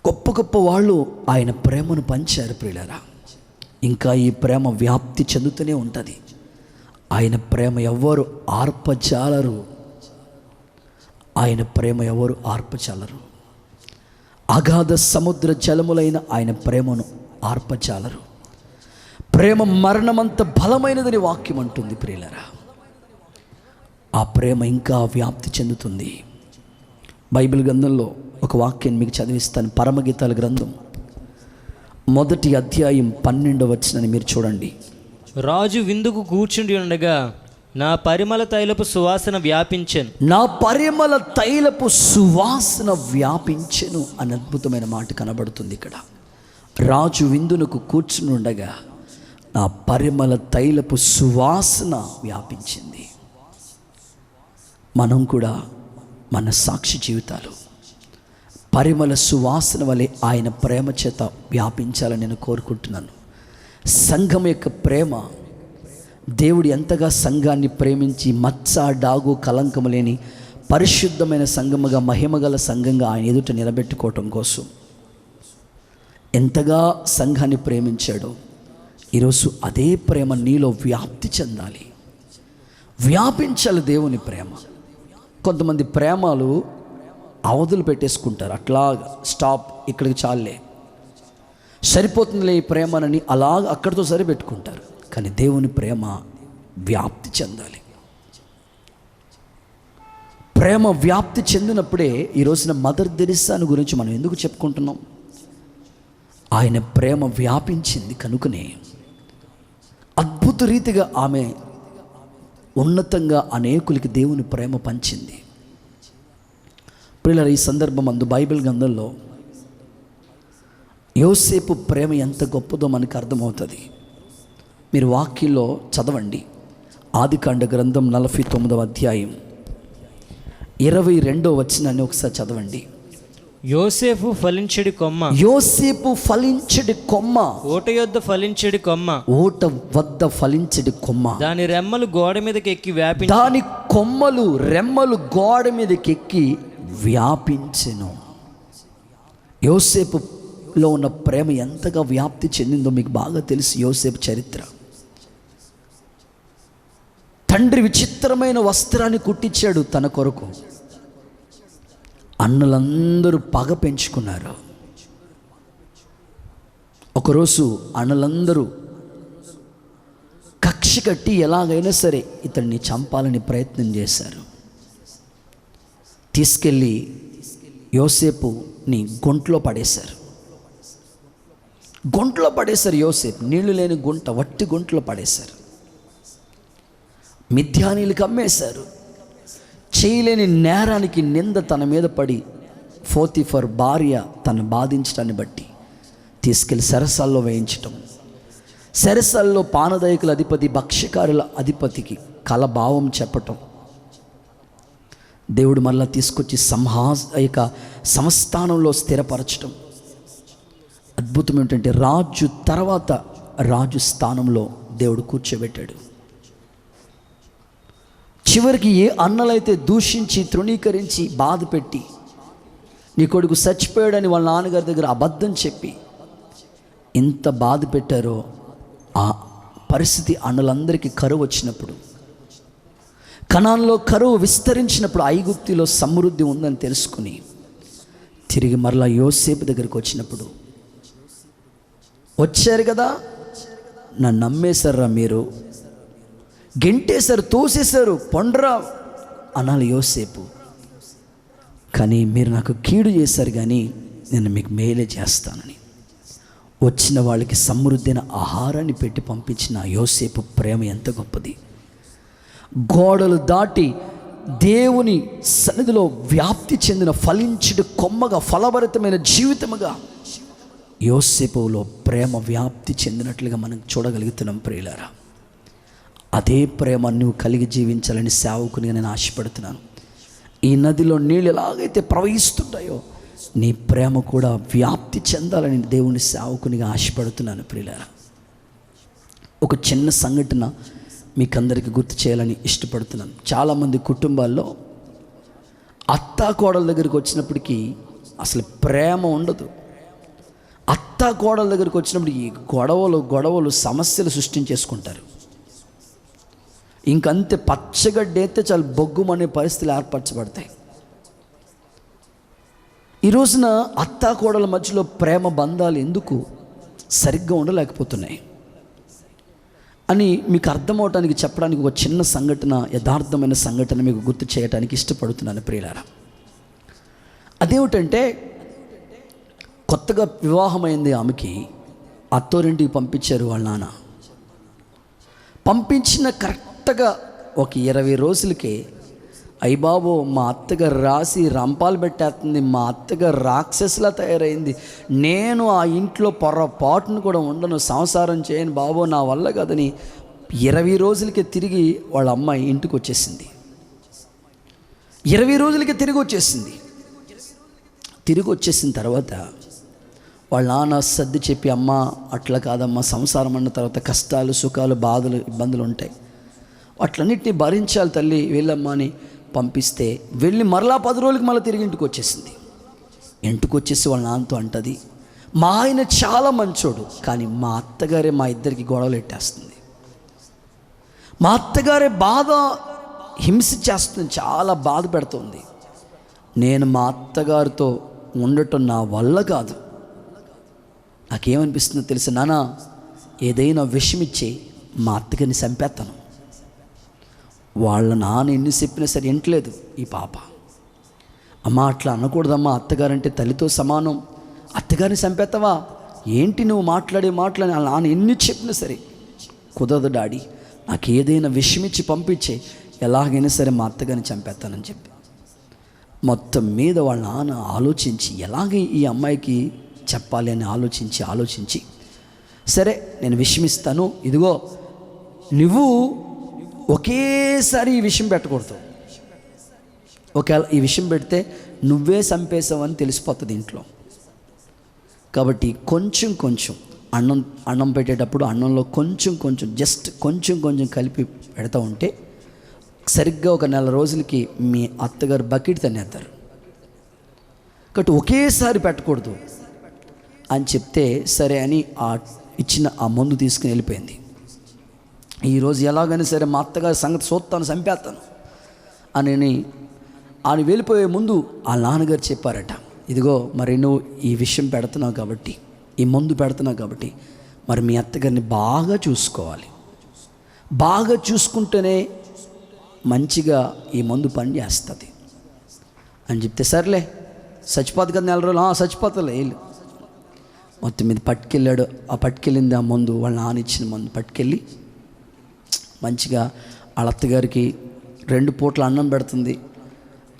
గొప్ప గొప్ప వాళ్ళు ఆయన ప్రేమను పంచారు ప్రియులారా. ఇంకా ఈ ప్రేమ వ్యాప్తి చెందుతూనే ఉంటుంది. ఆయన ప్రేమ ఎవరు ఆర్పచాలరు. ఆయన ప్రేమ ఎవరు ఆర్పచాలరు. అగాధ సముద్ర జలములైన ఆయన ప్రేమను ఆర్పచాలరు. ప్రేమ మరణమంత బలమైనదని వాక్యం అంటుంది ప్రియులారా. ఆ ప్రేమ ఇంకా వ్యాప్తి చెందుతుంది. బైబిల్ గ్రంథంలో ఒక వాక్యాన్ని మీకు చదివిస్తాను. పరమగీతాల గ్రంథం 1వ అధ్యాయం 12వ వచనాన్ని మీరు చూడండి. రాజు విందుకు కూర్చుండి ఉండగా నా పరిమళ తైలపు సువాసన వ్యాపించెను. నా పరిమళ తైలపు సువాసన వ్యాపించెను అని అద్భుతమైన మాట కనబడుతుంది ఇక్కడ. రాజు విందునకు కూర్చుని ఉండగా నా పరిమళ తైలపు సువాసన వ్యాపించింది. మనం కూడా మన సాక్షి జీవితాలు పరిమళ సువాసన వలె ఆయన ప్రేమ చేత వ్యాపించాలని నేను కోరుకుంటున్నాను. సంఘం యొక్క ప్రేమ, దేవుడు ఎంతగా సంఘాన్ని ప్రేమించి మచ్చ డాగు కలంకము లేని పరిశుద్ధమైన సంఘముగా మహిమగల సంఘంగా ఆయన ఎదుట నిలబెట్టుకోవటం కోసం ఎంతగా సంఘాన్ని ప్రేమించాడో ఈరోజు అదే ప్రేమ నీలో వ్యాప్తి చెందాలి, వ్యాపించాలి దేవుని ప్రేమ. కొంతమంది ప్రేమలు అవధులు పెట్టేసుకుంటారు. అట్లా స్టాప్, ఇక్కడికి చాలే, సరిపోతుందిలే ఈ ప్రేమనని అలాగ అక్కడితో సరిపెట్టుకుంటారు. కానీ దేవుని ప్రేమ వ్యాప్తి చెందాలి. ప్రేమ వ్యాప్తి చెందినప్పుడే ఈ రోజున మదర్ తెరెసాను గురించి మనం ఎందుకు చెప్పుకుంటున్నాం? ఆయన ప్రేమ వ్యాపించింది కనుకనే అద్భుత రీతిగా ఆమె ఉన్నతంగా అనేకులకి దేవుని ప్రేమ పంచింది. ప్రియులారా, ఈ సందర్భం అందు బైబిల్ గ్రంథంలో యోసేపు ప్రేమ ఎంత గొప్పదో మనకు అర్థమవుతుంది. మీరు వాక్యంలో చదవండి. ఆదికాండ గ్రంథం 49వ అధ్యాయం 22వ వచనాన్ని ఒకసారి చదవండి. యోసేపు ఫలించెడి కొమ్మ, యోసేపు ఫలించెడి కొమ్మ, ఓట యొద్ద ఫలించెడి కొమ్మ, ఓట వద్ద ఫలించెడి కొమ్మ, దాని రెమ్మలు గోడ మీదకి ఎక్కి వ్యాపించి, దాని కొమ్మలు రెమ్మలు గోడ మీదకి ఎక్కి వ్యాపించెను. యోసేపులో ఉన్న ప్రేమ ఎంతగా వ్యాప్తి చెందిందో మీకు బాగా తెలుసు. యోసేపు చరిత్ర, తండ్రి విచిత్రమైన వస్త్రాన్ని కుట్టించాడు తన కొరకు. అన్నలందరూ పగ పెంచుకున్నారు. ఒకరోజు అన్నలందరూ కక్ష కట్టి ఎలాగైనా సరే ఇతన్ని చంపాలని ప్రయత్నం చేశారు. తీసుకెళ్ళి యోసేపుని గొంట్లో పడేశారు. యోసేపు నీళ్లు లేని గుంట, వట్టి గుంటలో పడేశారు. మిథ్యానీలకు అమ్మేశారు. చేయలేని నేరానికి నింద తన మీద పడి పోతీఫర్ భార్య తను బాధించడాన్ని బట్టి తీసుకెళ్లి సరసాల్లో వేయించటం, సరసాల్లో పానదాయకుల అధిపతి భక్ష్యకారుల అధిపతికి కలభావం చెప్పటం, దేవుడు మళ్ళా తీసుకొచ్చి సంస్థానంలో స్థిరపరచటం. అద్భుతం ఏంటంటే రాజు తర్వాత రాజు స్థానంలో దేవుడు కూర్చోబెట్టాడు. చివరికి ఏ అన్నలైతే దూషించి తృణీకరించి బాధ పెట్టి నీ కొడుకు చచ్చిపోయాడని వాళ్ళ నాన్నగారి దగ్గర అబద్ధం చెప్పి ఇంత బాధ పెట్టారో, ఆ పరిస్థితి అన్నలందరికీ కరువు వచ్చినప్పుడు, కనాన్లో కరువు విస్తరించినప్పుడు, ఐగుప్తిలో సమృద్ధి ఉందని తెలుసుకుని తిరిగి మరలా యోసేపు దగ్గరికి వచ్చినప్పుడు, వచ్చారు కదా, నన్ను నమ్మేశారా మీరు, గెంటేశారు, తోసేశారు, పొండ్రా అనాలి యోసేపు. కానీ మీరు నాకు కీడు చేశారు, కానీ నేను మీకు మేలే చేస్తానని వచ్చిన వాళ్ళకి సమృద్ధైన ఆహారాన్ని పెట్టి పంపించిన యోసేపు ప్రేమ ఎంత గొప్పది. గోడలు దాటి దేవుని సన్నిధిలో వ్యాప్తి చెందిన ఫలించుడు కొమ్మగా, ఫలభరితమైన జీవితముగా యోసేపులో ప్రేమ వ్యాప్తి చెందినట్లుగా మనం చూడగలుగుతున్నాం. ప్రియులారా, అదే ప్రేమ నువ్వు కలిగి జీవించాలని సేవకునిగా నేను ఆశపడుతున్నాను. ఈ నదిలో నీళ్ళు ఎలాగైతే ప్రవహిస్తుంటాయో నీ ప్రేమ కూడా వ్యాప్తి చెందాలని దేవుని సేవకునిగా ఆశపడుతున్నాను. ప్రియులారా, ఒక చిన్న సంఘటన మీకందరికీ గుర్తు చేయాలని ఇష్టపడుతున్నాను. చాలామంది కుటుంబాల్లో అత్తా కోడల దగ్గరికి వచ్చినప్పటికీ అసలు ప్రేమ ఉండదు. అత్తా కోడల దగ్గరికి వచ్చినప్పుడు ఈ గొడవలు సమస్యలు సృష్టించేసుకుంటారు. ఇంకంతే పచ్చగడ్డైతే చాలా బొగ్గుమనే పరిస్థితులు ఏర్పరచబడతాయి. ఈ రోజున అత్తా కోడల మధ్యలో ప్రేమ బంధాలు ఎందుకు సరిగ్గా ఉండలేకపోతున్నాయి అని మీకు అర్థమవటానికి చెప్పడానికి ఒక చిన్న సంఘటన, యథార్థమైన సంఘటన మీకు గుర్తు చేయడానికి ఇష్టపడుతున్నాను ప్రియులారా. అదేమిటంటే, కొత్తగా వివాహమైంది ఆమెకి అత్తోరింటికి పంపించారు వాళ్ళ నాన్న. పంపించిన కరెక్ట్గా ఒక 20 రోజులకే అయ్యబాబో మా అత్తగారు రాసి రంపాలు పెట్టేస్తుంది, మా అత్తగారు రాక్షసులా తయారైంది, నేను ఆ ఇంట్లో పొరపాటును కూడా ఉండను, సంసారం చేయను బాబో, నా వల్ల కాదని 20 రోజులకే తిరిగి వాళ్ళ అమ్మాయి ఇంటికి వచ్చేసింది. 20 రోజులకే తిరిగి వచ్చేసిన తర్వాత వాళ్ళ నాన్న సర్ది చెప్పి, అమ్మ అట్లా కాదమ్మా, సంసారం అన్న తర్వాత కష్టాలు సుఖాలు బాధలు ఇబ్బందులు ఉంటాయి, అట్లన్నిటిని భరించాలి తల్లి, వెళ్ళమ్మా అని పంపిస్తే వెళ్ళి మరలా 10 రోజులకి మళ్ళీ తిరిగి ఇంటికి వచ్చేసింది. ఇంటికి వచ్చేసి వాళ్ళ నాన్నతో అంటది, మా ఆయన చాలా మంచోడు, కానీ మా అత్తగారే మా ఇద్దరికి గొడవలు పెట్టేస్తుంది, మా అత్తగారే బాధ హింస చేస్తుంది, చాలా బాధ పెడుతుంది, నేను మా అత్తగారితో ఉండటం నా వల్ల కాదు, నాకేమనిపిస్తుందో తెలుసా నాన్న, ఏదైనా విషయం ఇచ్చి మా అత్తగారిని చంపేస్తాను. వాళ్ళ నాన్న ఎన్ని చెప్పినా సరే వింటలేదు ఈ పాప. అమ్మ అట్లా అనకూడదమ్మా, అత్తగారంటే తల్లితో సమానం, అత్తగారిని చంపేస్తావా ఏంటి నువ్వు మాట్లాడి వాళ్ళ నాన్న ఎన్ని చెప్పినా సరే కుదరదు డాడీ, నాకు ఏదైనా విషయం ఇచ్చి పంపించే, ఎలాగైనా సరే మా అత్తగారిని చంపేస్తానని చెప్పి మొత్తం మీద వాళ్ళ నాన్న ఆలోచించి ఎలాగే ఈ అమ్మాయికి చెప్పాలి అని ఆలోచించి సరే నేను విషయం ఇస్తాను, ఇదిగో నువ్వు ఒకేసారి ఈ విషయం పెట్టకూడదు, ఒకవేళ ఈ విషయం పెడితే నువ్వే చంపేసావని తెలిసిపోతుంది ఇంట్లో, కాబట్టి కొంచెం అన్నం పెట్టేటప్పుడు అన్నంలో కొంచెం జస్ట్ కొంచెం కలిపి పెడతా ఉంటే సరిగ్గా ఒక 4 రోజులకి మీ అత్తగారు బకెట్ తన్నేస్తారు, కాబట్టి ఒకేసారి పెట్టకూడదు అని చెప్తే సరే అని ఇచ్చిన ఆ మందు తీసుకుని వెళ్ళిపోయింది. ఈరోజు ఎలాగైనా సరే మా అత్తగారి సంగతి చూస్తాను, చంపేస్తాను అని ఆయన వెళ్ళిపోయే ముందు ఆ నాన్నగారు చెప్పారట, ఇదిగో మరి నువ్వు ఈ విషయం పెడుతున్నావు కాబట్టి, ఈ మందు పెడుతున్నావు కాబట్టి మరి మీ అత్తగారిని బాగా చూసుకోవాలి, బాగా చూసుకుంటేనే మంచిగా ఈ మందు పని చేస్తుంది అని చెప్తే, సర్లే చచ్చిపోతుంది కదా 4 రోజులు, చచ్చిపోతలే వెళ్ళు మొత్తం మీద పట్టుకెళ్ళాడు. పట్టుకెళ్ళింది ఆ మందు, వాళ్ళ నాన్న ఇచ్చిన మందు పట్టుకెళ్ళి మంచిగా వాళ్ళ అత్తగారికి 2 పూట్ల అన్నం పెడుతుంది,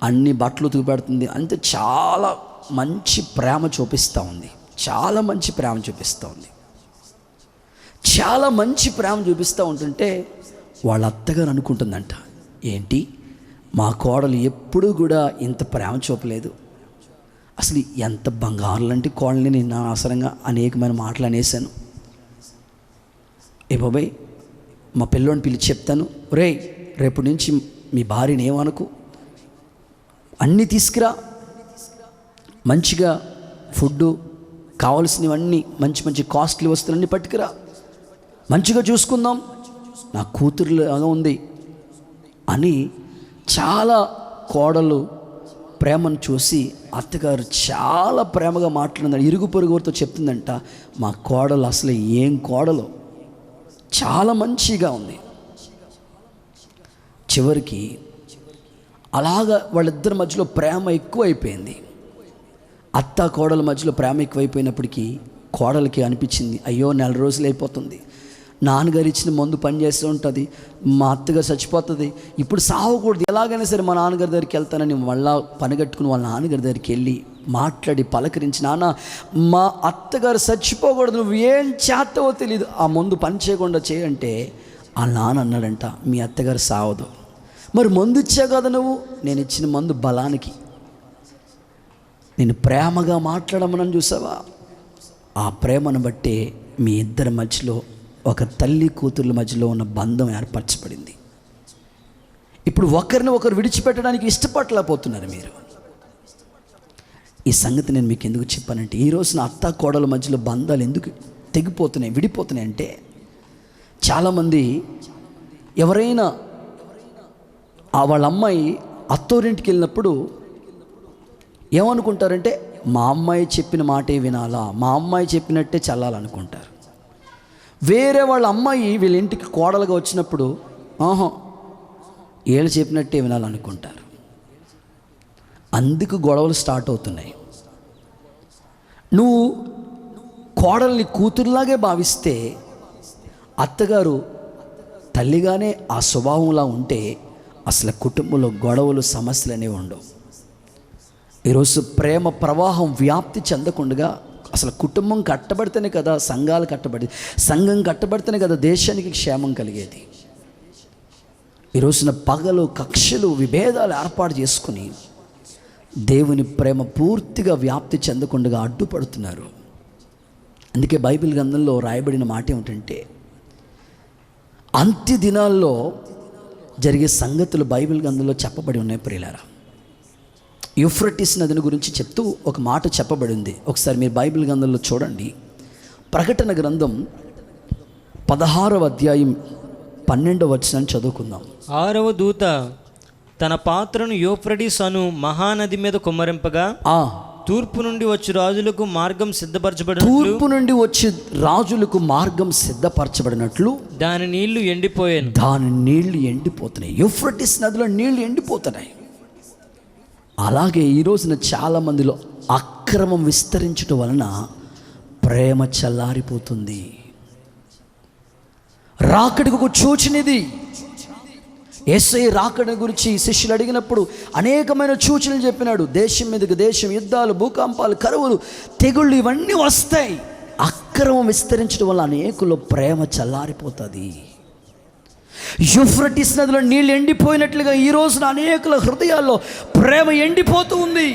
అన్ని బట్టలు ఉతుకు పెడుతుంది, అంతే చాలా మంచి ప్రేమ చూపిస్తూ ఉంది, చాలా మంచి ప్రేమ చూపిస్తూ ఉంటుంటే వాళ్ళ అత్తగారు అనుకుంటుందంట, ఏంటి మా కోడలు ఎప్పుడూ కూడా ఇంత ప్రేమ చూపలేదు, అసలు ఎంత బంగారు లాంటి కోడల్ని నేను అవసరంగా అనేకమైన మాటలు అనేసాను, ఏ బాబాయ్ మా పిల్లోని పిలిచి చెప్తాను, రేపు నుంచి మీ భార్యని ఏమనుకు, అన్నీ తీసుకురా, మంచిగా ఫుడ్డు కావాల్సినవన్నీ మంచి కాస్ట్లీ వస్తువులన్నీ పట్టుకురా, మంచిగా చూసుకుందాం, నా కూతురు ఉంది అని చాలా కోడలు ప్రేమను చూసి అత్తగారు చాలా ప్రేమగా మాట్లాడిందంట. ఇరుగు పొరుగుతో చెప్తుందంట, మా కోడలు అసలు ఏం కోడలు, చాలా మంచిగా ఉంది. చివరికి అలాగా వాళ్ళిద్దరి మధ్యలో ప్రేమ ఎక్కువైపోయింది. అత్త కోడల మధ్యలో ప్రేమ ఎక్కువైపోయినప్పటికీ కోడలికి అనిపించింది, అయ్యో 4 రోజులు అయిపోతుంది, నాన్నగారు ఇచ్చిన మందు పనిచేస్తూ ఉంటుంది, మా అత్తగారు చచ్చిపోతుంది, ఇప్పుడు సావకూడదు, ఎలాగైనా సరే మా నాన్నగారి దగ్గరికి వెళ్తానని మళ్ళా పనిగట్టుకుని వాళ్ళ నాన్నగారి దగ్గరికి వెళ్ళి మాట్లాడి పలకరించి, నాన్న మా అత్తగారు చచ్చిపోకూడదు, నువ్వు ఏం చేస్తావో తెలియదు, ఆ మందు పని చేయకుండా చేయంటే ఆ నాన్న అన్నాడంట, మీ అత్తగారు సావదు, మరి మందు ఇచ్చా కదా నువ్వు, నేను ఇచ్చిన మందు బలానికి, నేను ప్రేమగా మాట్లాడమని చూసావా, ఆ ప్రేమను బట్టే మీ ఇద్దరి మధ్యలో ఒక తల్లి కూతుర్ల మధ్యలో ఉన్న బంధం ఏర్పరచబడింది. ఇప్పుడు ఒకరిని ఒకరు విడిచిపెట్టడానికి ఇష్టపడలేకపోతున్నారు మీరు. ఈ సంగతి నేను మీకు ఎందుకు చెప్పానంటే, ఈ రోజున అత్త కోడల మధ్యలో బంధాలు ఎందుకు తెగిపోతున్నాయి, విడిపోతున్నాయి అంటే, చాలామంది ఎవరైనా వాళ్ళ అమ్మాయి అత్తోరింటికి వెళ్ళినప్పుడు ఏమనుకుంటారంటే, మా అమ్మాయి చెప్పిన మాటే వినాలా, మా అమ్మాయి చెప్పినట్టే చల్లాలనుకుంటారు. వేరే వాళ్ళ అమ్మాయి వీళ్ళ ఇంటికి కోడలుగా వచ్చినప్పుడు వీళ్ళు చెప్పినట్టే వినాలనుకుంటారు. అందుకు గొడవలు స్టార్ట్ అవుతున్నాయి. నువ్వు కోడల్ని కూతురులాగే భావిస్తే, అత్తగారు తల్లిగానే ఆ స్వభావంలా ఉంటే అసలు కుటుంబంలో గొడవలు, సమస్యలు అనేవి ఉండవు. ఈరోజు ప్రేమ ప్రవాహం వ్యాప్తి చెందకుండా, అసలు కుటుంబం కట్టబడితేనే కదా సంఘాలు సంఘం కట్టబడితేనే కదా దేశానికి క్షేమం కలిగేది. ఈరోజున పగలు, కక్షలు, విభేదాలు ఏర్పాటు చేసుకుని దేవుని ప్రేమ పూర్తిగా వ్యాప్తి చెందకుండా అడ్డుపడుతున్నారు. అందుకే బైబిల్ గ్రంథంలో రాయబడిన మాట ఏమిటంటే, అంత్య దినాల్లో జరిగే సంగతులు బైబిల్ గ్రంథంలో చెప్పబడి ఉన్నాయి. ప్రియులారా, యూఫ్రటీస్ నదిని గురించి చెప్తూ ఒక మాట చెప్పబడింది. ఒకసారి మీరు బైబిల్ గ్రంథంలో చూడండి. ప్రకటన గ్రంథం 16వ అధ్యాయం 12వ వచనం చదువుకుందాం. 6వ దూత తన పాత్రను యూఫ్రటీస్ అను మహానది మీద కుమ్మరింపగా, తూర్పు నుండి వచ్చి రాజులకు మార్గం సిద్ధపరచబడినట్లు దాని నీళ్లు ఎండిపోతున్నాయి. యూఫ్రటీస్ నదిలో నీళ్లు ఎండిపోతున్నాయి. అలాగే ఈ రోజున చాలా మందిలో అక్రమం విస్తరించడం వలన ప్రేమ చల్లారిపోతుంది. రాకడికి ఒక సూచనది. యేసయ్య రాకడ గురించి శిష్యులు అడిగినప్పుడు అనేకమైన సూచనలు చెప్పినాడు. దేశం మీదకి దేశం, యుద్ధాలు, భూకంపాలు, కరువులు, తెగుళ్ళు ఇవన్నీ వస్తాయి. అక్రమం విస్తరించడం వల్ల అనేకుల్లో ప్రేమ చల్లారిపోతుంది. యూఫ్రటీస్ నదిలో నీళ్ళు ఎండిపోయినట్లుగా ఈ రోజున అనేకుల హృదయాల్లో ప్రేమ ఎండిపోతూ ఉంది.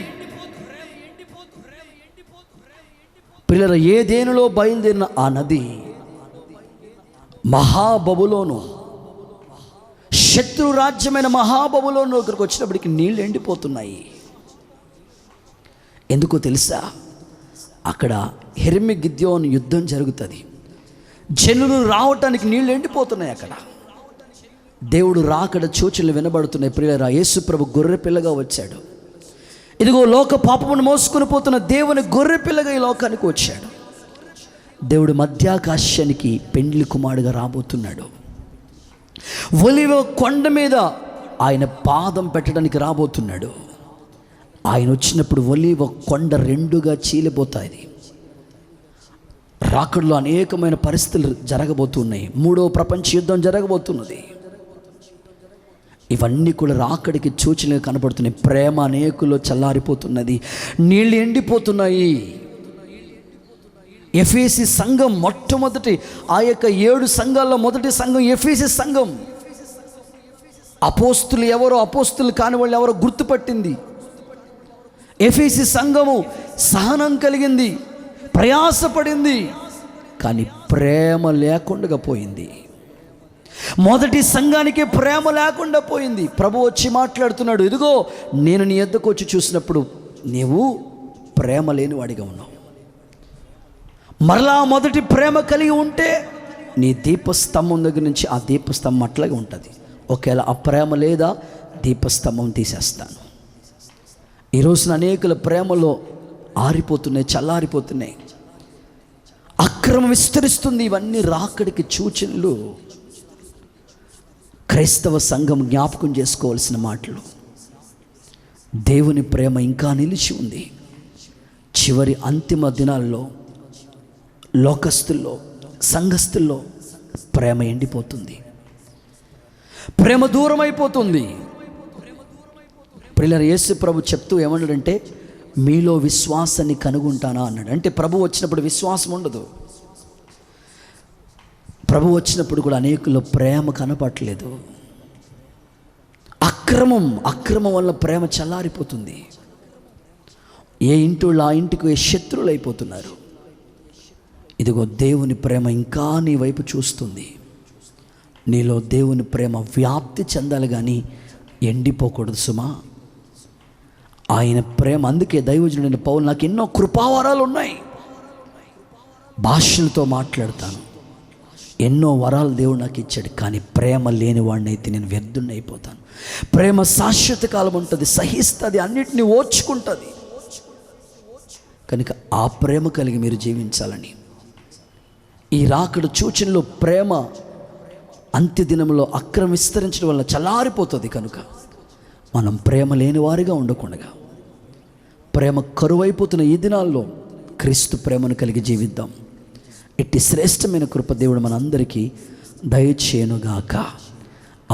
పిల్లల, ఏదేనులో బయలుదేరిన ఆ నది మహాబబులోను, శత్రు రాజ్యమైన మహాబబులోను దగ్గరకు వచ్చినప్పటికి నీళ్ళు ఎండిపోతున్నాయి. ఎందుకో తెలుసా? అక్కడ హెర్మిగిద్యోన్ యుద్ధం జరుగుతుంది. జనులు రావటానికి నీళ్ళు ఎండిపోతున్నాయి. అక్కడ దేవుడు రాకడ సూచనలు వినబడుతున్నాయి. ప్రియులారా, యేసు ప్రభు గొర్రె పిల్లగా వచ్చాడు. ఇదిగో లోక పాపమును మోసుకొని పోతున్న దేవుని గొర్రె పిల్లగా ఈ లోకానికి వచ్చాడు. దేవుడు మధ్యాకాశానికి పెండ్లి కుమారుడుగా రాబోతున్నాడు. ఒలివ కొండ మీద ఆయన పాదం పెట్టడానికి రాబోతున్నాడు. ఆయన వచ్చినప్పుడు ఒలివ కొండ రెండుగా చీలిపోతాయి. రాకడలో అనేకమైన పరిస్థితులు జరగబోతున్నాయి. 3వ ప్రపంచ యుద్ధం జరగబోతున్నది. ఇవన్నీ కూడా రాకడికి సూచనలు కనబడుతున్నాయి. ప్రేమ అనేకుల్లో చల్లారిపోతున్నది. నీళ్ళు ఎండిపోతున్నాయి. ఎఫెసీ సంఘం మొట్టమొదటి, ఆ యొక్క 7 సంఘాల్లో మొదటి సంఘం ఎఫెసీ సంఘం. అపోస్తులు ఎవరో, అపోస్తులు కాని వాళ్ళు ఎవరో గుర్తుపట్టింది. ఎఫెసీ సంఘము సహనం కలిగింది, ప్రయాసపడింది, కానీ ప్రేమ లేకుండా పోయింది. మొదటి సంఘానికి ప్రేమ లేకుండా పోయింది. ప్రభు వచ్చి మాట్లాడుతున్నాడు, ఇదిగో నేను నీ యొద్దకు వచ్చి చూసినప్పుడు నీవు ప్రేమ లేని వాడిగా ఉన్నావు. మరలా మొదటి ప్రేమ కలిగి ఉంటే నీ దీపస్తంభం దగ్గర నుంచి ఆ దీపస్తంభం అట్లాగే ఉంటుంది. ఒకవేళ ఆ ప్రేమ లేదా, దీపస్తంభం తీసేస్తాను. ఈ రోజున అనేకుల ప్రేమలో ఆరిపోతున్నాయి, చల్లారిపోతున్నాయి. అక్రమం విస్తరిస్తుంది. ఇవన్నీ రాకడికి సూచనలు. క్రైస్తవ సంఘం జ్ఞాపకం చేసుకోవాల్సిన మాటలు. దేవుని ప్రేమ ఇంకా నిలిచి ఉంది. చివరి అంతిమ దినాల్లో లోకస్తుల్లో, సంఘస్థుల్లో ప్రేమ ఎండిపోతుంది, ప్రేమ దూరం అయిపోతుంది. ప్రియులారా, యేసు ప్రభు చెప్తూ ఏమన్నాడంటే, మీలో విశ్వాసాన్ని కనుగొంటానా అన్నాడు. అంటే ప్రభు వచ్చినప్పుడు విశ్వాసం ఉండదు. ప్రభు వచ్చినప్పుడు కూడా అనేకుల్లో ప్రేమ కనపడలేదు. అక్రమం వల్ల ప్రేమ చల్లారిపోతుంది. ఏ ఇంటి ఆ ఇంటికి శత్రువులు అయిపోతున్నారు. ఇదిగో దేవుని ప్రేమ ఇంకా నీ వైపు చూస్తుంది. నీలో దేవుని ప్రేమ వ్యాప్తి చెందాలి కానీ ఎండిపోకూడదు సుమా. ఆయన ప్రేమ, అందుకే దైవజనుడైన పౌలు, నాకు ఎన్నో కృపావరాలు ఉన్నాయి, భాషలతో మాట్లాడతాను, ఎన్నో వరాలు దేవుడు నాకు ఇచ్చాడు, కానీ ప్రేమ లేని వాడిని అయితే నేను వ్యర్థుడిని అయిపోతాను. ప్రేమ శాశ్వత కాలం ఉంటుంది, సహిస్తుంది, అన్నిటినీ ఓర్చుకుంటుంది. కనుక ఆ ప్రేమ కలిగి మీరు జీవించాలని, ఈ రాకడ సూచనలో ప్రేమ అంత్యదినంలో అక్రమం విస్తరించడం వల్ల చల్లారిపోతుంది. కనుక మనం ప్రేమ లేని వారిగా ఉండకుండా, ప్రేమ కరువైపోతున్న ఈ దినాల్లో క్రీస్తు ప్రేమను కలిగి జీవిద్దాం. ఇట్టి శ్రేష్టమైన కృప దేవుడు మనందరికీ దయచేయునుగాక.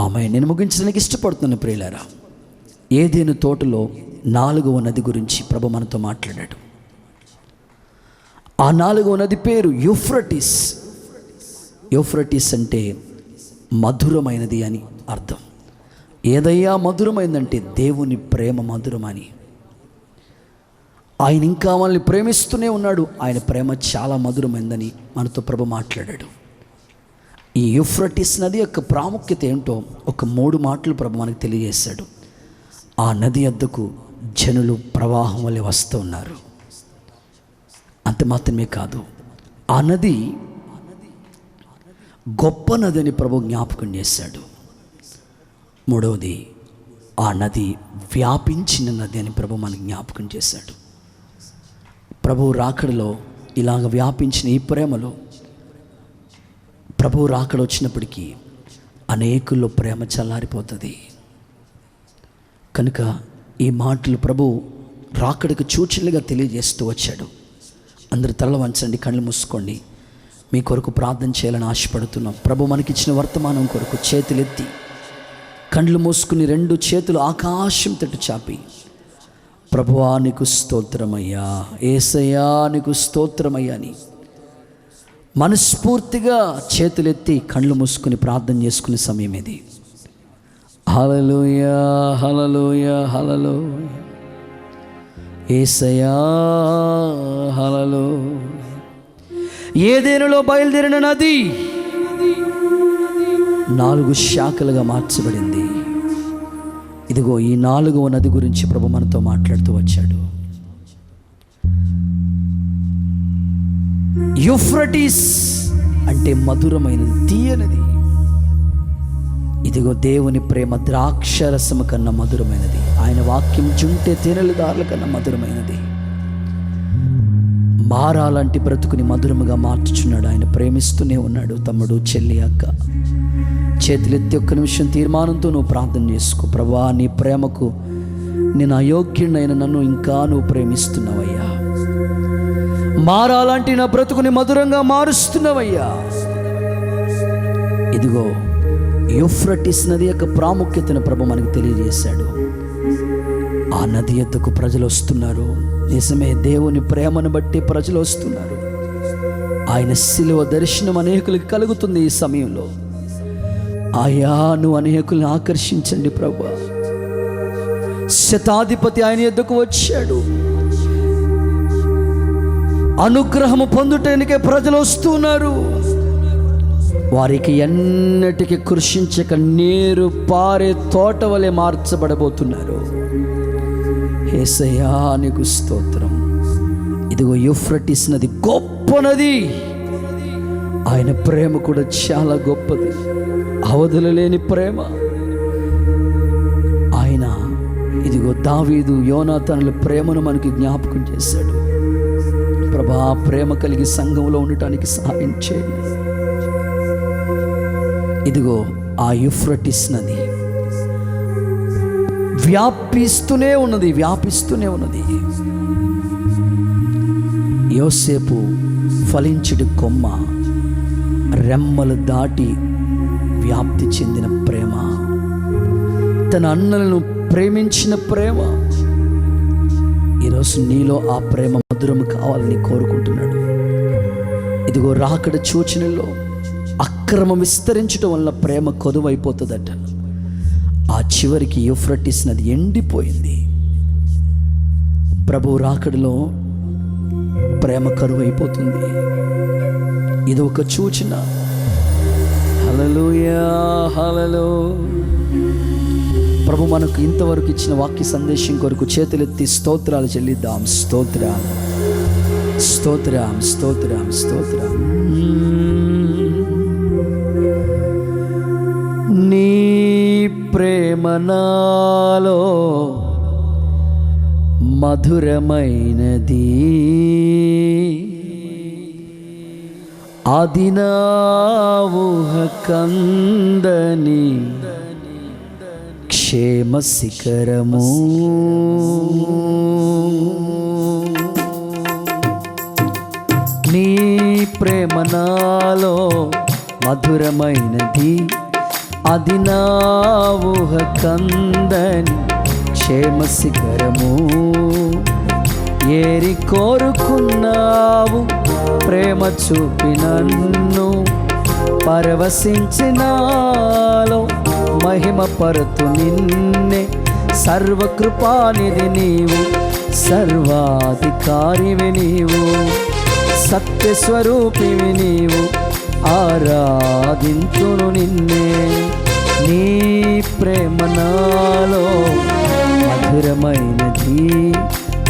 ఆమె. నేను ముగించడానికి ఇష్టపడుతున్నాను ప్రియులారా. ఏదెను తోటలో 4వ నది గురించి ప్రభు మనతో మాట్లాడాడు. ఆ 4వ నది పేరు యూఫ్రటీస్. యూఫ్రటీస్ అంటే మధురమైనది అని అర్థం. ఏదయ్యా మధురమైందంటే దేవుని ప్రేమ మధురమని. ఆయన ఇంకా మనల్ని ప్రేమిస్తూనే ఉన్నాడు. ఆయన ప్రేమ చాలా మధురమైందని మనతో ప్రభు మాట్లాడాడు. ఈ యూఫ్రటీస్ నది యొక్క ప్రాముఖ్యత ఏంటో ఒక 3 మాటలు ప్రభు మనకు తెలియజేశాడు. ఆ నది వద్దకు జనులు ప్రవాహం వల్ల వస్తూ ఉన్నారు. అంత మాత్రమే కాదు, ఆ నది గొప్ప నది అని ప్రభు జ్ఞాపకం చేశాడు. 3వది, ఆ నది వ్యాపించిన నది అని ప్రభు మనకు జ్ఞాపకం చేశాడు. ప్రభు రాకడలో ఇలాగ వ్యాపించిన ఈ ప్రేమలో ప్రభు రాకడ వచ్చినప్పటికీ అనేకుల్లో ప్రేమ చల్లారిపోతుంది. కనుక ఈ మాటలు ప్రభు రాకడకు సూచనలుగా తెలియజేస్తూ వచ్చాడు. అందరూ తల వంచండి, కళ్ళు మూసుకోండి. మీ కొరకు ప్రార్థన చేయాలని ఆశపడుతున్నాం. ప్రభు మనకిచ్చిన వర్తమానం కొరకు చేతులెత్తి కళ్ళు మూసుకుని 2 చేతులు ఆకాశం తట్టు చాపి, ప్రభువా నీకు స్తోత్రమయ్యా, యేసయ్యా నీకు స్తోత్రమయ్యా అని మనస్ఫూర్తిగా చేతులెత్తి కళ్ళు మూసుకుని ప్రార్థన చేసుకునే సమయం ఇది. హల్లెలూయా, హల్లెలూయా, హల్లెలూయా, యేసయ్యా, హల్లెలూయా. ఏదెనులో బయలుదేరిన నది 4 శాఖలుగా మార్చబడింది. ఇదిగో ఈ 4వ నది గురించి ప్రభు మనతో మాట్లాడుతూ వచ్చాడు. యూఫ్రటీస్ అంటే మధురమైనది, తీయనిది. ఇదిగో దేవుని ప్రేమ ద్రాక్షరసము కన్నా మధురమైనది. ఆయన వాక్యం చుంటే తేనెల దారుల కన్నా మధురమైనది. మారాలంటి బ్రతుకుని మధురముగా మార్చుచున్నాడు. ఆయన ప్రేమిస్తూనే ఉన్నాడు. తమ్ముడు, చెల్లి, అక్క, చేతులెత్తి 1 నిమిషం తీర్మానంతో నువ్వు ప్రార్థన చేసుకో. ప్రభువా, నీ ప్రేమకు నేను అయోగ్యుడైన నన్ను ఇంకా నువ్వు ప్రేమిస్తున్నావయ్యా. మారాలంటి నా బ్రతుకుని మధురంగా మారుస్తున్నావయ్యా. ఇదిగో యూఫ్రటీస్ నది యొక్క ప్రాముఖ్యతను ప్రభు మనకు తెలియజేశాడు. ఆ నది ఎద్దకు ప్రజలు వస్తున్నారు. నిజమే, దేవుని ప్రేమను బట్టి ప్రజలు వస్తున్నారు. ఆయన శిలువ దర్శనం అనేకులకి కలుగుతుంది. ఈ సమయంలో ఆయా నువ్వు అనేకుల్ని ఆకర్షించండి ప్రభు. శతాధిపతి ఆయన ఎద్దకు వచ్చాడు. అనుగ్రహము పొందుటనికే ప్రజలు వస్తున్నారు. వారికి ఎన్నటికి కృషించక నీరు పారే తోట వలె మార్చబడబోతున్నారు. యేసయ్యా నీకు స్తోత్రం. ఇదిగో యూఫ్రటీస్ నది గొప్ప నది. ఆయన ప్రేమ కూడా చాలా గొప్పది, అవధులు లేని ప్రేమ. ఆయన ఇదిగో దావీదు, యోనాతానుల ప్రేమను మనకి జ్ఞాపకం చేశాడు. ప్రభా, ప్రేమ కలిగి సంఘంలో ఉండటానికి సహాయం చేయండి. ఇదిగో ఆ యూఫ్రటీస్ నది వ్యాపిస్తూనే ఉన్నది, వ్యాపిస్తూనే ఉన్నది. యోసేపు ఫలించుడి కొమ్మ, రెమ్మలు దాటి వ్యాప్తి చెందిన ప్రేమ, తన అన్నలను ప్రేమించిన ప్రేమ. ఈరోజు నీలో ఆ ప్రేమ మధురము కావాలని కోరుకుంటున్నాడు. ఇదిగో రాకడ సూచనలో అక్రమం విస్తరించడం వల్ల ప్రేమ కొదువైపోతుందట. ఆ చివరికి యూఫ్రటీస్ నది ఎండిపోయింది. ప్రభు రాకడలో ప్రేమ కరువైపోతుంది. ఇది ఒక సూచన. హల్లెలూయా, హల్లెలూయా. ప్రభు మనకు ఇంతవరకు ఇచ్చిన వాక్య సందేశం కొరకు చేతులెత్తి స్తోత్రాలు చెల్లిద్దాం. స్తోత్రం, స్తోత్రం, స్తోత్రం, స్తోత్రం. నీ ప్రేమ నాలో మధురమైనది, అది నా ఊహ కందని క్షేమ శిఖరము. నీ ప్రేమ నాలో మధురమైనది, అది నా ఊహ కందని క్షేమ శిఖరము. ఏరి కోరుకున్నావు ప్రేమ చూపి నన్ను, పరవశించినాలో మహిమ పరుతు నిన్నే. సర్వకృపానిధి నీవు, సర్వాధికారివి నీవు, సత్యస్వరూపివి నీవు, ఆరాధింతును నిన్నే. నీ ప్రేమ నాలో మధురమైనది,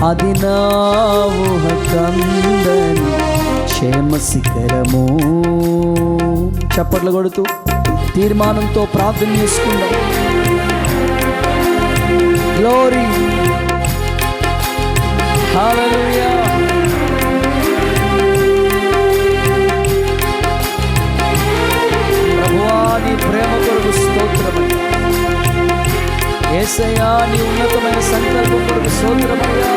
అది నా ఊహ కందని క్షేమ శిఖరము. చప్పట్లు కొడుతూ తీర్మానంతో ప్రార్థన చేసుకుందాం. గ్లోరీ, హల్లెలూయా. ప్రభువా నీ ప్రేమ కొరకు స్తోత్రమయ్యా. యేసయ్యా నీ ఉన్నతమైన సంకల్పం కొరకు స్తోత్రమయ్యా.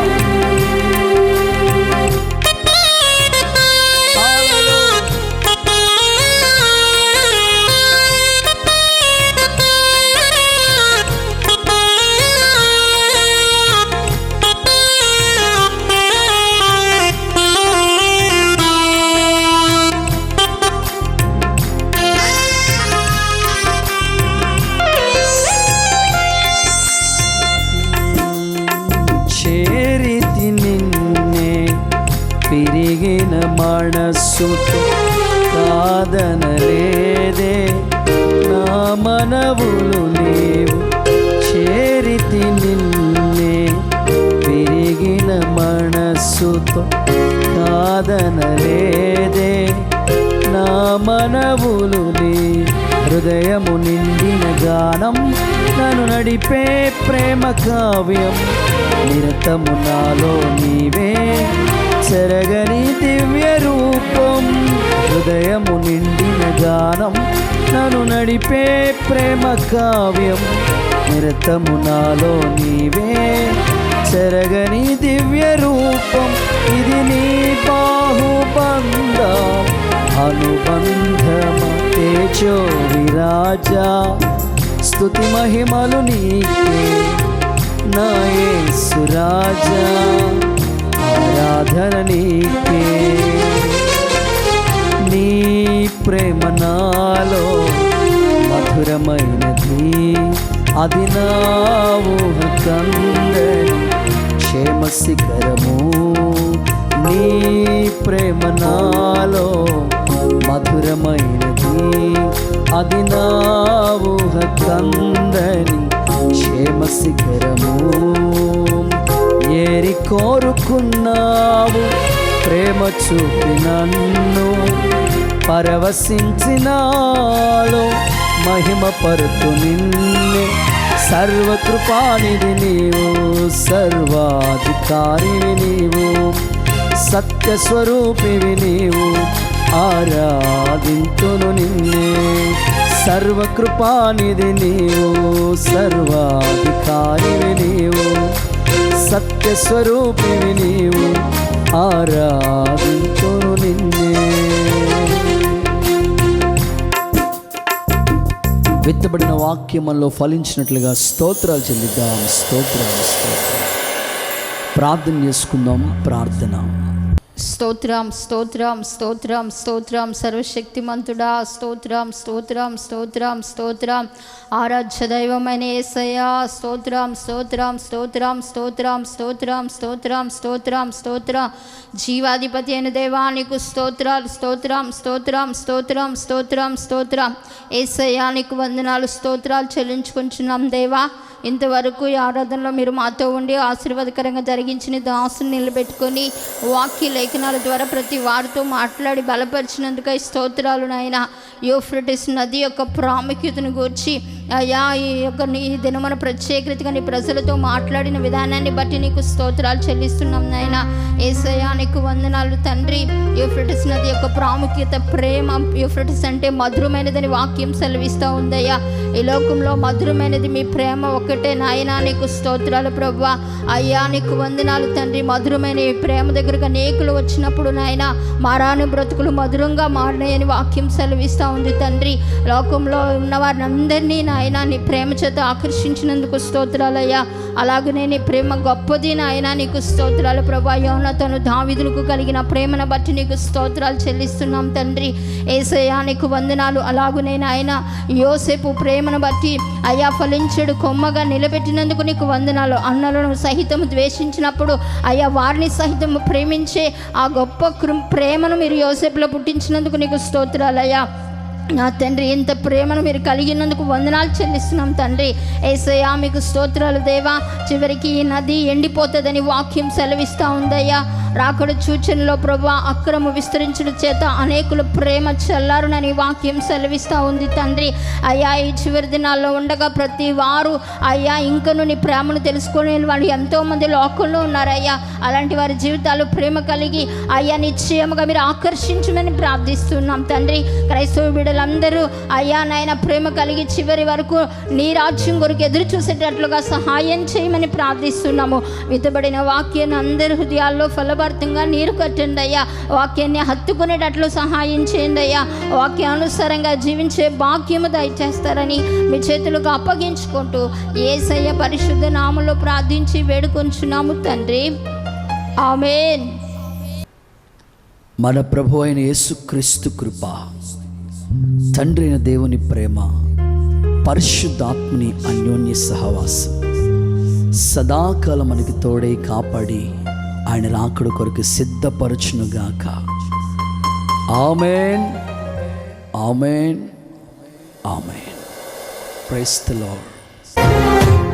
విరిగిన మనస్సుతో కాదనలేదే నా మనవులు నీవు. చేరితి నిన్నే విరిగిన మనస్సుతో కాదనలేదే నా మనవులు నీ. హృదయము నిండిన గానం నన్ను నడిపే ప్రేమ కావ్యం. నిరతము నాలో నీవే చెరగని దివ్య రూపం. హృదయము నిండిన గానం నన్ను నడిపే ప్రేమ కావ్యం. నిరతము నాలో నీవే చెరగని దివ్య రూపం. ఇది నీ బాహుబంధం అనుబంధమ తేజో విరాజా. స్తుతి మహిమలు నీకే నా యేసు రాజా, ఆరాధన నీకే. నీ ప్రేమ నాలో మధురమైనది, అది నా ఊహ కందని క్షేమ శిఖరము. నీ ప్రేమ నాలో మధురమైనది, అది నా ఊహ కందని క్షేమ శిఖరము. ఏరి కోరుకున్నావు ప్రేమ చూపి నన్ను, పరవశించినాలో మహిమ పరుతు నిన్నే. సర్వకృపానిధి నీవు, సర్వాధికారివి నీవు, సత్యస్వరూపివి నీవు, ఆరాధింతును నిన్నే. సర్వకృపానిధి నీవు, సర్వాధికారివి నీవు, సత్యస్వరూపివి నీవు, ఆరాధింతును నిన్నే. విత్తబడిన వాక్యమంలో ఫలించినట్లుగా స్తోత్రాలు చెల్లిద్దాం. స్తోత్రాలు, స్తోత్రం. ప్రార్థన చేసుకుందాం. ప్రార్థన. స్తోత్రం, స్తోత్రం, స్తోత్రం, స్తోత్రం. సర్వశక్తిమంతుడా స్తోత్రం, స్తోత్రం, స్తోత్రం, స్తోత్రం. ఆరాధ్య దైవమైన యేసయ్యా స్తోత్రం స్తోత్రం స్తోత్రం స్తోత్రం స్తోత్రం స్తోత్రం స్తోత్రం స్తోత్రం జీవాధిపతి అయిన దేవానికి స్తోత్రాలు స్తోత్రం స్తోత్రం స్తోత్రం స్తోత్రం స్తోత్రం యేసయ్యా నీకు వందనాలు స్తోత్రాలు చెల్లించుకుంటున్నాం దేవా. ఇంతవరకు ఈ ఆరాధనలో మీరు మాతో ఉండి ఆశీర్వాదకరంగా జరిగించిన దాసుని నిలబెట్టుకొని వాక్య లేఖనాల ద్వారా ప్రతి వారితో మాట్లాడి బలపరిచినందుకై స్తోత్రాలు నాయన. యూఫ్రటీస్ నది యొక్క ప్రాముఖ్యతను గూర్చి అయ్యా ఈ యొక్క నీ దినమున ప్రత్యేకతగా నీ ప్రజలతో మాట్లాడిన విధానాన్ని బట్టి నీకు స్తోత్రాలు చెల్లిస్తున్నాం నాయన. యేసయ్యా నీకు వందనాలు తండ్రి. యూఫ్రటీస్ నది యొక్క ప్రాముఖ్యత ప్రేమ. యూఫ్రటీస్ అంటే మధురమైనదని వాక్యం సెలవిస్తూ ఉందయ్యా. ఈ లోకంలో మధురమైనది మీ ప్రేమ ఒక్కటే నాయన. నీకు స్తోత్రాలు ప్రభువా. అయ్యా నీకు వందనాలు తండ్రి. మధురమైన ఈ ప్రేమ దగ్గరకు అనేకులు వచ్చినప్పుడు నాయన మారాని బ్రతుకులు మధురంగా మారినాయని వాక్యం సెలవిస్తూ ఉంది తండ్రి. లోకంలో ఉన్న వారిని అందరినీ నాయన నీ ప్రేమ చేత ఆకర్షించినందుకు స్తోత్రాలయ్యా. అలాగనే నీ ప్రేమ గొప్పది నాయన. నీకు స్తోత్రాలు ప్రభువా. యోనాతాను దావీదులకు కలిగిన ప్రేమను బట్టి నీకు స్తోత్రాలు చెల్లిస్తున్నాం తండ్రి. యేసయ్యా నీకు వందనాలు. అలాగునే నాయన యోసేపు ప్రేమను బట్టి అయ్యా ఫలించడు కొమ్మగా నిలబెట్టినందుకు నీకు వందనాలు. అన్నలను సహితం ద్వేషించినప్పుడు అయ్యా వారిని సహితం ప్రేమించే ఆ గొప్ప ప్రేమను మీరు యోసేపులో పుట్టించినందుకు నీకు స్తోత్రాలయ్యా. నా తండ్రి ఇంత ప్రేమను మీరు కలిగినందుకు వందనాలు చెల్లిస్తున్నాం తండ్రి. యేసయ్యా మీకు స్తోత్రాలు దేవా. చివరికి ఈ నది ఎండిపోతుందని వాక్యం సెలవిస్తూ ఉందయ్యా. రాకడ సూచనలో ప్రభువా అక్రమ విస్తరించడం చేత అనేకుల ప్రేమ చల్లారునని వాక్యం సెలవిస్తూ ఉంది తండ్రి. అయ్యా ఈ చివరి దినాల్లో ఉండగా ప్రతి వారు అయ్యా ఇంకను నీ ప్రేమను తెలుసుకునే వాళ్ళు ఎంతోమంది లోకంలో ఉన్నారయ్యా. అలాంటి వారి జీవితాలు ప్రేమ కలిగి అయ్యా నిశ్చయముగా మీరు ఆకర్షించమని ప్రార్థిస్తున్నాం తండ్రి. క్రైస్తవ బిడ్డలందరూ అయ్యా నాయన ప్రేమ కలిగి చివరి వరకు నీ రాజ్యం కొరకు ఎదురు చూసేటట్లుగా సహాయం చేయమని ప్రార్థిస్తున్నాము. విత్తబడిన వాక్యాన్ని అందరి హృదయాల్లో ఫలభరితంగా నీరు కట్టండి అయ్యా. వాక్యాన్ని హత్తుకునేటట్లు సహాయం చేయండి అయ్యా. వాక్యానుసారంగా జీవించే భాగ్యము దయచేస్తారని మీ చేతులకు అప్పగించుకుంటూ యేసయ్య పరిశుద్ధ నామములో ప్రార్థించి వేడుకొంచున్నాము తండ్రి. ఆమేన్. మన ప్రభు అయిన యేసుక్రీస్తు కృప, తండ్రి అయిన దేవుని ప్రేమ, పరిశుద్ధాత్మని అన్యోన్య సహవాసం సదాకాలం మనకి తోడై కాపాడి ఆయన రాకడ కొరకు సిద్ధపరచునుగాక. Amen, amen, amen. Praise the lord.